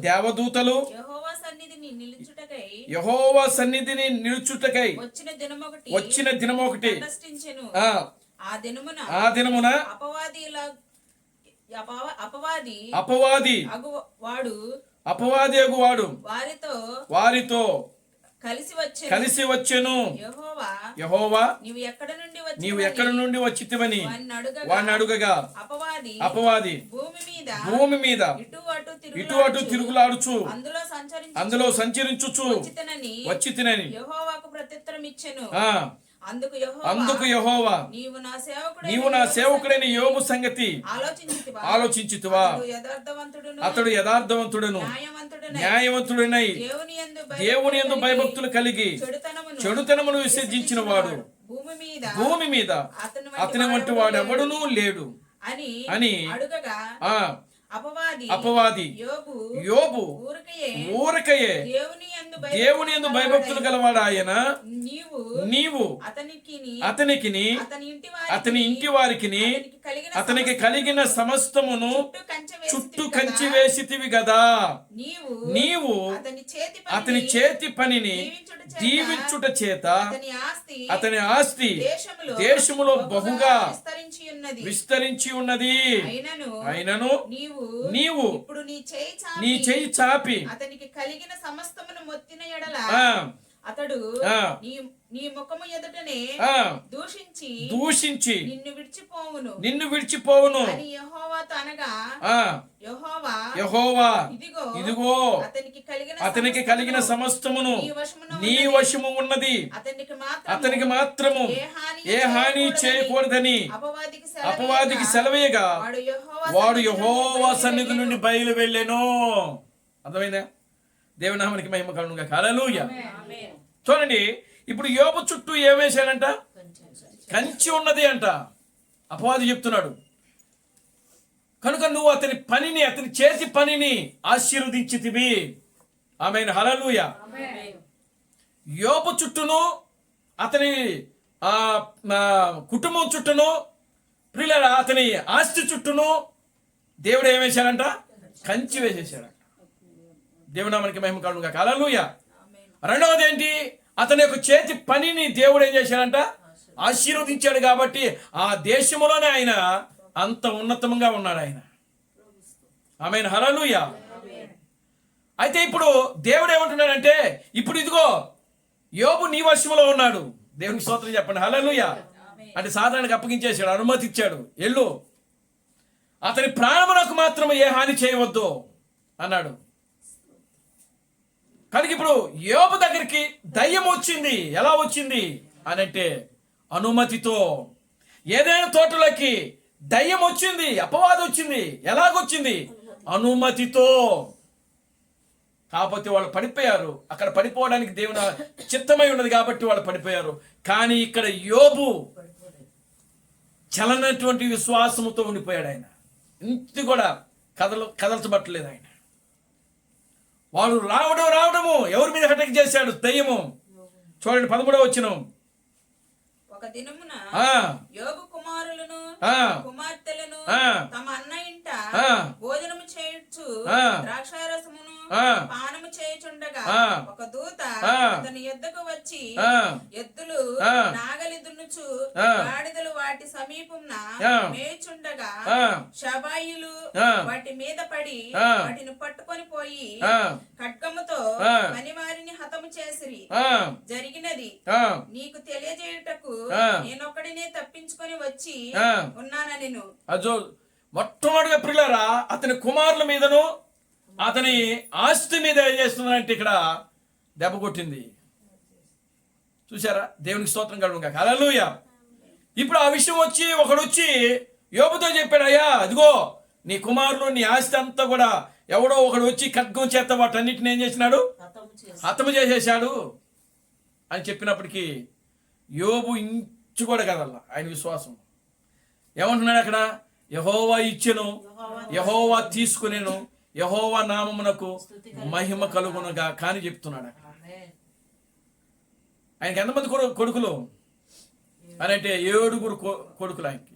దేవదూతలు యెహోవా సన్నిధిని నిలుచుటకై వచ్చిన దినమొకటి ఆ దినమున అపవాది అగువాడు వారితో కలిసి వచ్చెను. యెహోవా నీవు ఎక్కడ నుండి వచ్చితివని వాణ్ణి అడుగగా అపవాది భూమి మీద ఇటు అటు తిరుగులాడుచు అందులో సంచరించుచు వచ్చితినని యెహోవాకు ప్రత్యుత్తరం ఇచ్చెను. అందుకు యెహోవా నీవు నా సేవకుడైన యోబు సంగతి ఆలోచించితివా? అతడు యథార్థవంతుడును న్యాయవంతుడనై దేవుని యందు భయభక్తులు కలిగి చెడుతనమును విసర్జించిన వాడు భూమి మీద అతని వంటి వాడు ఎవడునూ లేడు అని అపవాది యోబు ఊరకయే దేవుని యందు భయభక్తులు గలవాడు ఆయన. నీవు అతనికి అతని ఇంటి వారికి అతనికి కలిగిన సమస్తమును చుట్టూ కంచి వేసితివి గదా. నీవు అతని చేతి పనిని దీవించుట చేత అతని ఆస్తి దేశములో బహుగా విస్తరించి ఉన్నది. అయినను నీవు నీ చేయి చాపి అతనికి కలిగిన సమస్తమును మొత్తిన ఎడల అతడు నీ ముఖము ఎదుటనే దూషించి నిన్ను విడిచిపోవును అని యెహోవాతో అనగా యెహోవా ఇదిగో అతనికి కలిగిన సమస్తమును నీ వశము ఉన్నది, అతనికి మాత్రము ఏ హాని చేయకూడదని అపవాదికి సెలవేయగా వాడు యెహోవా సన్నిధి నుండి బయలు వెళ్ళెను. అర్థమైందా? దేవుని నామానికి మహిమ కలుగును గాక. హల్లెలూయా. చూడండి, ఇప్పుడు యోబు చుట్టూ ఏమేశాడంట? కంచి ఉన్నది అంట. అపవాది చెప్తున్నాడు కనుక నువ్వు అతని చేతి పనిని ఆశీర్వదించితివి. ఆమేన్. హల్లెలూయా. యోబు చుట్టూను అతని కుటుంబం చుట్టూను ప్రియులారా అతని ఆస్తి చుట్టూను దేవుడు ఏమేశాడంట? కంచి వేసేసాడంట. దేవుని నామానికి మహిమ కలుగును గాక. హల్లెలూయా. రెండవది ఏంటి? అతని యొక్క చేతి పనిని దేవుడు ఏం చేశాడంట? ఆశీర్వదించాడు. కాబట్టి ఆ దేశంలోనే ఆయన అంత ఉన్నతంగా ఉన్నాడు ఆయన. ఆమేన్. హల్లెలూయా. అయితే ఇప్పుడు దేవుడు ఏమంటున్నాడంటే, ఇప్పుడు ఇదిగో యోబు నీ వశంలో ఉన్నాడు. దేవునికి స్తోత్రం చెప్పండి. హల్లెలూయా. అంటే సాధారణంగా అప్పగించేశాడు, అనుమతి ఇచ్చాడు, ఎల్లు అతని ప్రాణమునకు మాత్రం ఏ హాని చేయవద్దు అన్నాడు. కనుక ఇప్పుడు యోబు దగ్గరికి దయ్యం వచ్చింది. ఎలా వచ్చింది అని అంటే అనుమతితో. ఏదైనా తోటలోకి దయ్యం వచ్చింది, అపవాదం వచ్చింది. ఎలాగొచ్చింది? అనుమతితో. కాకపోతే వాళ్ళు పడిపోయారు. అక్కడ పడిపోవడానికి దేవుని చిత్తమై ఉన్నది కాబట్టి వాళ్ళు పడిపోయారు. కానీ ఇక్కడ యోబు చలనటువంటి విశ్వాసముతో ఉండిపోయాడు. ఆయన ఇంటి కూడా కదల్చబట్టలేదు ఆయన. వాడు రావడము ఎవరి మీద అటాక్ చేశాడు? దయ్యము. చూడండి 13వ వచనం. ఒక దినమున యోబు కుమారులను కుమార్తెలను తమ అన్న ఇంట భోజనము చేయుచు ద్రాక్షారసమును పానము చేయుచుండగా ఒక దూత అతని యొద్దకు వచ్చి ఎద్దులు నాగలి దున్నుచు గాడిదలు వాటి సమీపమున ఆ. మేచుండగా ఆ. షబాయిలు ఆ. వాటి మీద పడి ఆ. వాటిని పట్టుకొని పోయి ఆ. ఖడ్గముతో ఆ. పనివారిని హతము చేసిరి. ఆ. జరిగినది ఆ. నీకు తెలియజేయుటకు ఆ. నేనొక్కడినే తప్పించుకొని వచ్చి ఆ. ఉన్నానెను. అజో మొట్టమొదటిగా ప్రియులారా అతని కుమారుల మీదను అతని ఆస్తి మీద ఏం చేస్తున్నారంటే ఇక్కడ దెబ్బ కొట్టింది. చూసారా? దేవునికి స్తోత్రం కలుగుగా. హల్లెలూయా. ఇప్పుడు ఆ విషయం వచ్చి ఒకడు వచ్చి యోబుతో చెప్పాడు, అయ్యా అదిగో నీ కుమారులు నీ ఆస్తి అంతా కూడా ఎవడో ఒకడు వచ్చి ఖడ్గం చేత వాటన్నిటిని ఏం చేసినాడు, హతము చేసేశాడు అని చెప్పినప్పటికీ యోబు ఇంచు కూడా కదల్లా ఆయన విశ్వాసం. ఏమంటున్నాడు అక్కడ? యెహోవా ఇచ్చెను, యెహోవా తీసుకునేను, యెహోవా నామమునకు మహిమ కలుగునుగా కానీ చెప్తున్నాడు. ఆయనకి ఎంతమంది కొడుకులు అని అంటే 7 కొడుకులు ఆయనకి,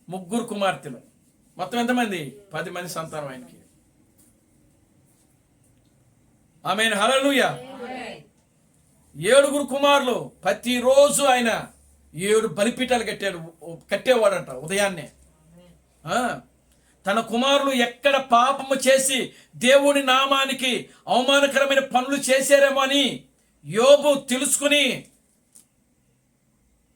3 కుమార్తెలు, మొత్తం ఎంతమంది? 10 మంది సంతానం ఆయనకి. ఆమేన్, హల్లెలూయా. 7 కుమారులు. ప్రతిరోజు ఆయన 7 బలిపీఠాలు కట్టేవాడంట ఉదయాన్నే. తన కుమారులు ఎక్కడ పాపము చేసి దేవుని నామానికి అవమానకరమైన పనులు చేశారేమో అని యోబు తెలుసుకుని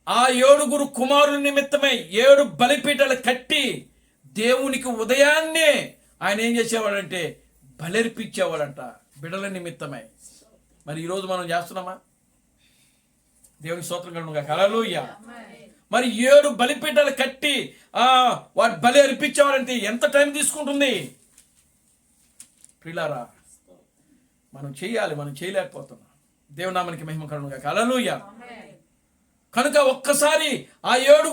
ఆ 7 కుమారుల నిమిత్తమై 7 బలిపీఠాలు కట్టి దేవునికి ఉదయాన్నే ఆయన ఏం చేసేవాడంటే బలర్పించేవాడంట బిడ్డల నిమిత్తమై. మరి ఈరోజు మనం చేస్తున్నామా? దేవునికి స్తోత్రం కలుగుగా. హల్లెలూయా. మరి 7 బలిపీఠాలు కట్టి వాటి బలి అర్పించేవాడంటే ఎంత టైం తీసుకుంటుంది ప్రియులారా? మనం చేయాలి, మనం చేయలేకపోతున్నాం. దేవుని నామానికి మహిమ కలుగుగా. హల్లెలూయా. కనుక ఒక్కసారి ఆ 7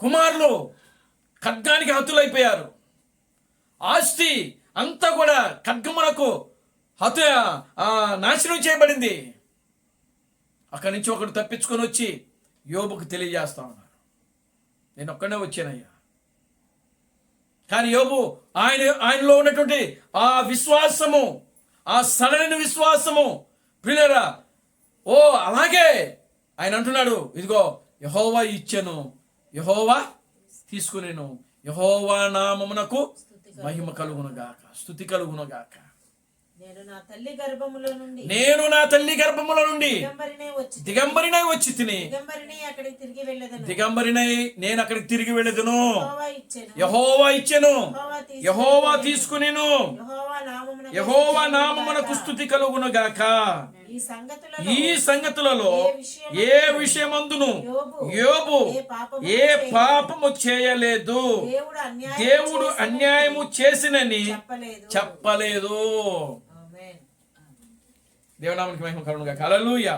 కుమారులు ఖడ్గానికి హతులైపోయారు. ఆస్తి అంతా కూడా ఖడ్గమునకు నాశనం చేయబడింది. అక్కడి నుంచి ఒకడు తప్పించుకొని వచ్చి యోబుకు తెలియజేస్తా ఉన్నారు, నేను ఒక్కడే వచ్చానయ్యా. కానీ యోబు ఆయనలో ఉన్నటువంటి ఆ విశ్వాసము, ఆ సడలిన విశ్వాసము ప్రియులారా, అలాగే ఆయన అంటున్నాడు, ఇదిగో యెహోవా ఇచ్చెను, యెహోవా తీసుకునేను, యెహోవా నామమునకు మహిమ కలుగునుగాక, స్తుతి కలుగునుగాక. నేను నా తల్లి గర్భములో నుండి దిగంబరినై వచ్చి తిని దిగంబరినై నేను అక్కడికి తిరిగి వెళ్ళదును. యెహోవా ఇచ్చెను, యెహోవా తీసుకునేను, యెహోవా నామమునకు స్తుతి కలుగునుగాక. ఈ సంగతులలో ఏ విషయమందును యోబు ఏ పాపము చేయలేదు, దేవుడు అన్యాయము చేసినని చెప్పలేదు. దేవునామానికి మహిమ కలుగునుగాక. హల్లెలూయా.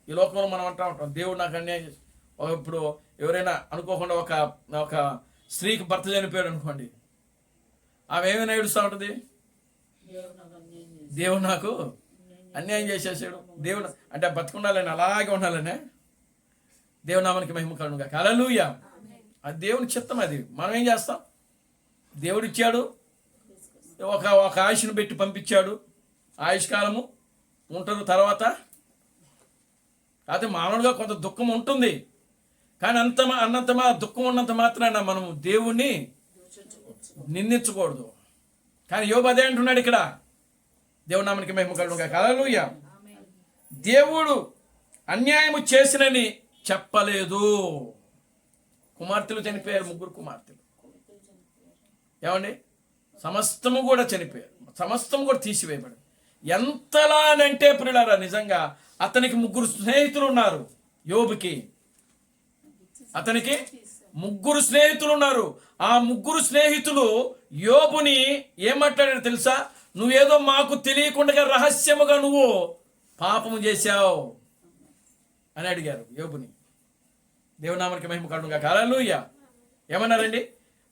ఈ లోకంలో మనం అంటా ఉంటాం, దేవుడు నాకు అన్యాయం చేసి. ఇప్పుడు ఎవరైనా అనుకోకుండా ఒక స్త్రీకి భర్త చనిపోయాడు అనుకోండి, ఆమె ఏమైనా ఏడుస్తూ ఉంటుంది, దేవుడు నాకు అన్యాయం చేసేసాడు, దేవుడు అంటే బతుకుండాలని అలాగే ఉండాలనే. దేవునామానికి మహిమ కలుగునుగాక. హల్లెలూయా. అది దేవుని చిత్తం. అది మనం ఏం చేస్తాం? దేవుడు ఇచ్చాడు, ఒక ఆయుష్ను పెట్టి పంపించాడు, ఆయుష్కాలము ఉంటారు. తర్వాత అయితే మామూలుగా కొంత దుఃఖం ఉంటుంది, కానీ అన్నంత దుఃఖం ఉన్నంత మాత్రాన మనం దేవుణ్ణి నిందించకూడదు. కానీ యోబు అదే అంటున్నాడు ఇక్కడ. దేవుని నామానికి మహిమ కలుగునుగాక. హల్లెలూయా. దేవుడు అన్యాయము చేసినని చెప్పలేదు. కుమార్తెలు చనిపోయారు, 3 కుమార్తెలు. ఏమండి? సమస్తము కూడా చనిపోయారు, సమస్తము కూడా తీసివేయబడి. ఎంతలా అంటే ప్రియులారా, నిజంగా అతనికి 3 స్నేహితులు ఉన్నారు. యోబుకి అతనికి 3 స్నేహితులు ఉన్నారు. ఆ 3 స్నేహితులు యోబుని ఏమంటాడో తెలుసా? నువ్వేదో మాకు తెలియకుండా రహస్యముగా నువ్వు పాపము చేశావు అని అడిగారు యోబుని. దేవునామానికి మహిమ కలుగునుగాక. హల్లెలూయా. ఏమన్నారండి?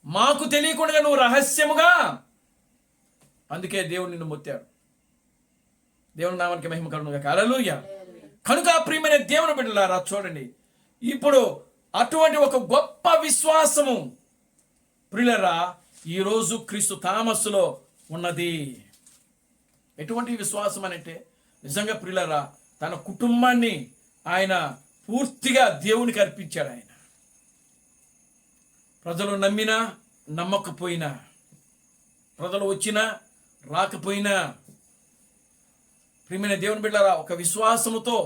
మాకు తెలియకుండా నువ్వు రహస్యముగా, అందుకే దేవుడు నిన్ను మొత్తాడు. దేవుని నామానికి మహిమ కలుగునుగాక. హల్లెలూయా. కనుక ప్రియమైన దేవుని బిడ్డలారా, చూడండి, ఇప్పుడు అటువంటి ఒక గొప్ప విశ్వాసము ప్రియులారా ఈరోజు క్రీస్తు థామస్సులో ఉన్నది. ఎటువంటి విశ్వాసం అంటే నిజంగా ప్రియులారా, తన కుటుంబాన్ని ఆయన పూర్తిగా దేవునికి అర్పించాడు. ఆయన ప్రజలు నమ్మినా నమ్మకపోయినా, ప్రజలు వచ్చినా రాకపోయినా, ప్రియమైన దేవుని బిడ్డలారా, ఒక విశ్వాసముతో,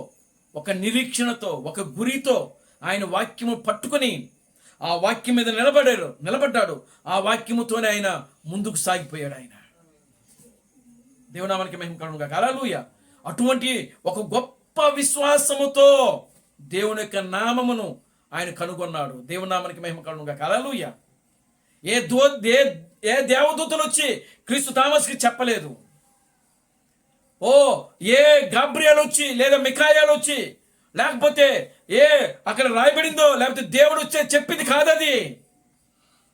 ఒక నిరీక్షణతో, ఒక గురితో ఆయన వాక్యము పట్టుకొని ఆ వాక్యం మీద నిలబడ్డాడు. ఆ వాక్యముతోనే ఆయన ముందుకు సాగిపోయాడు. ఆయన దేవునామానికి మహిమ కలుగునుగాక. హల్లెలూయా. అటువంటి ఒక గొప్ప విశ్వాసముతో దేవుని యొక్క నామమును ఆయన కనుగొన్నాడు. దేవునామానికి మహిమ కలుగునుగాక. హల్లెలూయా. ఏ దేవదూతలు వచ్చి క్రీస్తు థామస్కి చెప్పలేదు. ఏ గాబ్రియల్ వచ్చి లేదా మిఖాయాలు వచ్చి, లేకపోతే అక్కడ రాయబడిందో, లేకపోతే దేవుడు వచ్చే చెప్పింది కాదది.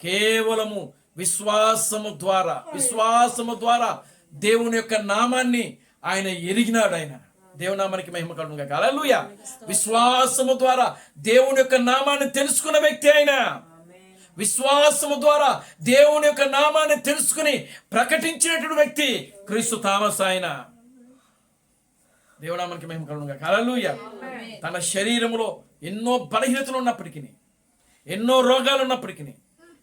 కేవలము విశ్వాసము ద్వారా దేవుని యొక్క నామాన్ని ఆయన ఎరిగినాడు. ఆయన దేవునామానికి మహిమ కలుగునుగాక. హల్లెలూయా. విశ్వాసము ద్వారా దేవుని యొక్క నామాన్ని తెలుసుకున్న వ్యక్తి ఆయన. విశ్వాసము ద్వారా దేవుని యొక్క నామాన్ని తెలుసుకుని ప్రకటించినటువంటి వ్యక్తి క్రీస్తు థామస్. ఆయన దేవునామానికి మహిమ కలుగునుగాక. హల్లెలూయా. తన శరీరములో ఎన్నో బలహీనతలు ఉన్నప్పటికీ, ఎన్నో రోగాలు ఉన్నప్పటికీ,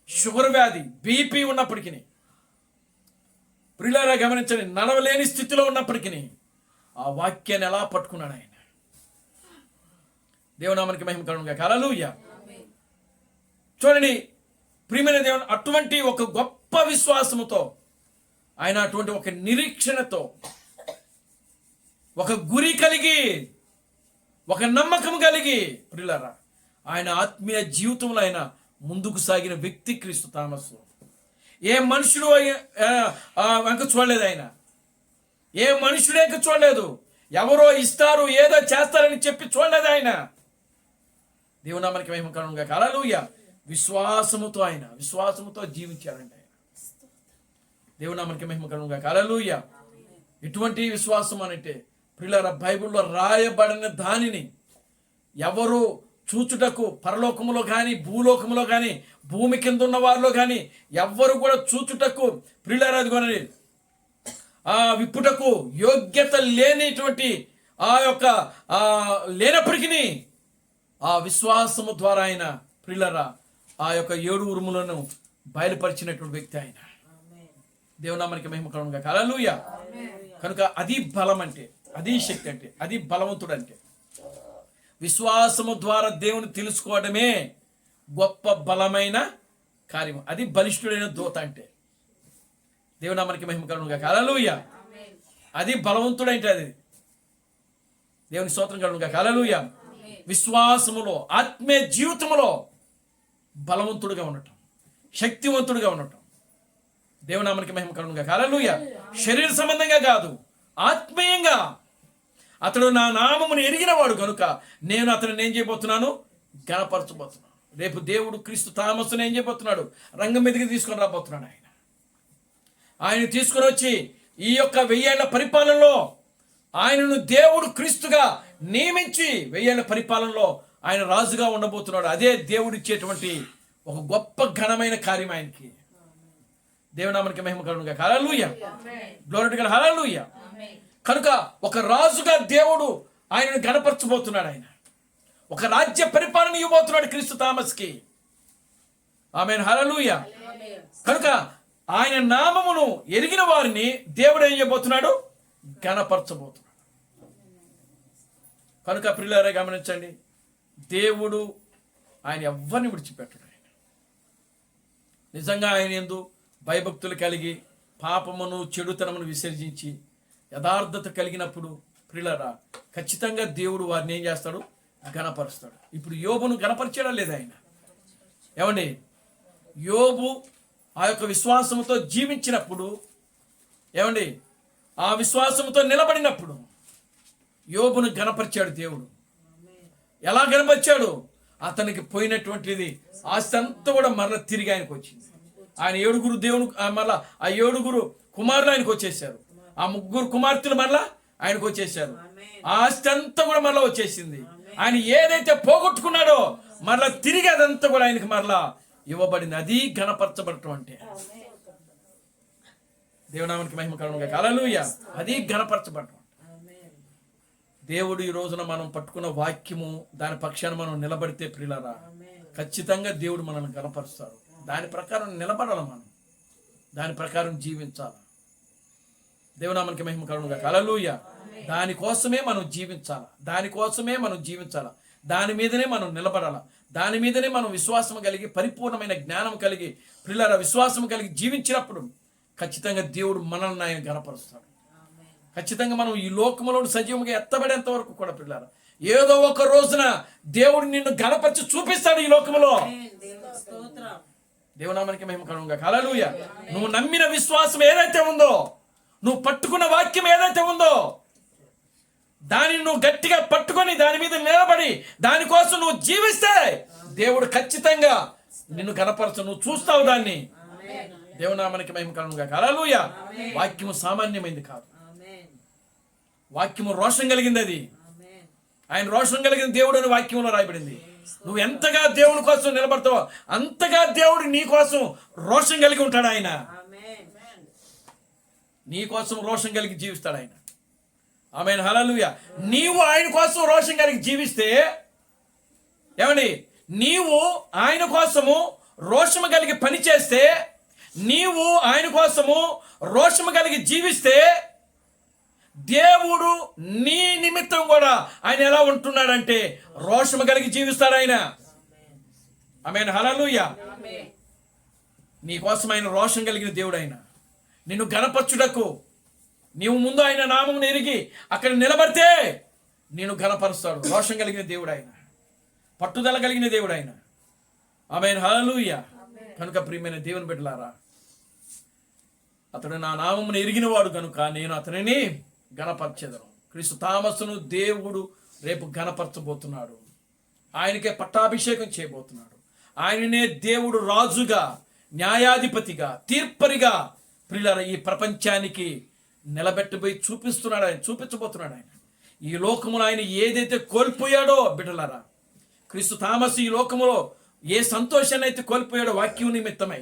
షుగర్ వ్యాధి, బీపీ ఉన్నప్పటికీ, ప్రియులారా గమనించండి, నడవలేని స్థితిలో ఉన్నప్పటికీ ఆ వాక్యాన్ని ఎలా పట్టుకున్నాడు ఆయన. దేవునామానికి మహిమ కలుగునుగాక. హల్లెలూయా. చూడండి ప్రియమైన దేవుని, అటువంటి ఒక గొప్ప విశ్వాసముతో ఆయన, అటువంటి ఒక నిరీక్షణతో, ఒక గురి కలిగి, ఒక నమ్మకం కలిగి, ప్రియులారా ఆయన ఆత్మీయ జీవితంలో ఆయన ముందుకు సాగిన వ్యక్తి క్రీస్తు థామస్. ఏ మనుషుడు వెంక చూడలేదు ఆయన. ఏ మనుషుడే చూడలేదు. ఎవరో ఇస్తారు, ఏదో చేస్తారని చెప్పి చూడలేదు ఆయన. దేవునామానికి మహిమ కలుగునుగాక. హల్లెలూయా. విశ్వాసముతో జీవించారండి ఆయన. దేవునామానికి మహిమ కలుగునుగాక. హల్లెలూయా. ఎటువంటి విశ్వాసం అంటే ప్రియులారా, బైబిల్లో రాయబడిన దానిని ఎవరు చూచుటకు పరలోకములో కానీ, భూలోకములో కానీ, భూమి కింద ఉన్న వారిలో కానీ ఎవ్వరు కూడా చూచుటకు, ప్రియులారా అదిగోనండి, విప్పుటకు యోగ్యత లేనిటువంటి లేనప్పటికీ ఆ విశ్వాసము ద్వారా ఆయన, ప్రియులారా, ఆ యొక్క 7 ఉరుములను బయలుపరిచినటువంటి వ్యక్తి ఆయన. దేవునామానికి మహిమ కలుగునుగాక. హల్లెలూయా. కనుక అది బలం అంటే, అది శక్తి అంటే, అది బలవంతుడు అంటే. విశ్వాసము ద్వారా దేవుని తెలుసుకోవడమే గొప్ప బలమైన కార్యం. అది బలిష్ఠుడైన దూత అంటే. దేవునామానికి మహిమ కలుగునుగాక. హల్లెలూయా. అది బలవంతుడంటే, అది దేవుని స్తోత్రం కలుగునుగాక. హల్లెలూయా. విశ్వాసములో, ఆత్మీయ జీవితములో బలవంతుడుగా ఉండటం, శక్తివంతుడుగా ఉండటం. దేవునామానికి మహిమ కలుగునుగాక. హల్లెలూయా. శరీర సంబంధంగా కాదు, ఆత్మీయంగా. అతడు నా నామమును ఎరిగినవాడు కనుక నేను అతను ఏం చేయబోతున్నాను? గణపరచబోతున్నాను. రేపు దేవుడు క్రీస్తు థామస్ను ఏం చేయబోతున్నాడు? రంగం మీదకి తీసుకొని రాబోతున్నాడు. ఆయన తీసుకొని వచ్చి ఈ యొక్క 1000 ఏళ్ల పరిపాలనలో ఆయనను దేవుడు క్రీస్తుగా నియమించి 1000 ఏళ్ల పరిపాలనలో ఆయన రాజుగా ఉండబోతున్నాడు. అదే దేవుడిచ్చేటువంటి ఒక గొప్ప ఘనమైన కార్యం ఆయనకి. దేవునామానికి మహిమ కలుగునుగాక. హల్లెలూయా. Glory to God. హల్లెలూయా. కనుక ఒక రాజుగా దేవుడు ఆయనను గణపరచబోతున్నాడు. ఆయన ఒక రాజ్య పరిపాలన ఇవ్వబోతున్నాడు క్రీస్తు థామస్కి. ఆమేన్. హల్లెలూయా. కనుక ఆయన నామమును ఎరిగిన వారిని దేవుడు ఏం చేయబోతున్నాడు? గణపరచబోతున్నాడు. కనుక ప్రియులారా గమనించండి, దేవుడు ఆయన ఎవ్వరిని విడిచిపెట్టడు. ఆయన నిజంగా ఆయన యందు భయభక్తులు కలిగి, పాపమును చెడుతనమును విసర్జించి యథార్థత కలిగినప్పుడు ప్రియులారా ఖచ్చితంగా దేవుడు వారిని ఏం చేస్తాడు? గణపరుస్తాడు. ఇప్పుడు యోబును గణపరిచాడా లేదా ఆయన? ఏమండి, యోబు ఆ యొక్క విశ్వాసముతో జీవించినప్పుడు, ఏమండి, ఆ విశ్వాసముతో నిలబడినప్పుడు యోబును గణపరిచాడు దేవుడు. ఎలా గణపరిచాడు? అతనికి పోయినటువంటిది ఆస్తి అంతా కూడా మరలా తిరిగి ఆయనకు వచ్చింది. ఆయన 7 దేవుడు, మరలా ఆ 7 కుమారులు ఆయనకు వచ్చేసారు. ఆ 3 కుమార్తెలు మరలా ఆయనకు వచ్చేసారు. ఆ ఆస్తి అంతా కూడా మరలా వచ్చేసింది. ఆయన ఏదైతే పోగొట్టుకున్నాడో మరలా తిరిగి అదంతా కూడా ఆయనకి మరలా ఇవ్వబడింది. అది గణపరచబడటం అంటే. దేవునామానికి మహిమ కలుగునుగాక. హల్లెలూయా. అది గణపరచబడటం. దేవుడు ఈ రోజున మనం పట్టుకున్న వాక్యము, దాని పక్షాన మనం నిలబడితే ప్రియులారా ఖచ్చితంగా దేవుడు మనల్ని గణపరుస్తాడు. దాని ప్రకారం నిలబడాలి, మనం దాని ప్రకారం జీవించాలి. దేవునామానికి మహిమ కలుగునుగా. హల్లెలూయా. దానికోసమే మనం జీవించాలి, దానికోసమే మనం జీవించాలి, దాని మీదనే మనం నిలబడాలి, దాని మీదనే మనం విశ్వాసం కలిగి, పరిపూర్ణమైన జ్ఞానం కలిగి, ప్రియులారా విశ్వాసం కలిగి జీవించినప్పుడు ఖచ్చితంగా దేవుడు మనల్ని ఆయన గణపరుస్తాడు. ఖచ్చితంగా మనం ఈ లోకములో సజీవంగా ఎత్తబడేంత వరకు కూడా పిల్లారా ఏదో ఒక రోజున దేవుడు నిన్ను గణపరిచి చూపిస్తాడు ఈ లోకములో. స్తోత్రం. దేవునామానికి మహిమ కలుగునుగా. హల్లెలూయా. నువ్వు నమ్మిన విశ్వాసం ఏదైతే ఉందో, నువ్వు పట్టుకున్న వాక్యం ఏదైతే ఉందో, దానిని నువ్వు గట్టిగా పట్టుకొని దాని మీద నిలబడి దానికోసం నువ్వు జీవిస్తే దేవుడు ఖచ్చితంగా నిన్ను గణపరచు. నువ్వు చూస్తావు దాన్ని. దేవునామానికి మహిమ కలుగునుగా. హల్లెలూయా. వాక్యము సామాన్యమైంది కాదు, వాక్యము రోషం కలిగింది. అది ఆయన రోషం కలిగిన దేవుడు అని వాక్యంలో రాయబడింది. నువ్వు ఎంతగా దేవుని కోసం నిలబడతావో అంతగా దేవుడు నీ కోసం రోషం కలిగి ఉంటాడు. ఆయన నీ కోసం రోషం కలిగి జీవిస్తాడు ఆయన. ఆమేన్. హల్లెలూయా. నీవు ఆయన కోసం రోషం కలిగి జీవిస్తే, ఏమండి, నీవు ఆయన కోసము రోషము కలిగి పనిచేస్తే, నీవు ఆయన కోసము రోషము కలిగి జీవిస్తే, దేవుడు నీ నిమిత్తం కూడా ఆయన ఎలా ఉంటున్నాడంటే రోషము కలిగి జీవిస్తాడు ఆయన. ఆమేన్. హల్లెలూయా. నీ కోసం ఆయన రోషం కలిగిన దేవుడు. ఆయన నిన్ను గణపరచుటకు నీవు ముందు ఆయన నామం ఎరిగి అక్కడ నిలబడితే నేను ఘనపరుస్తాడు. రోషం కలిగిన దేవుడు ఆయన, పట్టుదల కలిగిన దేవుడు ఆయన. ఆమేన్. హల్లెలూయా. కనుక ప్రియమైన దేవుని బిడ్డలారా, అతడు నా నామమును ఎరిగిన వాడు కనుక నేను అతనిని గణపరచెదను. క్రీస్తు థామస్ను దేవుడు రేపు గణపరచబోతున్నాడు. ఆయనకే పట్టాభిషేకం చేయబోతున్నాడు. ఆయననే దేవుడు రాజుగా, న్యాయాధిపతిగా, తీర్పరిగా ప్రియులారా ఈ ప్రపంచానికి నిలబెట్టబోయి చూపిస్తున్నాడు. ఆయన చూపించబోతున్నాడు. ఆయన ఈ లోకములో ఆయన ఏదైతే కోల్పోయాడో బిడ్డలారా, క్రీస్తు థామస్ ఈ లోకములో ఏ సంతోషాన్ని అయితే కోల్పోయాడో వాక్యం నిమిత్తమై,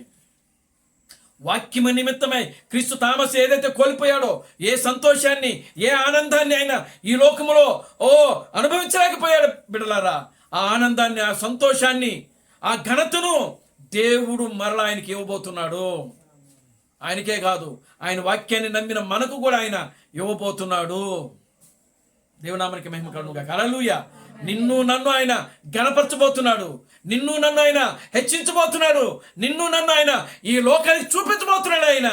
వాక్యము నిమిత్తమై క్రీస్తు థామస్ ఏదైతే కోల్పోయాడో, ఏ సంతోషాన్ని, ఏ ఆనందాన్ని ఆయన ఈ లోకములో అనుభవించలేకపోయాడు బిడ్డలారా, ఆ ఆనందాన్ని, ఆ సంతోషాన్ని, ఆ ఘనతను దేవుడు మరలా ఆయనకి ఇవ్వబోతున్నాడు. ఆయనకే కాదు, ఆయన వాక్యాన్ని నమ్మిన మనకు కూడా ఆయన ఇవ్వబోతున్నాడు. దేవునామానికి మహిమ కలుగునుగా. హల్లెలూయా. నిన్ను నన్ను ఆయన గణపరచబోతున్నాడు. నిన్ను నన్ను ఆయన హెచ్చించబోతున్నాడు. నిన్ను నన్ను ఆయన ఈ లోకానికి చూపించబోతున్నాడు ఆయన.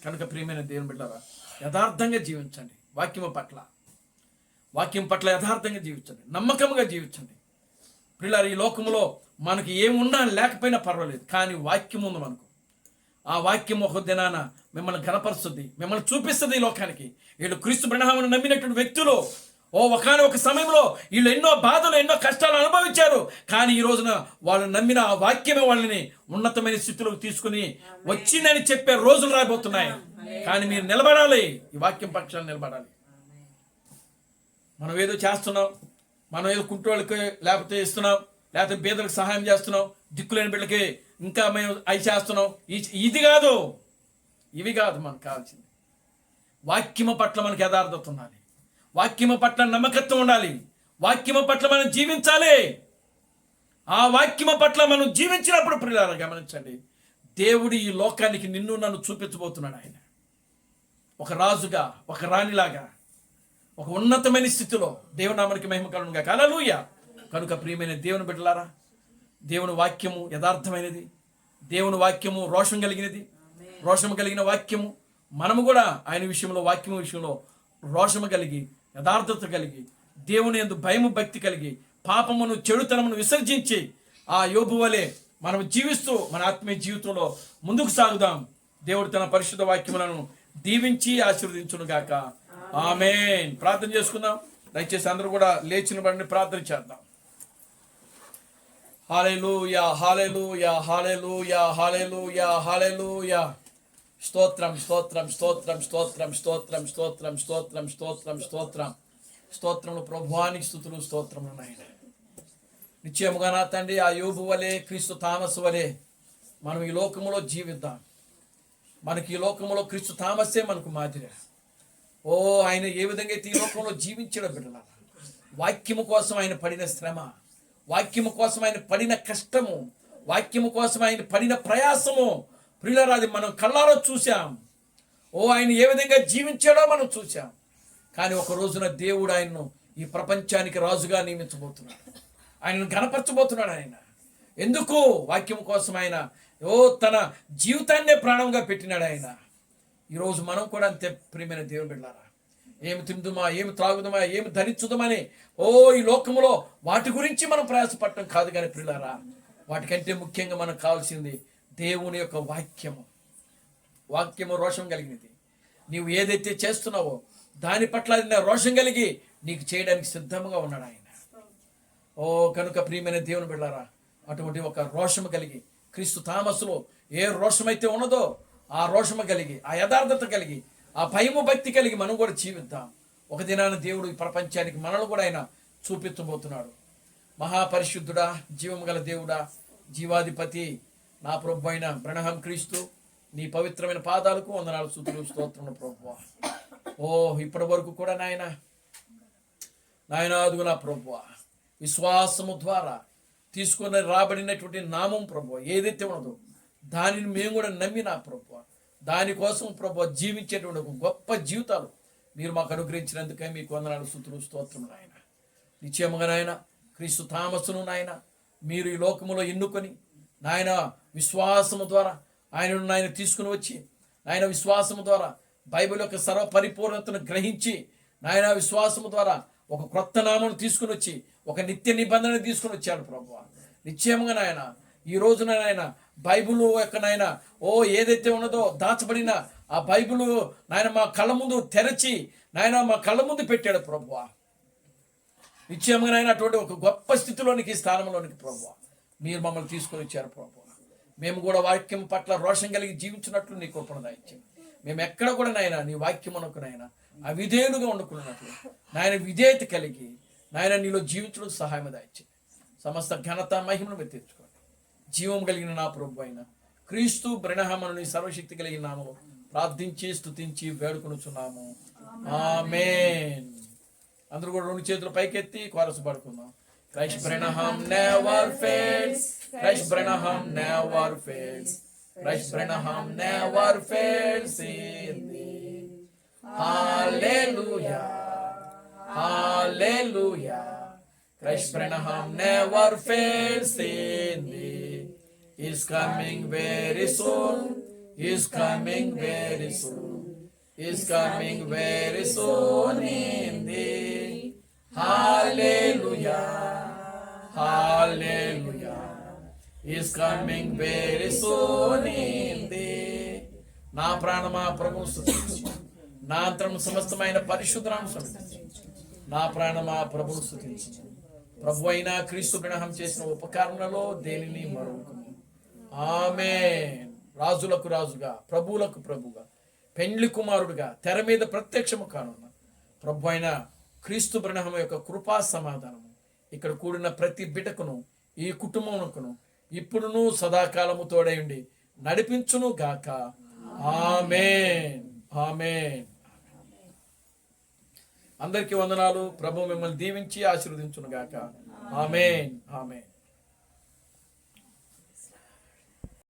కనుక ప్రియమైన దేవుని బిడ్డలారా, యథార్థంగా జీవించండి. వాక్యం పట్ల యథార్థంగా జీవించండి, నమ్మకంగా జీవించండి. ప్రియులారా, ఈ లోకంలో మనకి ఏమున్నా లేకపోయినా పర్వాలేదు, కానీ వాక్యం ఉంది మనకు. ఆ వాక్యం ఒక దినాన మిమ్మల్ని గణపరుస్తుంది, మిమ్మల్ని చూపిస్తుంది ఈ లోకానికి. వీళ్ళు క్రీస్తు బ్రహ్మను నమ్మినటువంటి వ్యక్తులు ఒకానొక సమయంలో వీళ్ళు ఎన్నో బాధలు, ఎన్నో కష్టాలు అనుభవించారు. కానీ ఈ రోజున వాళ్ళు నమ్మిన ఆ వాక్యమే వాళ్ళని ఉన్నతమైన స్థితిలోకి తీసుకుని వచ్చిందని చెప్పే రోజులు రాబోతున్నాయి. కానీ మీరు నిలబడాలి, ఈ వాక్యం పక్షాన్ని నిలబడాలి. మనం ఏదో చేస్తున్నాం, మనం ఏదో కుంటోళ్ళకి లేకపోతే ఇస్తున్నాం, లేకపోతే బీదలకు సహాయం చేస్తున్నాం, దిక్కులేని బిడ్డలకి ఇంకా మేము అవి చేస్తున్నాం. ఇది కాదు, ఇవి కాదు మనకు కావాల్సింది. వాక్యము పట్ల మనకు యథార్థత ఉండాలి, వాక్యము పట్ల నమ్మకత్వం ఉండాలి, వాక్యము పట్ల మనం జీవించాలి. ఆ వాక్యము పట్ల మనం జీవించినప్పుడు ప్రియులారా గమనించండి, దేవుడు ఈ లోకానికి నిన్ను నన్ను చూపించబోతున్నాడు. ఆయన ఒక రాజుగా, ఒక రాణిలాగా, ఒక ఉన్నతమైన స్థితిలో దేవుని నామానికి మహిమ కలుగునుగా. హల్లెలూయా. కనుక ప్రియమైన దేవుని బిడ్డలారా, దేవుని వాక్యము యథార్థమైనది, దేవుని వాక్యము రోషం కలిగినది. రోషము కలిగిన వాక్యము మనము కూడా ఆయన విషయంలో, వాక్యము విషయంలో రోషము కలిగి, యథార్థత కలిగి, దేవుని యందు భయము భక్తి కలిగి, పాపమును చెడుతనమును విసర్జించి ఆ యోబు వలె మనం జీవిస్తూ మన ఆత్మీయ జీవితంలో ముందుకు సాగుదాం. దేవుడు తన పరిశుద్ధ వాక్యములను దీవించి ఆశీర్వదించును గాక. ఆమేన్. ప్రార్థన చేసుకుందాం. దయచేసి అందరూ కూడా లేచిన పడిని ప్రార్థన చేద్దాం. హల్లెలూయా, హల్లెలూయా, హల్లెలూయా, హల్లెలూయా, హల్లెలూయా. స్తోత్రం, స్తోత్రం, స్తోత్రం, స్తోత్రం, స్తోత్రం, స్తోత్రం, స్తోత్రం, స్తోత్రం, స్తోత్రం, స్తోత్రములు ప్రభువానికి స్తుతులు, స్తోత్రములు నాయన. నిశ్చయముగా నా తండ్రి, ఆ యోబు వలె, క్రీస్తు థామస్ వలె మనం ఈ లోకములో జీవిద్దాం. మనకి ఈ లోకములో క్రీస్తు థామస్సే మనకు మాదిరి. ఆయన ఏ విధంగా అయితే ఈ లోకంలో జీవించడం బిడ్డల, వాక్యము కోసం ఆయన పడిన శ్రమ, వాక్యము కోసం ఆయన పడిన కష్టము, వాక్యము కోసం ఆయన పడిన ప్రయాసము ప్రియులారా అది మనం కళ్ళారో చూసాం. ఆయన ఏ విధంగా జీవించాడో మనం చూసాం. కానీ ఒక రోజున దేవుడు ఆయన్ను ఈ ప్రపంచానికి రాజుగా నియమించబోతున్నాడు. ఆయనను గణపరచబోతున్నాడు. ఆయన ఎందుకు? వాక్యం కోసం ఆయన తన జీవితాన్నే ప్రాణంగా పెట్టినాడు ఆయన. ఈరోజు మనం కూడా అంతే ప్రియమైన దేవుని బిడ్డలారా. ఏమి తిందుమా, ఏమి త్రాగుదమా, ఏమి ధరించుదామని ఈ లోకములో వాటి గురించి మనం ప్రయాసపడటం కాదు. కానీ ప్రియులారా, వాటికంటే ముఖ్యంగా మనకు కావాల్సింది దేవుని యొక్క వాక్యము. వాక్యము రోషం కలిగినది. నీవు ఏదైతే చేస్తున్నావో దాని పట్ల అది రోషం కలిగి నీకు చేయడానికి సిద్ధంగా ఉన్నాడు ఆయన. కనుక ప్రియమైన దేవుని బిడ్డలారా, అటువంటి ఒక రోషము కలిగి క్రీస్తు థామస్లో ఏ రోషమైతే ఉన్నదో ఆ రోషము కలిగి, ఆ యథార్థత కలిగి, ఆ భయము భక్తి కలిగి మనం కూడా జీవిద్దాం. ఒక దినాన దేవుడు ఈ ప్రపంచానికి మనల్ని కూడా ఆయన చూపించబోతున్నాడు. మహాపరిశుద్ధుడా, జీవము గల దేవుడా, జీవాధిపతి, నా ప్రభు అయిన బ్రహ్మం క్రీస్తు, నీ పవిత్రమైన పాదాలకు వందనాలు, స్తుతులు, స్తోత్రములు ప్రభువా. ఇప్పటి వరకు కూడా నాయనాదుగు నా ప్రభువా, విశ్వాసము ద్వారా తీసుకొని రాబడినటువంటి నామం ప్రభువా ఏదైతే ఉన్నదో దానిని మేము కూడా నమ్మి నా ప్రభువా, దానికోసం ప్రభువా జీవించేటువంటి ఒక గొప్ప జీవితాలు మీరు మాకు అనుగ్రహించినందుకే మీకు వందనాలు, స్తుతులు, స్తోత్రములు నాయన. నిశ్చయముగా నాయన క్రీస్తు థామస్ను నాయన మీరు ఈ లోకములో ఎన్నుకొని నాయన విశ్వాసము ద్వారా ఆయన తీసుకుని వచ్చి నాయన విశ్వాసము ద్వారా బైబిల్ యొక్క సర్వ పరిపూర్ణతను గ్రహించి నాయన విశ్వాసము ద్వారా ఒక క్రొత్త నామను తీసుకుని వచ్చి ఒక నిత్య నిబంధన తీసుకుని వచ్చాడు ప్రభువా. నిశ్చయముగా నాయన ఈ రోజున నాయన బైబిల్ యొక్క నాయన ఏదైతే ఉన్నదో దాచబడిన ఆ బైబిల్ నాయన మా కళ్ళ ముందు తెరచి నాయన మా కళ్ళ ముందు పెట్టాడు ప్రభువా. నిశ్చయముగా నాయన అటువంటి ఒక గొప్ప స్థితిలోనికి, స్థానంలోనికి ప్రభువా మీరు మమ్మల్ని తీసుకొని వచ్చారు ప్రభువా. మేము కూడా వాక్యం పట్ల రోషం కలిగి జీవించినట్లు నీ కృపను దాయించాము. మేము ఎక్కడ కూడా నాయన నీ వాక్యమునకు నాయన అవిధేయులుగా వండుకున్నట్లు నాయన విధేయత కలిగి నాయన నీలో జీవించడం సహాయం దాయించింది. సమస్త ఘనత మహిమను మీరు తెచ్చుకోండి. జీవం కలిగిన నా ప్రభు అయిన క్రీస్తు బ్రహ్మను నీ సర్వశక్తి కలిగిన నామము ప్రార్థించి స్తుతించి వేడుకొనుచున్నాము. ఆమేన్. అందరూ కూడా రెండు చేతులు పైకెత్తి కోరస్ పాడుకుందాం. Christ Branham never fails. Christ Branham never fails. Christ Branham never fails in thee. Hallelujah. Hallelujah. Christ Branham never fails in thee. He's coming very soon. He's coming very soon. He's coming very soon in thee. Hallelujah. Hallelujah. He's coming very soon in thee. నా ప్రాణమా ప్రభువును స్తుతించు, నా అంతరము సమస్తమైన పరిశుద్ధనామమును స్తుతించు. నా ప్రాణమా ప్రభువును స్తుతించు. ప్రభు అయిన క్రీస్తు బ్రహ్మం చేసిన ఉపకారములలో దేనిని మరొకము. ఆమేన్. రాజులకు రాజుగా, ప్రభువులకు ప్రభుగా, పెండ్లి కుమారుడుగా తెర మీద ప్రత్యక్షము కానున్న ప్రభు అయిన క్రీస్తు బ్రహ్మం యొక్క కృపా సమాధానము ఇక్కడ కూడిన ప్రతి బిడ్డకును, ఈ కుటుంబమునకును ఇప్పుడును సదాకాలము తోడైండి నడిపించును గాక. ఆమేన్. ఆమేన్. అందరికీ వందనాలు. ప్రభు మిమ్మల్ని దీవించి ఆశీర్వదించును గాక. ఆమేన్. ఆమేన్.